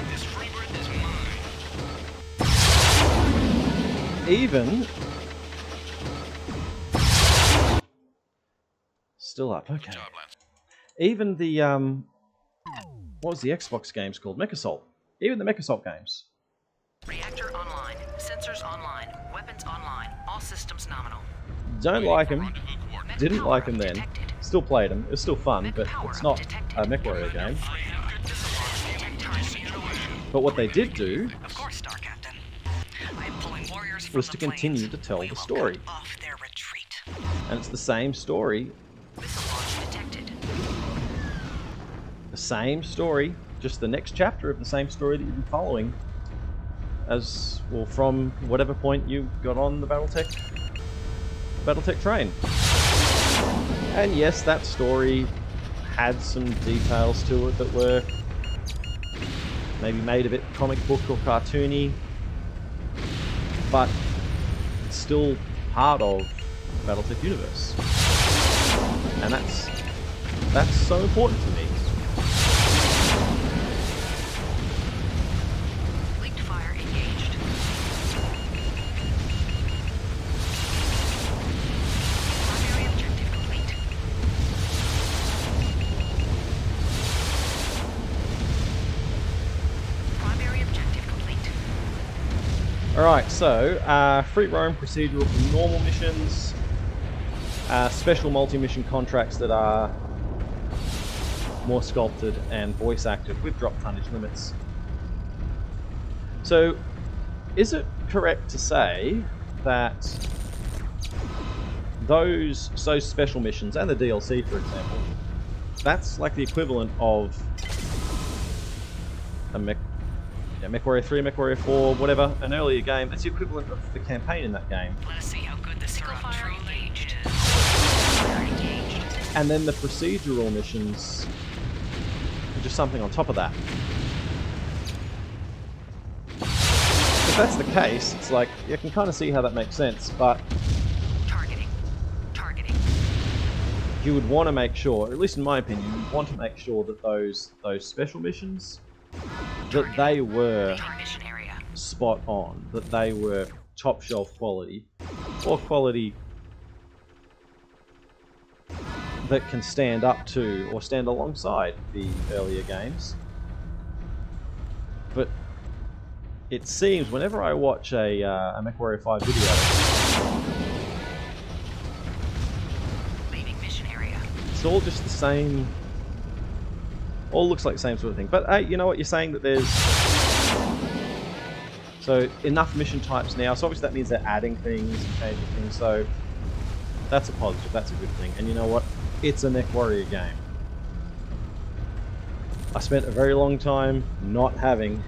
This freebird is mine. Even... Still up, okay. Job, Lance. Even the, what was the Xbox games called? MechAssault. Even the MechAssault games. Reactor online. Sensors online. Weapons online. All systems nominal. Don't like them. Rendezvous coordinates. Didn't Power like them up then. detected. Still played them. It was still fun, but Power it's up not detected. a MechWarrior game. I have good visibility. But what they did do Of course, Star Captain. I am pulling warriors from was the to continue plains. to tell We the will story. cut off their retreat. And it's the same story. Missile launch detected. The same story. Just the next chapter of the same story that you've been following. As, well, from whatever point you got on the Battletech train. And yes, that story had some details to it that were maybe made a bit comic book or cartoony, but it's still part of the Battletech universe. And that's so important to me. Linked fire engaged. Primary objective complete. Primary objective complete. Alright, so free roam procedural for normal missions, special multi-mission contracts that are more sculpted and voice acted with drop tonnage limits. So, is it correct to say that those special missions and the DLC, for example, that's like the equivalent of a MechWarrior 3, MechWarrior 4, whatever, an earlier game, that's the equivalent of the campaign in that game. Let us see how good this Single hero fire truly engaged. is. Fire engaged. And then the procedural missions are just something on top of that. If that's the case, it's like, you can kind of see how that makes sense, but Targeting. you would want to make sure, or at least in my opinion, you'd want to make sure that those special missions, that they were Mission area. spot on, that they were top shelf quality, or quality that can stand up to or stand alongside the earlier games. But it seems whenever I watch a MechWarrior 5 video, Leaving mission area. it's all just the same, all looks like the same sort of thing. But hey, you know what, you're saying that there's so enough mission types now, so obviously that means they're adding things and changing things, so that's a positive, that's a good thing. And you know what, it's a MechWarrior game. I spent a very long time not having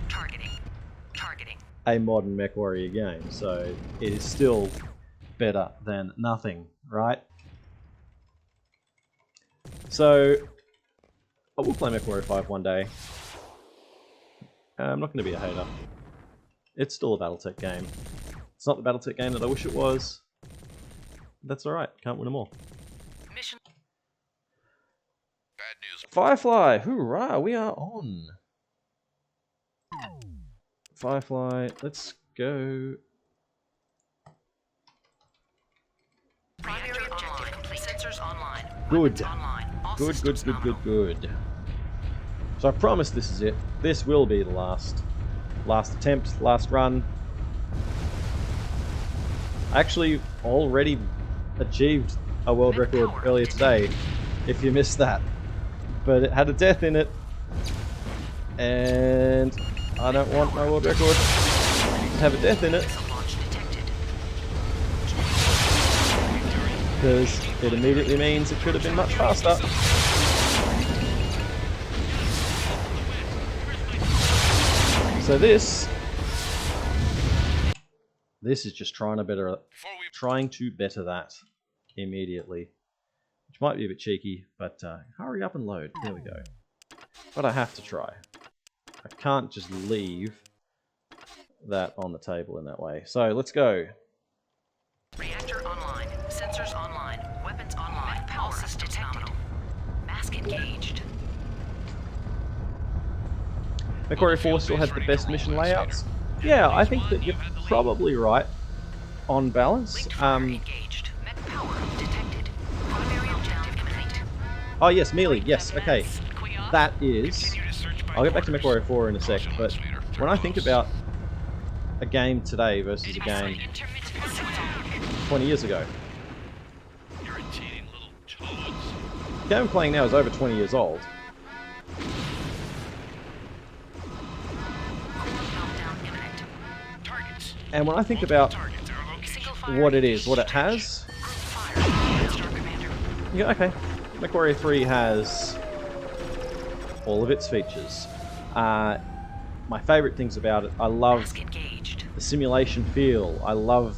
Targeting. a modern MechWarrior game, so it is still better than nothing, right? So, I will play MechWarrior 5 one day. I'm not going to be a hater. It's still a Battletech game. It's not the Battletech game that I wish it was. That's alright, can't win them all. Mission. Bad news. Firefly! Hoorah! We are on! Firefly, let's go. Primary online. Sensors online. Good. Online. All Good, good, systems good, nominal. good, good. So I promise this is it. This will be the last attempt, last run. I actually already achieved a world record earlier today, if you missed that. But it had a death in it, and I don't want my world record to have a death in it, Launch detected. because it immediately means it could have been much faster. So this is just trying to better that immediately, which might be a bit cheeky, but hurry up and load. There we go. But I have to try. I can't just leave that on the table in that way. So let's go. Reactor online. Sensors online. Weapons online. All systems nominal. Mask engaged. MechWarrior 4 still had the best mission layouts. Yeah, I think that you're probably right on balance. Linked fire engaged. Mech power detected. Primary objective complete. Oh yes, melee. Yes, okay. That is. I'll get back to MechWarrior 4 in a sec, but when I think about a game today versus a game 20 years ago, Irritating little toads. the game I'm playing now is over 20 years old. Meltdown imminent. Targets. And when I think about Targets are located. Single fire what it is, what it engaged. has, Group fire. Star Commander. yeah, okay. MechWarrior 3 has all of its features. My favorite things about it, I love Mask engaged. the simulation feel. I love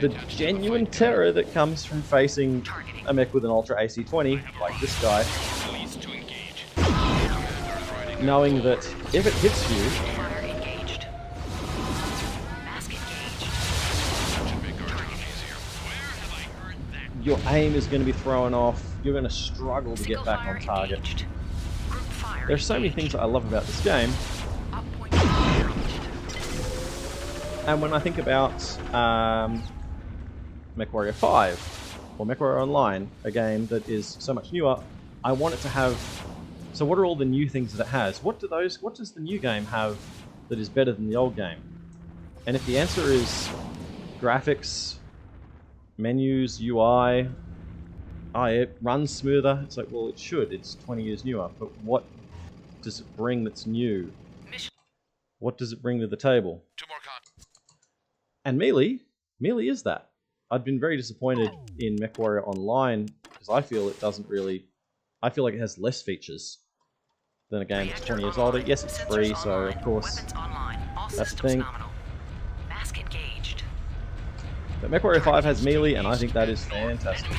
the genuine terror that comes from facing a mech with an Ultra AC-20, like this guy, Release to engage. knowing that if it hits you, Fire engaged. Mask engaged. Should make our job easier. Where have I heard that? your aim is going to be thrown off, you're going to struggle to get Single back fire on target. engaged. Group fire There's so many things that I love about this game, Up point accomplished. and when I think about MechWarrior 5 or MechWarrior Online, a game that is so much newer, I want it to have. So, what are all the new things that it has? What does the new game have that is better than the old game? And if the answer is graphics, menus, UI, it runs smoother, it's like, well, it should. It's 20 years newer, but what does it bring that's new? Mission. What does it bring to the table? 2 more con. And melee is that. I've been very disappointed in MechWarrior Online because I feel it doesn't really. I feel like it has less features than a game that's 20 years older. Yes, it's free, so of course Weapons online. All that's the systems thing. nominal. Mask engaged. But MechWarrior 5 has melee, and I think that is fantastic.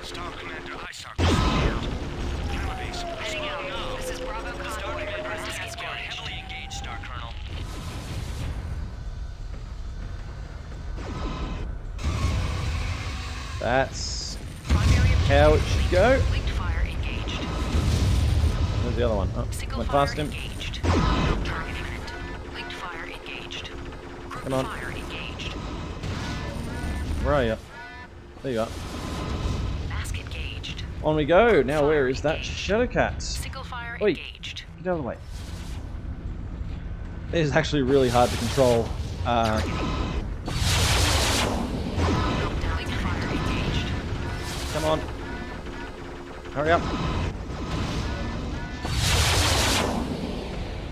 Star Commander, I Star Commander. Cannabis. Heading out. This is Bravo Star Convoy. Commander Requesting has got escort. heavily engaged, Star Colonel. That's Primary how it objective should go. Linked fire engaged. Where's the other one? Oh, Single went fire past him. engaged. Target imminent. Linked fire engaged. Group Come on. fire engaged. Where are you? There you are. Mask engaged. On we go. Now where is that Shadowcat? Single fire Wait. engaged. Get out of the way. It is actually really hard to control. Linked fire engaged. Come on. Hurry up.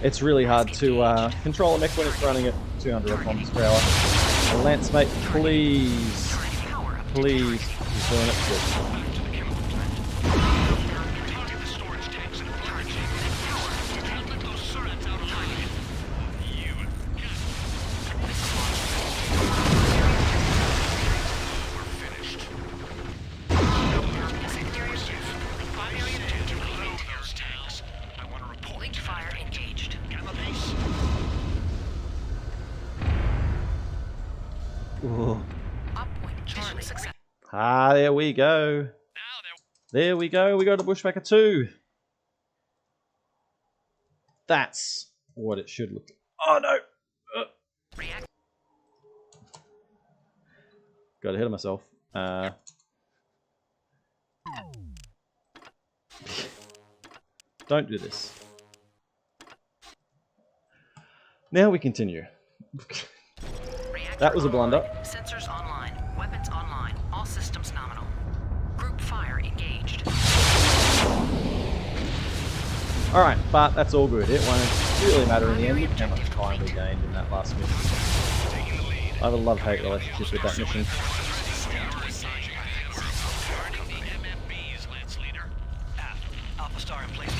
It's really hard to control a mech when it's running at 200 kilometers per hour. Lance, mate, please. Turret power please. He's doing it good. Back to the chemical plant. Target the storage tanks and power chambers. Can't let those strats out alive. You. We're finished. Load those tanks. I want to report. Linked fire engaged. Got the base? Ooh. Up point mission success. Ah, there we go. Now There we go. We got a Bushwhacker 2. That's what it should look like. Oh no! React. Got ahead of myself. Don't do this. Now we continue. Reactor That was a blunder. online. Sensors online. Weapons online. All systems nominal. Group fire engaged. Alright, but that's all good. It won't really matter in the end. Look how much time we gained in that last mission. I have a love-hate relationship with that mission. Guarding the MFBs, Lance Leader. Alpha Star in place.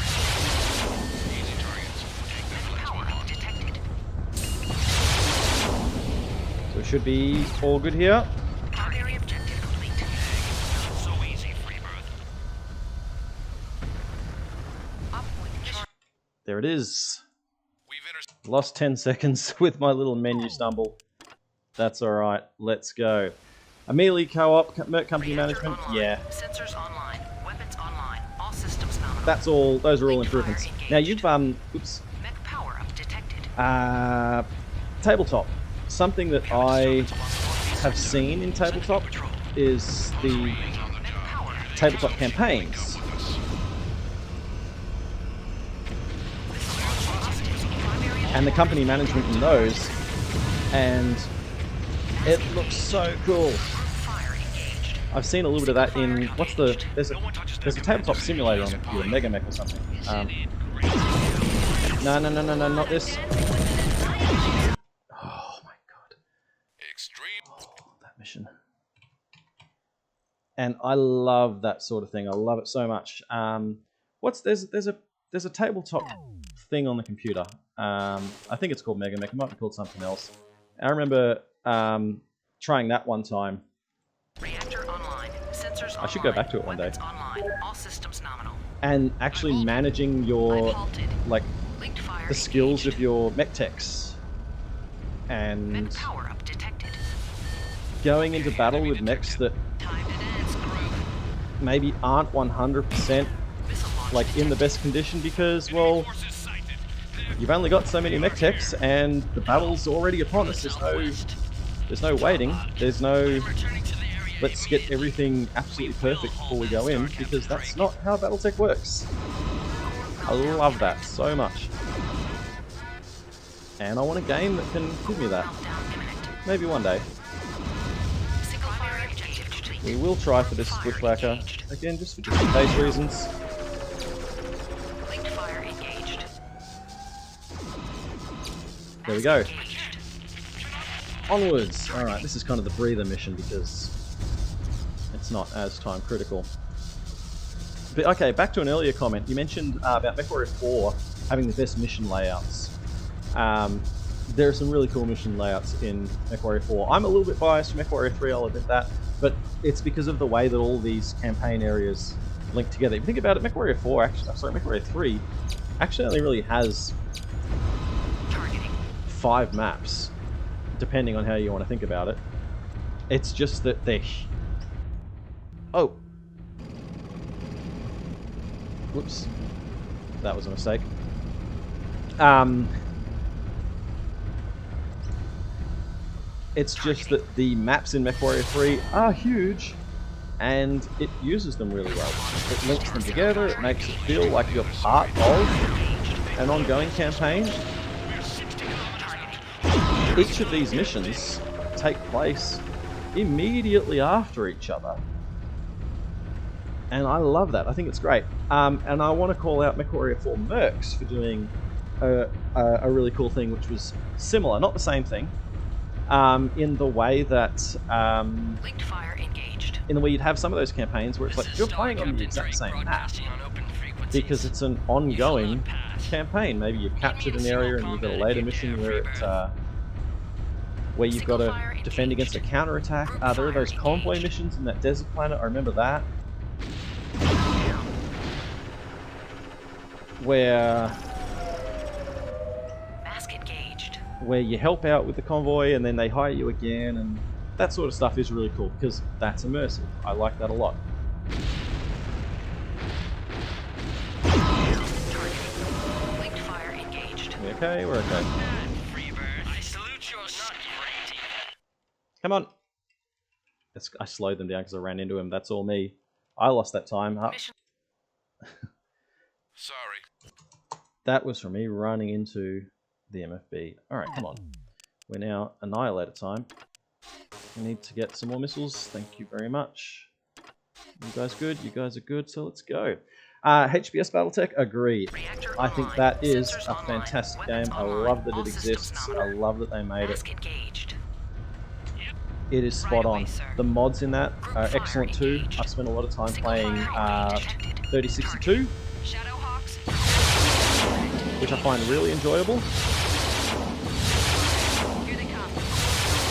Easy targets. Take them, let's Power move up on. detected. So it should be all good here. Primary objective complete. Not so easy, Freebirth. Up point mission. There it is. We've Lost 10 seconds with my little menu stumble. That's alright. Let's go. A melee co-op, Merc Company Reactor Management. online. Yeah. Sensors online. Weapons online. All systems nominal. That's all. Those are all improvements. Now you've oops. Mech power up detected. Tabletop. Something that I have seen in tabletop is the Mech power up tabletop campaigns. And the company management in those, and it looks so cool. fire engaged. I've seen a little bit of that in there's a tabletop simulator on the computer, Mega Mech or something. No, not this. Oh my god, Extreme. that mission. And I love that sort of thing. I love it so much. There's a tabletop thing on the computer. I think it's called Mega Mech. It might be called something else. I remember trying that one time. Reactor online. Sensors I should go back to it one day. Weapons online. All systems nominal. And actually managing I've your halted. like Linked fire the skills engaged. of your mech techs Mech and power up detected. going into battle with mechs that Time to dance, crew. maybe aren't 100% Missile launch like in the best condition because, well, forces sighted. you've only got so many mech techs and the battle's already upon us. There's no waiting. There's no Returning to the area. let's get everything absolutely perfect before we go in, because that's not how Battletech works. I love that so much. And I want a game that can give me that. Countdown imminent. Maybe one day. Single fire objective complete. We will try for this Bushwhacker. Again, just for different base reasons. Linked fire engaged. There we go. Engaged. Onwards! Alright, this is kind of the breather mission because it's not as time critical. But okay, back to an earlier comment. You mentioned about MechWarrior 4 having the best mission layouts. There are some really cool mission layouts in MechWarrior 4. I'm a little bit biased to MechWarrior 3, I'll admit that, but it's because of the way that all these campaign areas link together. If you think about it, MechWarrior 4, actually, sorry, MechWarrior 3 actually only really has Targeting. 5 maps, depending on how you want to think about it. It's just that they're... Oh! Whoops. That was a mistake. It's just that the maps in MechWarrior 3 are huge, and it uses them really well. It links them together, it makes it feel like you're part of an ongoing campaign. Each of these missions take place immediately after each other. And I love that. I think it's great. And I want to call out MechWarrior 4 Mercs for doing a really cool thing, which was similar. Not the same thing, in the way that Linked fire engaged. in the way you'd have some of those campaigns where it's like you're playing on the exact same map because it's an ongoing campaign. Maybe you've captured an area and you've got a later mission where where you've got to defend against a counterattack. There are those convoy missions in that desert planet. I remember that. Where you help out with the convoy and then they hire you again, and that sort of stuff is really cool because that's immersive. I like that a lot. Linked fire engaged. We okay? We're okay. I salute your rating. Come on. I slowed them down because I ran into him. That's all me. I lost that time. Sorry. That was from me running into the MFB. Alright, come on. We're now Annihilator time. We need to get some more missiles. Thank you very much. You guys good? You guys are good, so let's go. HBS Battletech, agreed. I think that is a fantastic game. I love that it exists. I love that they made it. It is spot on. The mods in that are excellent too. I've spent a lot of time playing 3062, which I find really enjoyable.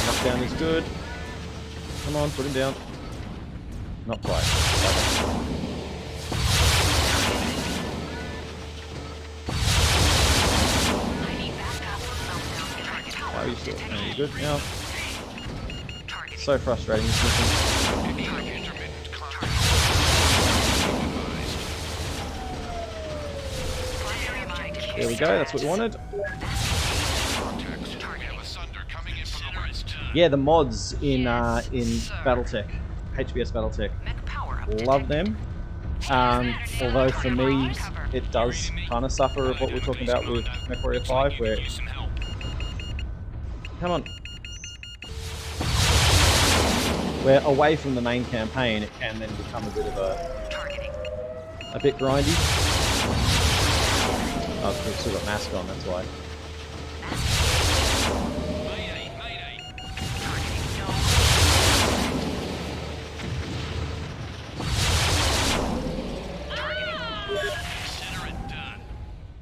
Knockdown is good. Come on, put him down. Not quite. How are you still? Are you good now? So frustrating this mission. There we go, that's what we wanted. Yeah, the mods in Battletech, HBS Battletech, love them. Although for me, it does kind of suffer of what we're talking about with MechWarrior 5, where... Come on. Where away from the main campaign, it can then become a bit of a bit grindy. Oh, we've still got mask on, that's why.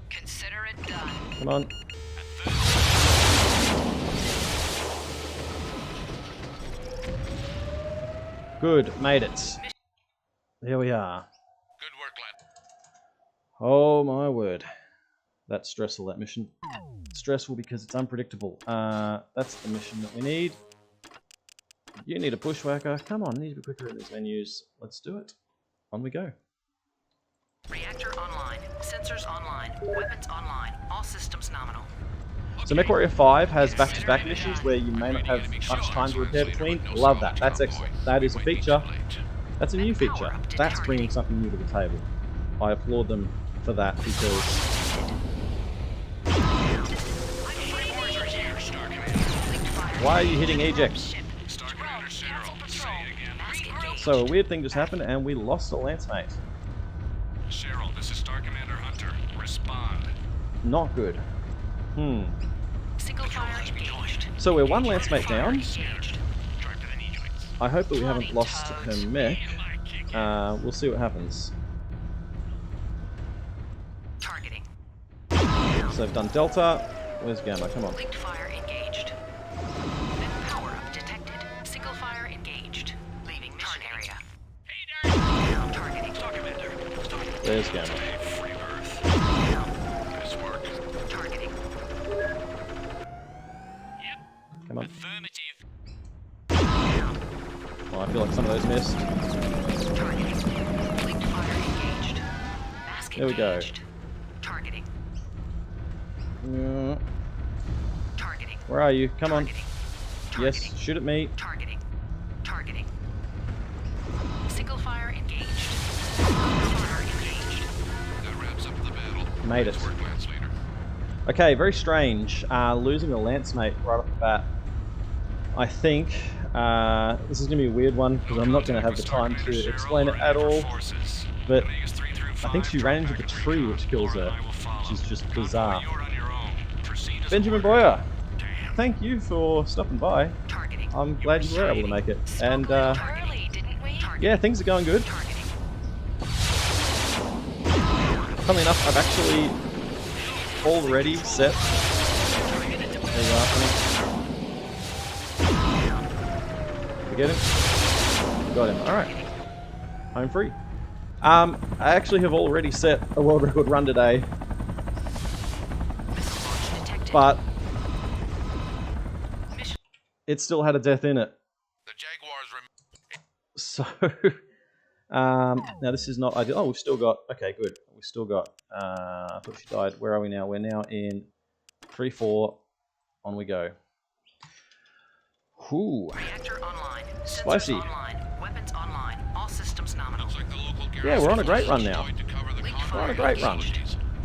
Consider it done. Come on. Good, made it. There we are. Good work, lad. Oh my word. That's stressful, that mission. Stressful because it's unpredictable. That's the mission that we need. You need a bushwhacker. Come on, I need to be quicker in these menus. Let's do it. On we go. Reactor online. Sensors online. Weapons online. All systems nominal. So MechWarrior 5 has back-to-back missions where you may not have much time to repair between. Love that. That's excellent. That is a feature. That's a new feature. That's bringing something new to the table. I applaud them for that because... Why are you hitting eject? So a weird thing just happened and we lost a lance mate. Cheryl, this is Star Commander Hunter. Respond. Not good. Single fire engaged. So we're one lance mate down. I hope that we haven't lost her mech. We'll see what happens. Targeting. So they've done Delta. Where's Gamma? Come on. Linked fire engaged. Mech power up detected. Single fire engaged. Leaving mission area. Targeting. There's Gamma. Nice work. Targeting. Come on. Affirmative. Oh, I feel like some of those missed. Targeting. Linked fire engaged. Mask There we go. engaged. Targeting. Targeting. Where are you? Come on. Targeting. Yes, Targeting. shoot at me. Targeting. Targeting. Single fire engaged. Fire engaged. That wraps up the battle. Made it. Nice work, Lance Leader. Okay, very strange. Losing a lance mate right off the bat. I think this is going to be a weird one because I'm not going to have the time to explain it at all. But I think she ran into the tree which kills her, which is just bizarre. Benjamin Boyer. Damn. thank you for stopping by. Targeting. I'm glad you were able to make it. And Early, didn't we? yeah, things are going good. Targeting. Funnily enough, I've actually already set. There you go. We get him? Got him. Alright. I'm free. I actually have already set a world record run today. Missile launch detected. But Mission. it still had a death in it. The Jaguars So, now this is not ideal. Oh, we've still got, okay, good. We've still got, I thought she died. Where are we now? We're now in 3-4. On we go. Whew. Reactor online. Sensors Spicy. online. Weapons online. All systems nominal. Looks like the local Yeah, we're on a great run now. to cover the We're on a great run.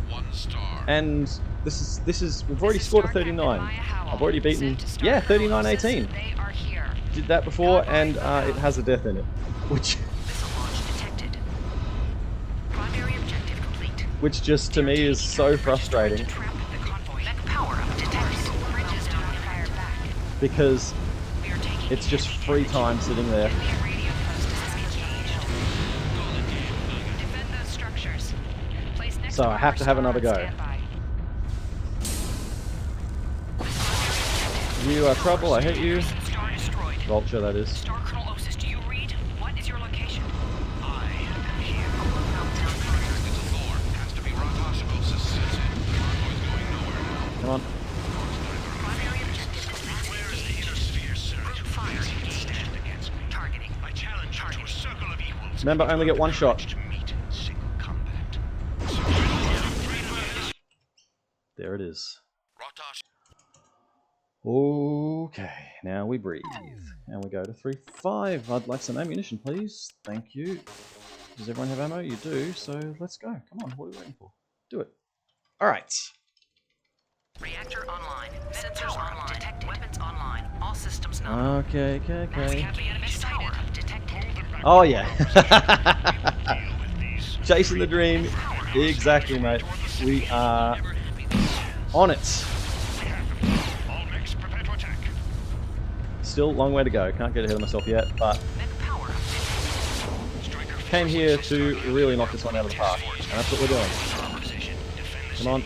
1 star. And this is we've already scored a 39. I've already beaten, yeah, 39-18. They are here. Did that before, and it has a death in it, which Missile launch detected. Primary objective complete. which just to me is so frustrating Trap the convoy. Mech power up detected. Bridges don't fire back. because We are taking it's just free time sitting there. Enemy radio post is engaged. Defend those structures. Place next So I have to have another go. Standby. You are trouble. I hate you. Star destroyed. Vulture, that is. Star Colonel Osis, do you read? What is your location? I am here. It's a Thor. Has to be Ratash Osis sits in. Convoy's going nowhere now. Come on. Primary objective complete. Where is the inner sphere, sir? Group fire You engaged. stand against me. Targeting. I challenge you to a circle of equals. Remember, only get one shot. To meet in single combat. There it is. Ratash. Okay, now we breathe. And we go to 3-5. I'd like some ammunition, please. Thank you. Does everyone have ammo? You do, so let's go. Come on, what are we waiting for? Do it. Alright. Reactor online. Sensors online. Detected. Weapons online. All systems nominal. Okay. Heavy enemy power up detected. Oh, yeah. Deal with these. Chasing the dream. Exactly, mate. We are on it. All mechs prepare to attack. Still a long way to go. Can't get ahead of myself yet, but Mech power up detected. Striker came here to really knock this one out of the park. And that's what we're doing. position. Defend the Come on.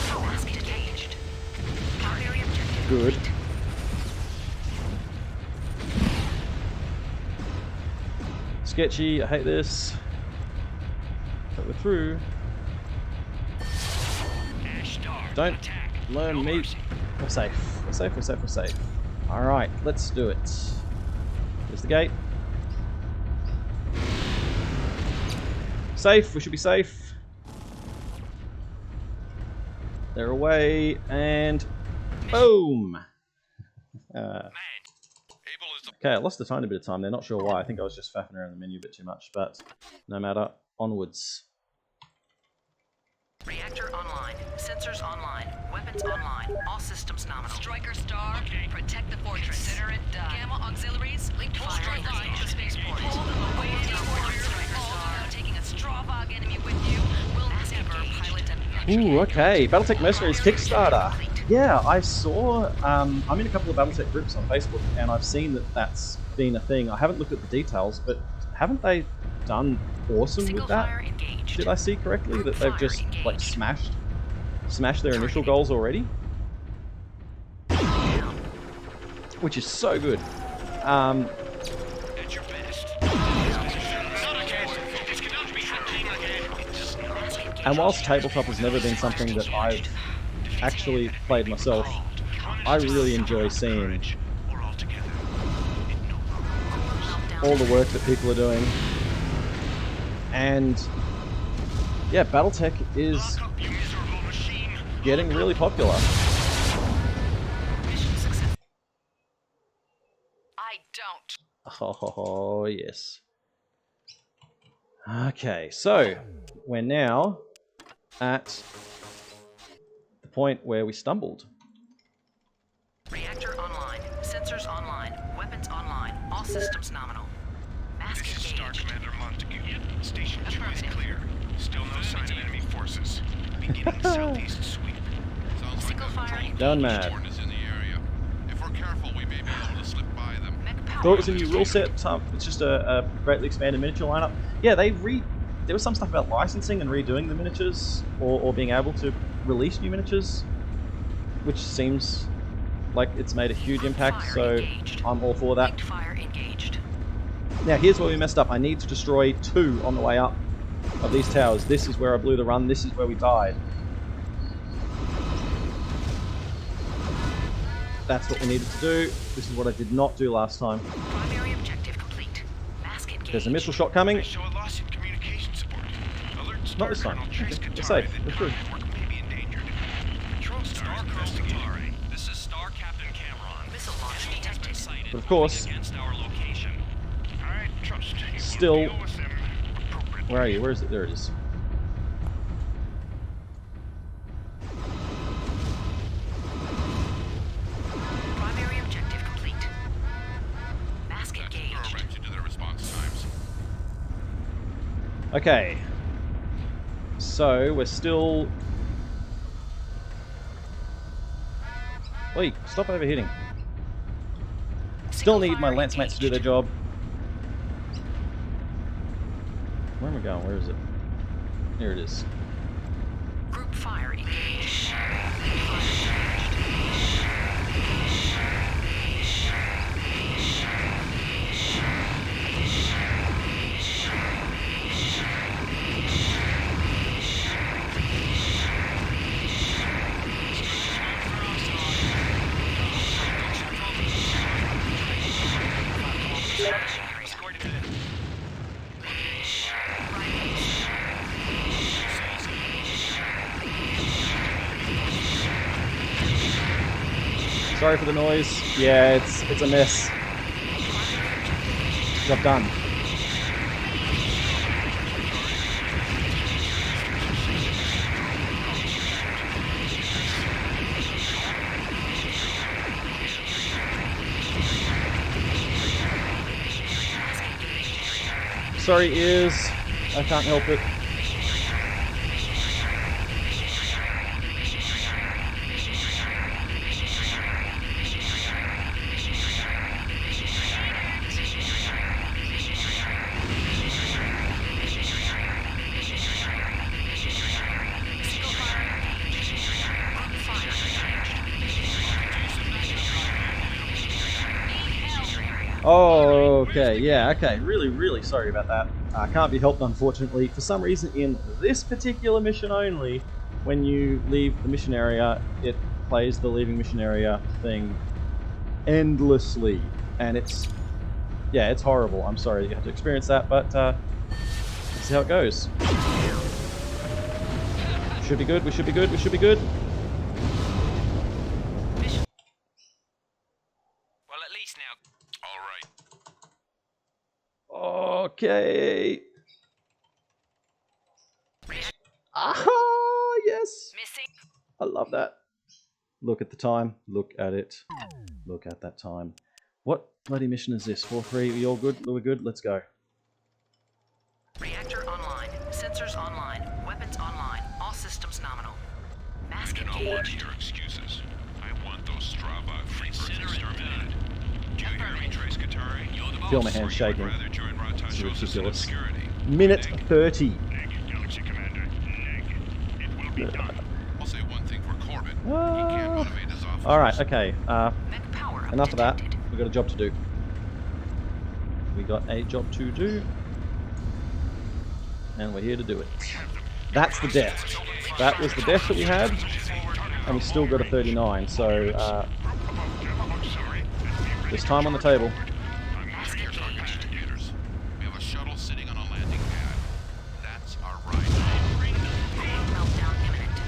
Power up engaged. Primary objective. Good. Sketchy, I hate this. But we're through. Ash Star. Don't Attack. learn No me. mercy. We're safe. We're safe, we're safe, we're safe. Alright, let's do it. Here's the gate. Safe, we should be safe. They're away, and boom! Man. Able is the Okay, I lost a tiny bit of time there, not sure why. I think I was just faffing around the menu a bit too much, but no matter. Onwards. Reactor online. Sensors online. Weapons online. All systems nominal. Striker Star, protect the fortress. Consider it done. Gamma auxiliaries, linked full straight line to spaceport. Hold them away from the fortress. All without taking a Stravog enemy with you. We'll never pilot a Ooh, okay. Battletech Mercenaries Kickstarter. Yeah, I saw. I'm in a couple of Battletech groups on Facebook, and I've seen that that's been a thing. I haven't looked at the details, but haven't they done awesome Single with that? fire engaged. Did I see correctly that they've just like smashed their initial Targeting. goals already? Which is so good. At your best. Not again. This cannot be happening again. And whilst tabletop has never been something that I've actually played myself, I really enjoy seeing We're all together. In no all the work that people are doing. And yeah, Battletech is Lock up, you miserable machine. getting really popular. Mission success. I don't. Oh, yes. Okay, so we're now at the point where we stumbled. Reactor online. Sensors online. Weapons online. All systems nominal. Mask This is Star engaged. Commander Montague. Station 2 is Affirmative. clear. Still no sign of enemy forces. Beginning southeast sweep. sounds like Single a fire Going mad. Horn is in the area. If we're careful, we may be able to slip by them. Thought it was a new rule set. It's just a greatly expanded miniature lineup. Yeah, there was some stuff about licensing and redoing the miniatures, or being able to release new miniatures, which seems like it's made a huge impact. So I'm all for that. Fire engaged. Now here's where we messed up. I need to destroy 2 on the way up of these towers. This is where I blew the run. This is where we died. That's what we needed to do. This is what I did not do last time. Primary objective complete. Mask engaged. There's a missile shot coming. I show a loss in communication support. Alert Not Star this time. Colonel Trace We're Katari safe. that We're good. network may be endangered. Control Star investigating. This is Star Captain Cameron. Missile launch Enemy has been detected. sighted But of course, moving against our location. I trust you will still- deal with them appropriately. Where are you? Where is it? There it is. Primary objective complete. Mask That can throw a engaged. wrench into their response times. Okay. So we're still. Wait! Stop overheating. Still need my lance mates to do their job. Where am I going? Where is it? Here it is. Group fire engaged. Sorry for the noise. Yeah, it's a mess. Job done. Sorry, ears. I can't help it. Oh, okay, yeah, okay. Really, really sorry about that. Can't be helped, unfortunately. For some reason, in this particular mission only, when you leave the mission area, it plays the leaving mission area thing endlessly. And it's, yeah, it's horrible. I'm sorry that you have to experience that, but this is how it goes. Should be good, we should be good, we should be good. Well, at least now. All right. Okay. Aha, yes. Missing. I love that. Look at the time. Look at it. Look at that time. What bloody mission is this? 4-3. We all good? We're good? Let's go. Reactor online. Sensors online. Weapons online. All systems nominal. Mask I don't want engaged. your excuses. I want those Strava creepers exterminated. Do you hear me, Trace Katari? You're the Feel boss, my hand or you would shaking. rather join Ratajos in ridiculous. obscurity? Minute 30. Negative, Galaxy Commander. Negative. It will be done. I'll say one thing for Corbett. He can't motivate his officers. Alright, okay. Mech power up Enough of that. detected. We've got a job to do. We got a job to do. And we're here to do it. That's the death. That was the death that we had. And we still got a 39, so there's time on the table. Mask engaged. Indicators. We have a shuttle sitting on a landing pad. That's our ride. Meltdown imminent.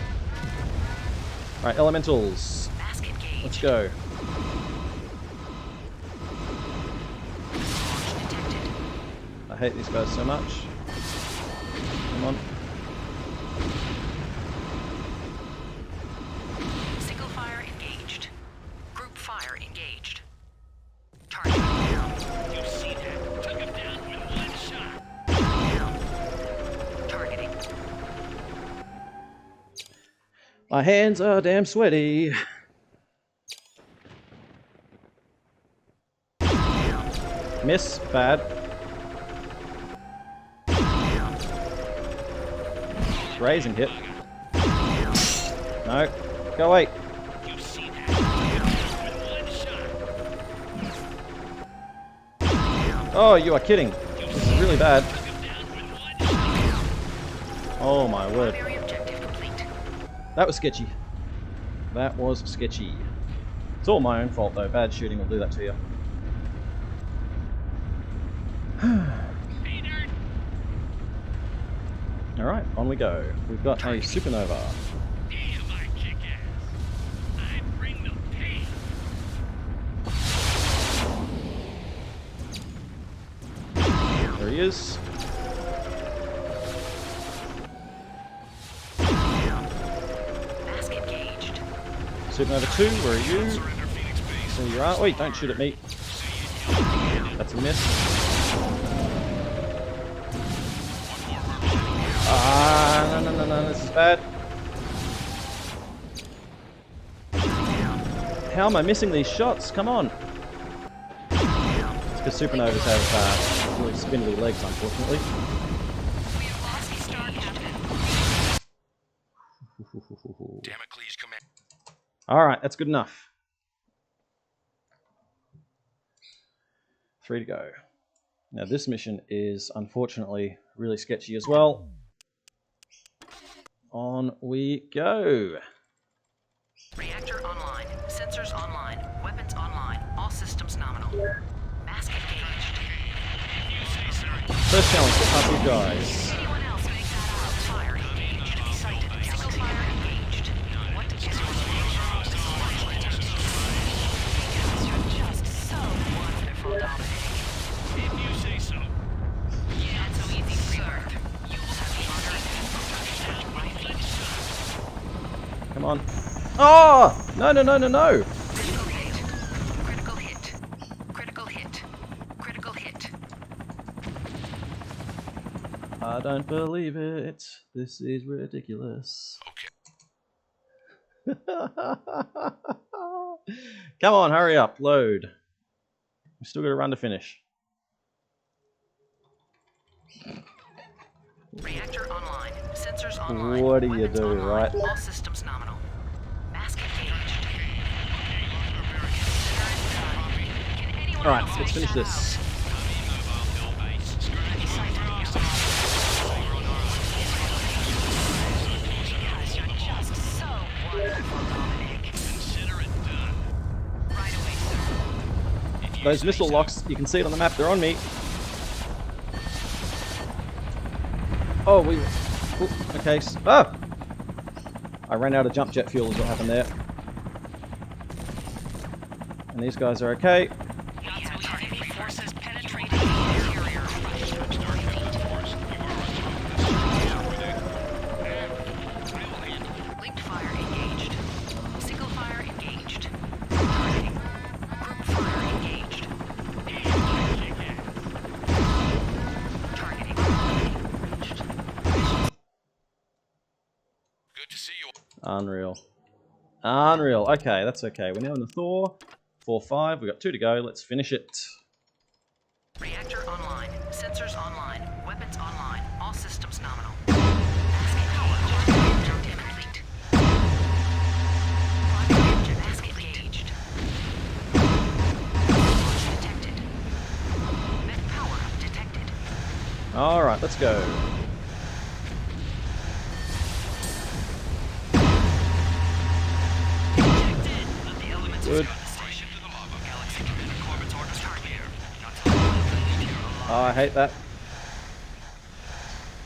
Alright, elementals. Mask engaged. Let's go. Launch detected. I hate these guys so much. Come on. Single fire engaged. Group fire engaged. Target down. You see that? Took him down with one shot. Down. Targeting. My hands are damn sweaty. Miss. Bad. Grazing hit. No. Go away. You see that? With one shot. Oh, you are kidding. This is really bad. Took him down with one shot. Oh my word. Primary objective complete. That was sketchy. That was sketchy. It's all my own fault though. Bad shooting will do that to you. Hey, nerd. Alright, on we go. We've got a supernova. Damn, I kick ass. I bring the pain. There he is. Mask engaged. Supernova 2, where are you? Surrender Phoenix Base. There you are. Wait, don't shoot at me. That's a miss. Ah, no, this is bad. How am I missing these shots? Come on. It's because supernovas have really spindly legs, unfortunately. We have lost a star captain. Damocles command. Alright, that's good enough. 3 to go. Now this mission is unfortunately really sketchy as well. On we go. Reactor online. Sensors online. Weapons online. All systems nominal. Mask engaged. First challenge, get past these guys. Anyone else make that out? Fire engaged. To be sighted. Single fire engaged. What is your You're just so wonderful, Dominic. If you say so. Yeah, it's so easy, sir. You will have the honor of my feet. Come on. Oh! No! Critical hit. Critical hit. Critical hit. Critical hit. I don't believe it. This is ridiculous. Okay. Come on, hurry up, load. We still got a run to finish. Reactor online. Sensors online. What do you Weapons do, online. right? All systems nominal. Mask engaged. Can anyone Alright, else let's make finish that this. Because you're just so wonderful, Dominic. Consider it done. Right away, sir. If you Those say missile so. locks, you can see it on the map, they're on me. Oh, okay. Oh! I ran out of jump jet fuel is what happened there. And these guys are okay. We have target forces penetrating the interior. Linked fire engaged. Single fire engaged. Targeting. Group fire engaged. Targeting. Good to see you. Unreal. Unreal. Okay, that's okay. We're now in the Thor. 4-5. We've got 2 to go. Let's finish it. Reactor online. Sensors online. Weapons online. All systems nominal. Mask objective complete. Primary objective mask engaged. Launch detected. Met power detected. Alright, let's go. The elements Good. scout the station to the lava galaxy. Corbett's orders are clear. Not till one can leave here alive. Oh, I hate that.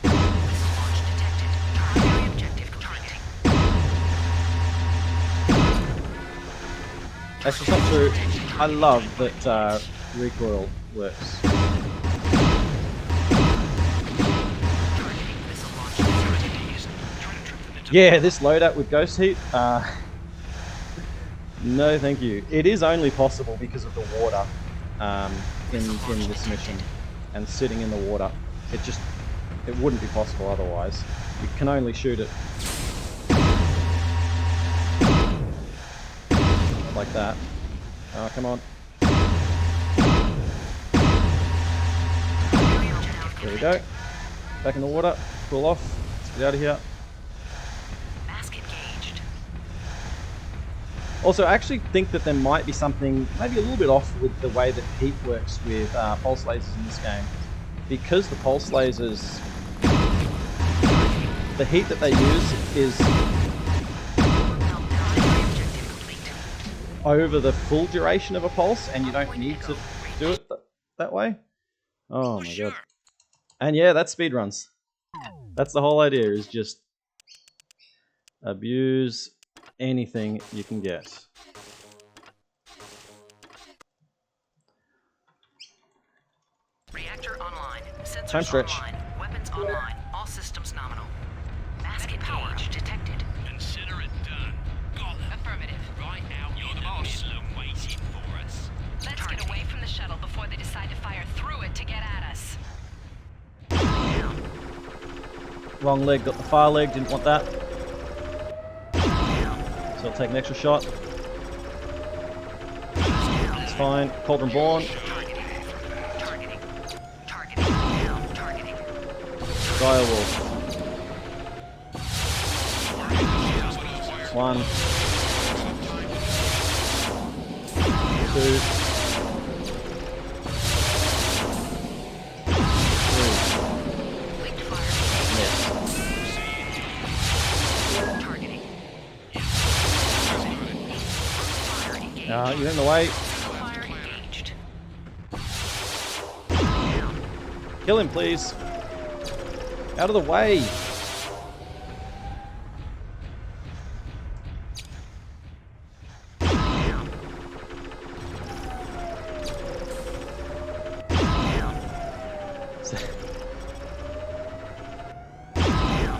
Missile launch detected. Primary objective targeting. That's just not true. I love that recoil works. Targeting missile launch detected. Yeah, this loadout with Ghost Heat. No, thank you. It is only possible because of the water in this mission and sitting in the water. It wouldn't be possible otherwise. You can only shoot it like that. Oh, come on. There we go. Back in the water. Cool off. Let's get out of here. Mask engaged. Also, I actually think that there might be something maybe a little bit off with the way that heat works with pulse lasers in this game. Because the pulse lasers, the heat that they use is over the full duration of a pulse, and you don't need to do it that way. Oh my god. And yeah, that's speedruns. That's the whole idea, is just abuse anything you can get. Reactor online. Sensors Time stretch. online. Weapons online. All systems nominal. Mask engaged. Detected. Consider it done. Got them. Affirmative. Right out. You're the boss. Waiting for us. Let's get away from the shuttle before they decide to fire through it to get at us. Wrong leg, got the far leg, didn't want that. So I'll take an extra shot. It's fine. Cauldron Born. Targeting. Dire Wolf. 1, 2, 3. Linked fire. Yes. Targeting. Fire engaged. You're in the way. Fire engaged. Kill him, please. Out of the way.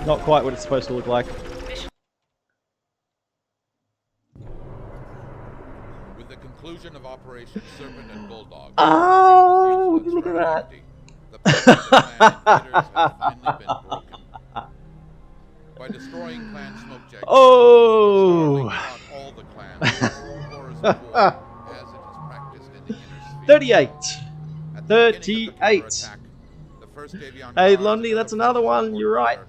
Not quite what it's supposed to look like. With the conclusion of Operation Serpent and Bulldog, Oh, look at that. the plans of the clan invaders have finally been broken. By destroying Clan Smokejack, Oh. Starling taught all the clans the true horrors of war as it is practiced in the inner sphere. 38. At the beginning of the 38. counterattack, the first Avion Hey, guards Lundy, of that's the another one. Fort You're right. Fire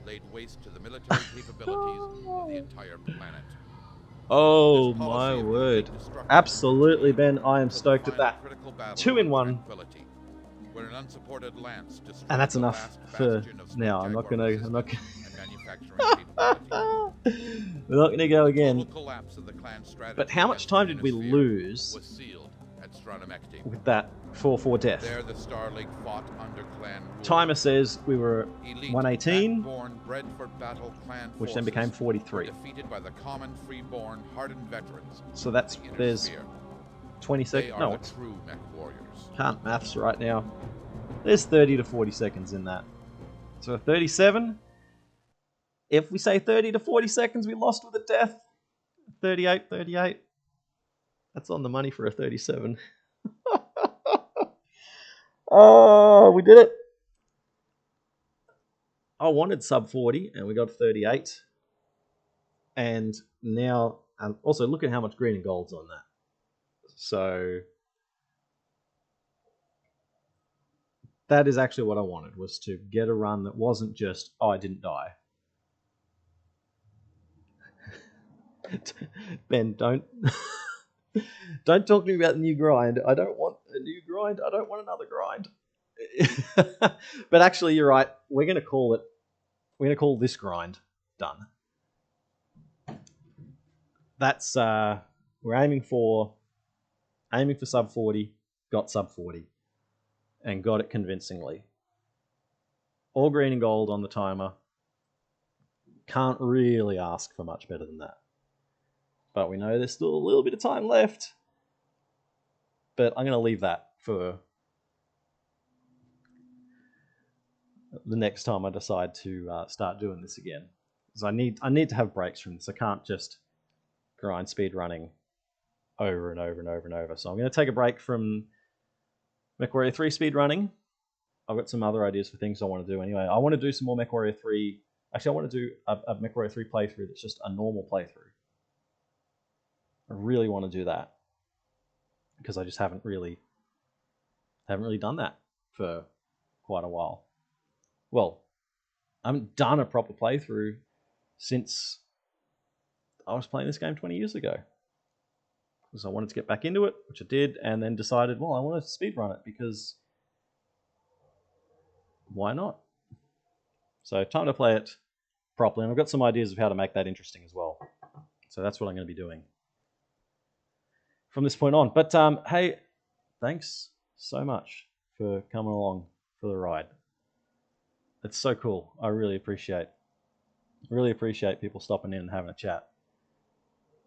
laid waste to the military capabilities of the entire planet. Oh This my policy of word. complete destruction Absolutely, Ben. I am was the stoked at final that. critical battle 2 in of 1. Tranquility, where an unsupported lance destroyed And that's the enough last for bastion of now. I'm not gonna and manufacturing capability. We're not gonna go The again. total collapse of the clan strategy But how much against time the did we Innisphere lose was sealed at Stratomecti. with that 4-4 death? There the Starlink fought under clan rule. Timer says we were Elite, 118, bat-born, bred for battle clan which then forces became were 43. defeated by the common freeborn hardened veterans. So that's, of the there's Innisphere. 20 They seconds. are No, the it's, true mech warriors. can't maths right now. There's 30 to 40 seconds in that. So 37. If we say 30 to 40 seconds, we lost with a death. 38, 38. That's on the money for a 37. Oh, we did it. I wanted sub 40 and we got 38. And now, also look at how much green and gold's on that. So that is actually what I wanted, was to get a run that wasn't just, oh, I didn't die. Ben, don't don't talk to me about the new grind. I don't want a new grind. I don't want another grind. But actually, you're right. We're gonna call it. We're gonna call this grind done. That's we're aiming for sub 40. Got sub 40, and got it convincingly. All green and gold on the timer. Can't really ask for much better than that. But we know there's still a little bit of time left. But I'm going to leave that for the next time I decide to start doing this again. Because I need to have breaks from this. I can't just grind speed running over and over and over and over. So I'm going to take a break from MechWarrior 3 speed running. I've got some other ideas for things I want to do anyway. I want to do some more MechWarrior 3. Actually, I want to do a MechWarrior 3 playthrough that's just a normal playthrough. I really want to do that because I just haven't really done that for quite a while. Well, I haven't done a proper playthrough since I was playing this game 20 years ago. Because I wanted to get back into it, which I did, and then decided, well, I want to speedrun it because why not? So time to play it properly, and I've got some ideas of how to make that interesting as well. So that's what I'm going to be doing from this point on. But hey, thanks so much for coming along for the ride. It's so cool. I really appreciate people stopping in and having a chat.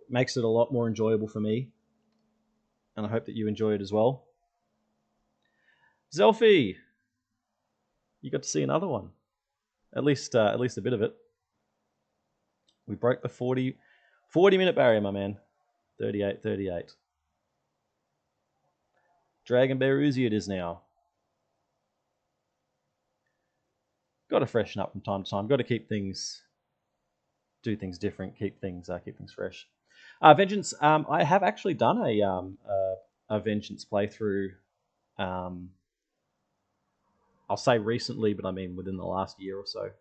It makes it a lot more enjoyable for me, and I hope that you enjoy it as well. Zelfie, you got to see another one. At least a bit of it. We broke the 40-minute barrier, my man. 38. Dragon Bear Uzi it is now. Got to freshen up from time to time. Got to do things different, keep things fresh. Vengeance. I have actually done a Vengeance playthrough. I'll say recently, but I mean within the last year or so.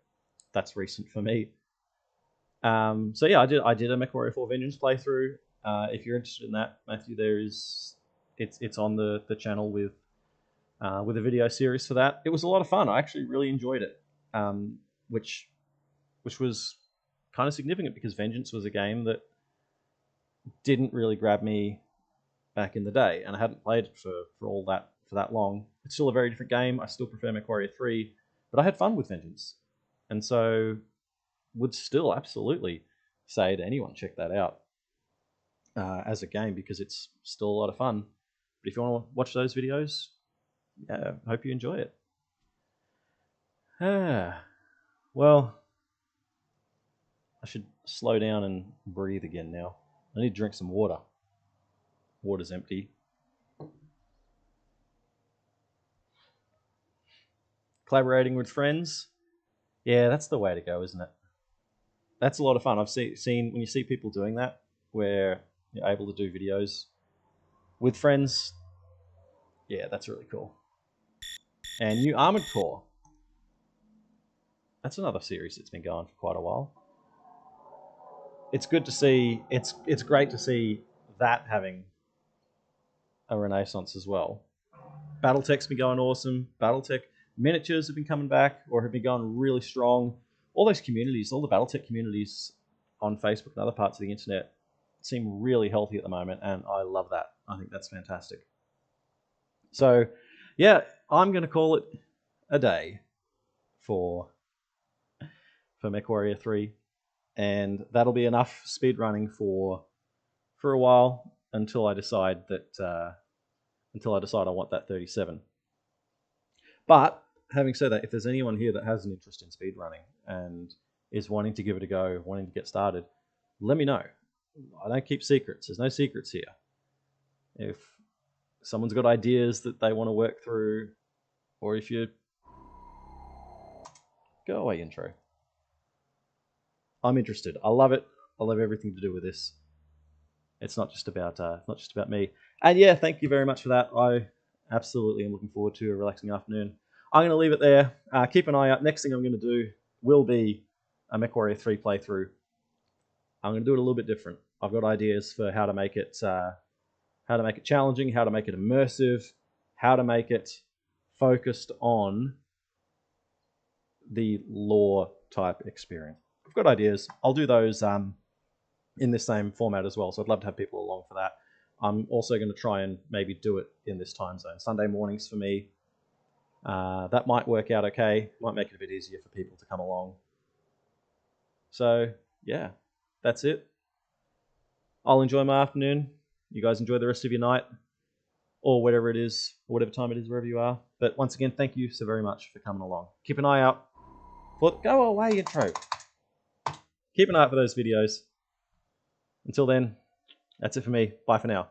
That's recent for me. So yeah, I did a MechWarrior 4 Vengeance playthrough. If you're interested in that, Matthew, it's on the channel with a video series for that. It was a lot of fun. I actually really enjoyed it, which was kind of significant because Vengeance was a game that didn't really grab me back in the day, and I hadn't played it for that long. It's still a very different game. I still prefer MechWarrior 3, but I had fun with Vengeance, and so would still absolutely say to anyone, check that out as a game because it's still a lot of fun. But if you want to watch those videos, I hope you enjoy it. Well, I should slow down and breathe again now. I need to drink some water. Water's empty. Collaborating with friends. Yeah, that's the way to go, isn't it? That's a lot of fun. I've seen when you see people doing that, where you're able to do videos with friends. Yeah, that's really cool. And new Armored Core. That's another series that's been going for quite a while. It's good to see. It's great to see that having a renaissance as well. Battletech's been going awesome. Battletech miniatures have been coming back or have been going really strong. All those communities, all the Battletech communities on Facebook and other parts of the internet seem really healthy at the moment, and I love that. I think that's fantastic. So, yeah, I'm going to call it a day for MechWarrior 3, and that'll be enough speedrunning for a while until I decide I want that 37. But having said that, if there's anyone here that has an interest in speedrunning and is wanting to give it a go, wanting to get started, let me know. I don't keep secrets. There's no secrets here. If someone's got ideas that they want to work through, or if you... Go away, intro. I'm interested. I love it. I love everything to do with this. It's not just about me. And yeah, thank you very much for that. I absolutely am looking forward to a relaxing afternoon. I'm going to leave it there. Keep an eye out. Next thing I'm going to do will be a MechWarrior 3 playthrough. I'm going to do it a little bit different. I've got ideas for how to make it challenging, how to make it immersive, how to make it focused on the lore type experience. I've got ideas. I'll do those in this same format as well. So I'd love to have people along for that. I'm also going to try and maybe do it in this time zone. Sunday mornings for me. That might work out okay. Might make it a bit easier for people to come along. So, yeah, that's it. I'll enjoy my afternoon. You guys enjoy the rest of your night. Or whatever it is, or whatever time it is, wherever you are. But once again, thank you so very much for coming along. Keep an eye out for... Go away, intro. Keep an eye out for those videos. Until then, that's it for me. Bye for now.